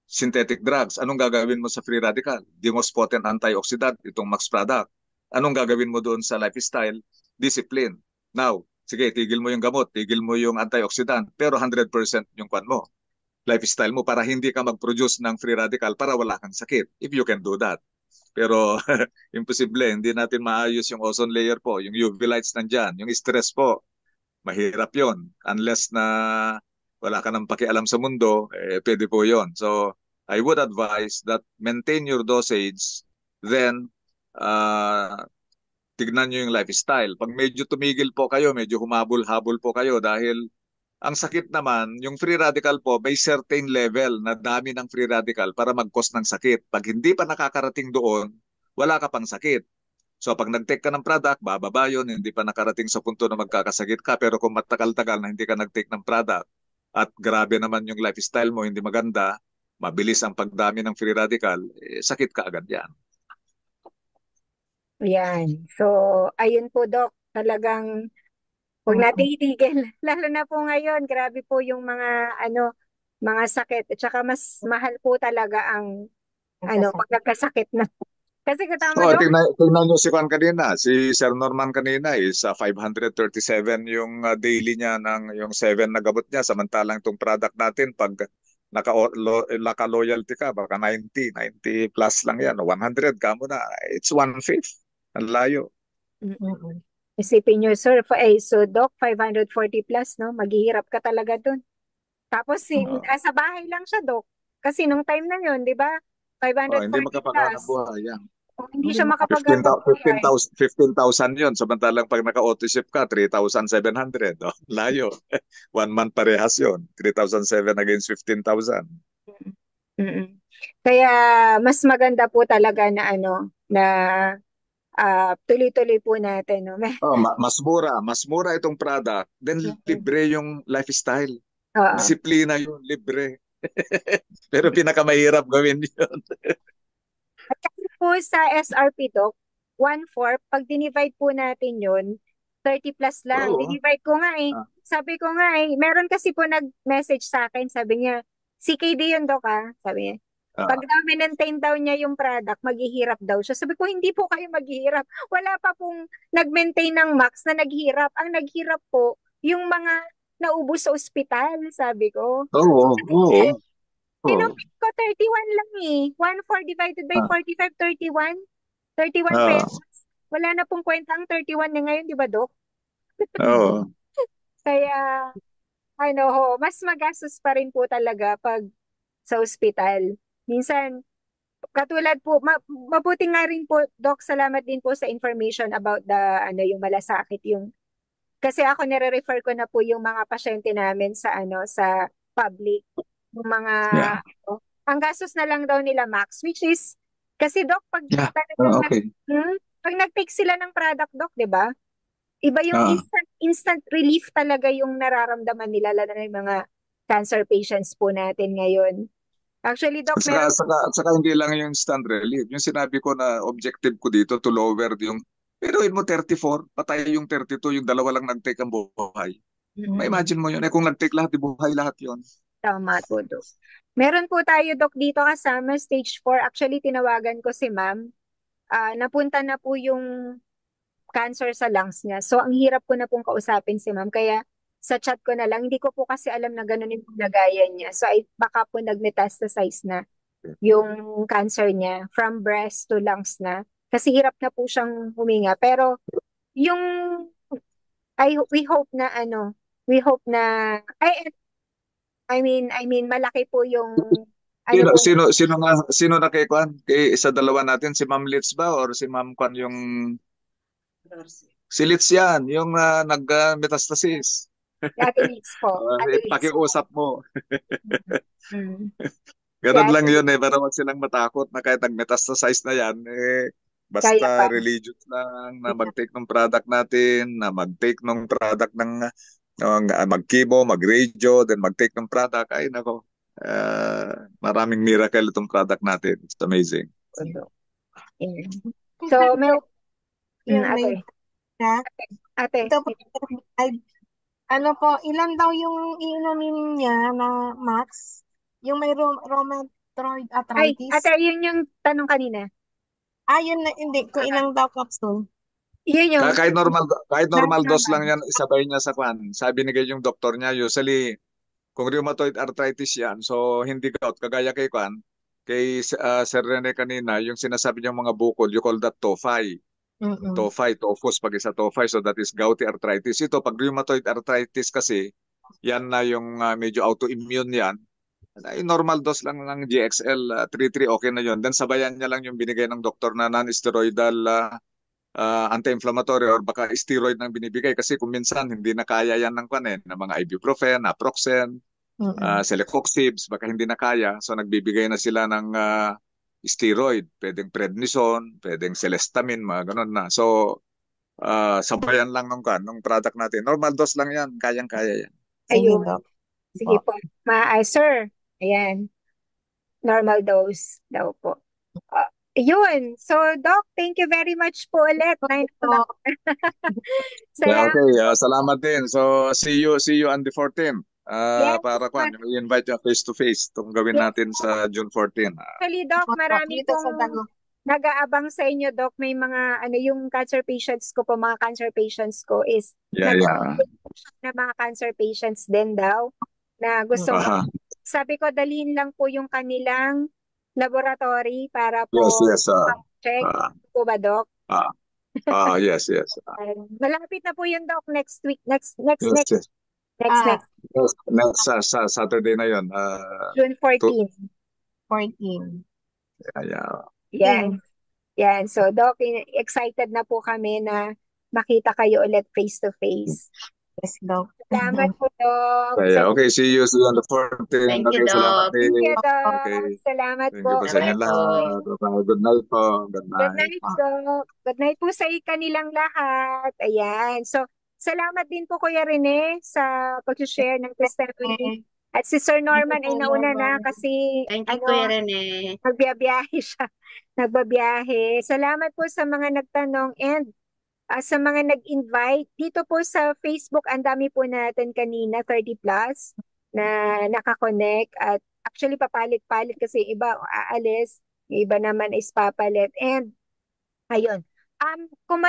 Synthetic drugs. Anong gagawin mo sa free radical? The most potent antioxidant, itong Max product. Anong gagawin mo doon sa lifestyle? Discipline. Now, sige, tigil mo yung gamot, tigil mo yung antioxidant, pero 100% yung kwan mo, lifestyle mo para hindi ka mag-produce ng free radical para wala kang sakit. If you can do that. Pero imposible, hindi natin maayos yung ozone layer po, yung UV lights nandyan, yung stress po, mahirap yon. Unless na wala ka nang pakialam sa mundo, pwede po yon. So, I would advise that maintain your dosage, then tignan nyo yung lifestyle. Pag medyo tumigil po kayo, medyo humabol-habol po kayo dahil ang sakit naman, yung free radical po, may certain level na dami ng free radical para mag-cause ng sakit. Pag hindi pa nakakarating doon, wala ka pang sakit. So pag nag-take ka ng product, bababa yun, hindi pa nakarating sa punto na magkakasakit ka. Pero kung matagal-tagal na hindi ka nag-take ng product at grabe naman yung lifestyle mo, hindi maganda, mabilis ang pagdami ng free radical, sakit ka agad yan. Yan. So, ayun po, Doc. Talagang huwag natin itigil. Lalo na po ngayon, grabe po yung mga sakit. At saka mas mahal po talaga ang pag nagkasakit na. Kasi katama, Oh, Doc. tingnan nyo si Juan kanina, si Sir Norman kanina is 537 yung daily niya ng yung 7 na gamot niya, samantalang itong product natin pag naka-loyalty ka baka 90 plus lang yan, 100 ka mo na, it's 1/5. Ang layo. Isipin nyo, sir, so Doc, 540 plus, no? Maghihirap ka talaga dun. Tapos sa bahay lang siya, Doc. Kasi nung time na yun, di ba? Hindi 540 makapaghanap plus. buhay yan. Hindi siya makapaghanap buhay. 15,000 yun. Samantalang pag naka-auto-ship ka, 3,700. Oh, layo. 1 month parehas yun. 3,700 against 15,000. Kaya mas maganda po talaga na tuloy-tuloy po natin, no? Oh, mas mura itong product, then libre yung lifestyle. Oo. Disiplina yun, libre. Pero pinakamahirap gawin yun. At kasi po sa SRP, Doc, 1/4, pag dinivide po natin yun, 30 plus lang. Oo. Dinivide ko nga eh. Sabi ko nga eh, meron kasi po nag-message sa akin, sabi niya, CKD yun, Doc, sabi niya. Pag na-maintain daw niya yung product, maghihirap daw siya. Sabi ko, hindi po kayo maghihirap. Wala pa pong nag-maintain ng max na naghirap. Ang naghirap po, yung mga naubos sa ospital, sabi ko. Oo. Tinupin ko 31 lang eh. 1/4 divided by 45, 31. 31 Ah. pesos. Wala na pong kwenta ang 31 na ngayon, di ba, Doc? Oo. Kaya, mas magastos pa rin po talaga pag sa ospital. Minsan, katulad po, mabuti nga rin po, Doc, salamat din po sa information about yung malasakit, kasi ako nire-refer ko na po yung mga pasyente namin sa public, yung mga, ang gastos na lang daw nila max, which is, kasi Doc, pag pag nag-take sila ng product, Doc, di ba? Iba yung instant relief talaga yung nararamdaman nila, lalo na yung mga cancer patients po natin ngayon. Actually, Doc, At saka hindi lang yung instant relief. Yung sinabi ko na objective ko dito to lower yung, pero mo 34, patay yung 32, yung dalawa lang nag-take ang buhay. Ma-imagine mo yun. Kung nag-take lahat, buhay lahat yun. Tama po, Doc. Meron po tayo, Doc, dito kasama, stage 4. Actually, tinawagan ko si ma'am. Napunta na po yung cancer sa lungs niya. So, ang hirap ko na pong kausapin si ma'am. Kaya, sa chat ko na lang, hindi ko po kasi alam na ganun yung lagayan niya. So, baka po nag-metastasize na yung cancer niya from breast to lungs na. Kasi hirap na po siyang huminga. Pero, we hope na I mean, malaki po yung, Sino na kay Kwan? Kay isa dalawa natin, si Ma'am Litz ba? Or si Ma'am Kwan yung... Si Litz yan, yung nag-metastasis. Ate Litz po. Pakiusap mo. Ganun lang yun para wag silang matakot na kahit nag-metastasize na yan, basta religious lang na mag-take ng product natin, na mag-take ng product ng mag-chemo, mag-radio, then mag-take ng product. Ay, nako. Maraming miracle itong product natin. It's amazing. So, ate. Ito po, ilan daw yung iinumin niya na max? Yung may rheumatoid arthritis? Ay, ate, yun yung tanong kanina. Yun na, hindi. Kung ilang daw capsule? Yun yung... Kahit normal dose lang yan, isabay niya sa kwan. Sabi ni yung doktor niya, usually, kung rheumatoid arthritis yan, so hindi gout, kagaya kay kwan, kay Sir Rene kanina, yung sinasabi niyang mga bukol, you call that tophi. Tophus, pag isa tophi, so that is gouty arthritis. Ito, pag rheumatoid arthritis kasi, yan na yung medyo autoimmune yan. Normal dose lang ng GXL 33, okay na yun. Then sabayan niya lang yung binigay ng doktor na non-steroidal anti-inflammatory or baka steroid ng binibigay kasi kung minsan hindi na kaya yan ng ng mga ibuprofen, naproxen, celecoxibs, baka hindi na kaya. So nagbibigay na sila ng steroid, pwedeng prednisone, pwedeng celestamine, mga ganun na. So sabayan lang nung product natin. Normal dose lang yan, kayang-kaya yan. Sige, Ayun. Doc. Sige po. Sir, ayan. Normal dose daw po. Yun. So, Doc, thank you very much po ulit. Opo. Salamat. Okay, salamat din. So, see you on the 14th. Yes, Para i-invite you face to face itong gawin Yes. natin sa June 14. Actually, Doc, Opo, marami dito sa pong Dago. nag-aabang sa inyo, Doc. May mga, yung cancer patients ko po, mga cancer patients ko is Yeah. na mga cancer patients din daw na gusto Aha. sabi ko, dalhin lang po yung kanilang laboratory para po Yes. check po ba, Doc? Yes. Malapit na po yun, Doc, next week. Next Yes. Next Saturday na yun. June 14. 14. Yeah. Yan. So, Doc, excited na po kami na makita kayo ulit face to face. Yes, Doc. Salamat po, Doc. Okay, see you on the 14th. Thank you, Okay, salamat Doc. Thank you, din. Doc. Okay. Salamat Thank po. you po sa inyo lahat. Good night po. Good Good night. night, Doc. Good night po sa kanilang lahat. Ayan. So, salamat din po, Kuya Rene, sa pag-share ng testimony. At si Sir Norman ay nauna na kasi Thank you, Kuya Rene. nagbiyahe siya. Nagbabiyahe. Salamat po sa mga nagtanong and sa mga nag-invite. Dito po sa Facebook, ang dami po natin kanina, 30 plus, na nakakonect. At actually, papalit-palit kasi iba aalis, yung iba naman is papalit. And, ayun. Kung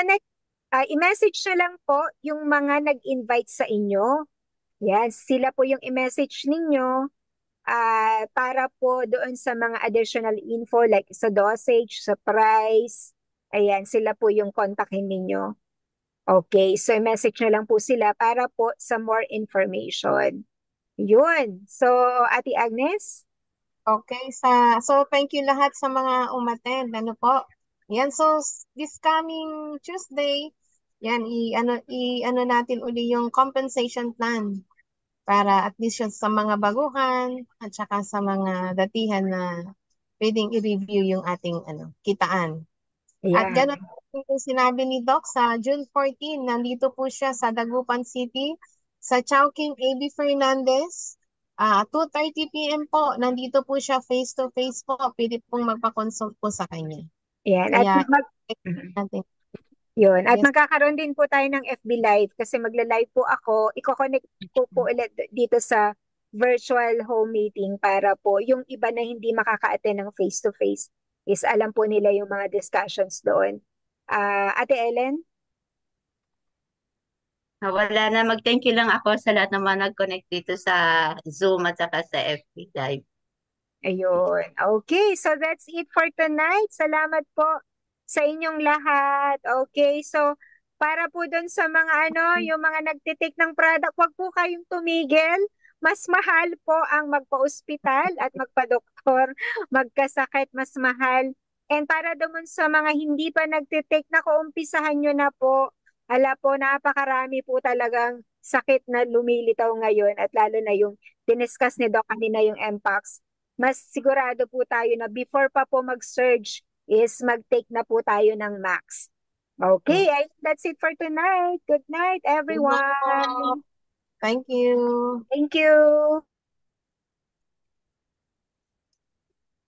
i-message na lang po yung mga nag-invite sa inyo. Yan, sila po yung i-message ninyo para po doon sa mga additional info like sa dosage, sa price. Ayan, sila po yung kontakin ninyo. Okay, so i-message na lang po sila para po sa more information. Yun. So, Ate Agnes? Okay, so thank you lahat sa mga umattend. Ano po? Yan, so this coming Tuesday, yan, i-ano natin uli yung compensation plan para at least yun sa mga baguhan at saka sa mga datihan na pwedeng i-review yung ating kitaan. At Ayan. gano'n yung sinabi ni Doc sa June 14, nandito po siya sa Dagupan City, sa Chowking AB Fernandez. 2:30 p.m. po, nandito po siya face-to-face po. Pwede pong magpa-consult po sa kanya. Ayan. Kaya, At yun. At Yes. magkakaroon din po tayo ng FB Live kasi magla-live po ako. Iko-connect ko po ulit dito sa virtual home meeting para po yung iba na hindi makaka-attend ng face-to-face is alam po nila yung mga discussions doon. Ate Ellen? Wala na. Mag-thank you lang ako sa lahat ng mga nag-connect dito sa Zoom at saka sa FB Live. Ayun. Okay, so that's it for tonight. Salamat po sa inyong lahat. Okay, so para po doon sa mga yung mga nagtitake ng product, wag po kayong tumigil. Mas mahal po ang magpa-ospital at magpa-doktor, magkasakit, mas mahal. And para doon sa mga hindi pa nagtitake, nakuumpisahan nyo na po. Hala po, napakarami po talagang sakit na lumilitaw ngayon at lalo na yung diniscuss ni Doc kanina yung MPOX. Mas sigurado po tayo na before pa po mag-surge is mag-take na po tayo ng max. Okay, that's it for tonight. Good night, everyone. Thank you. Thank you.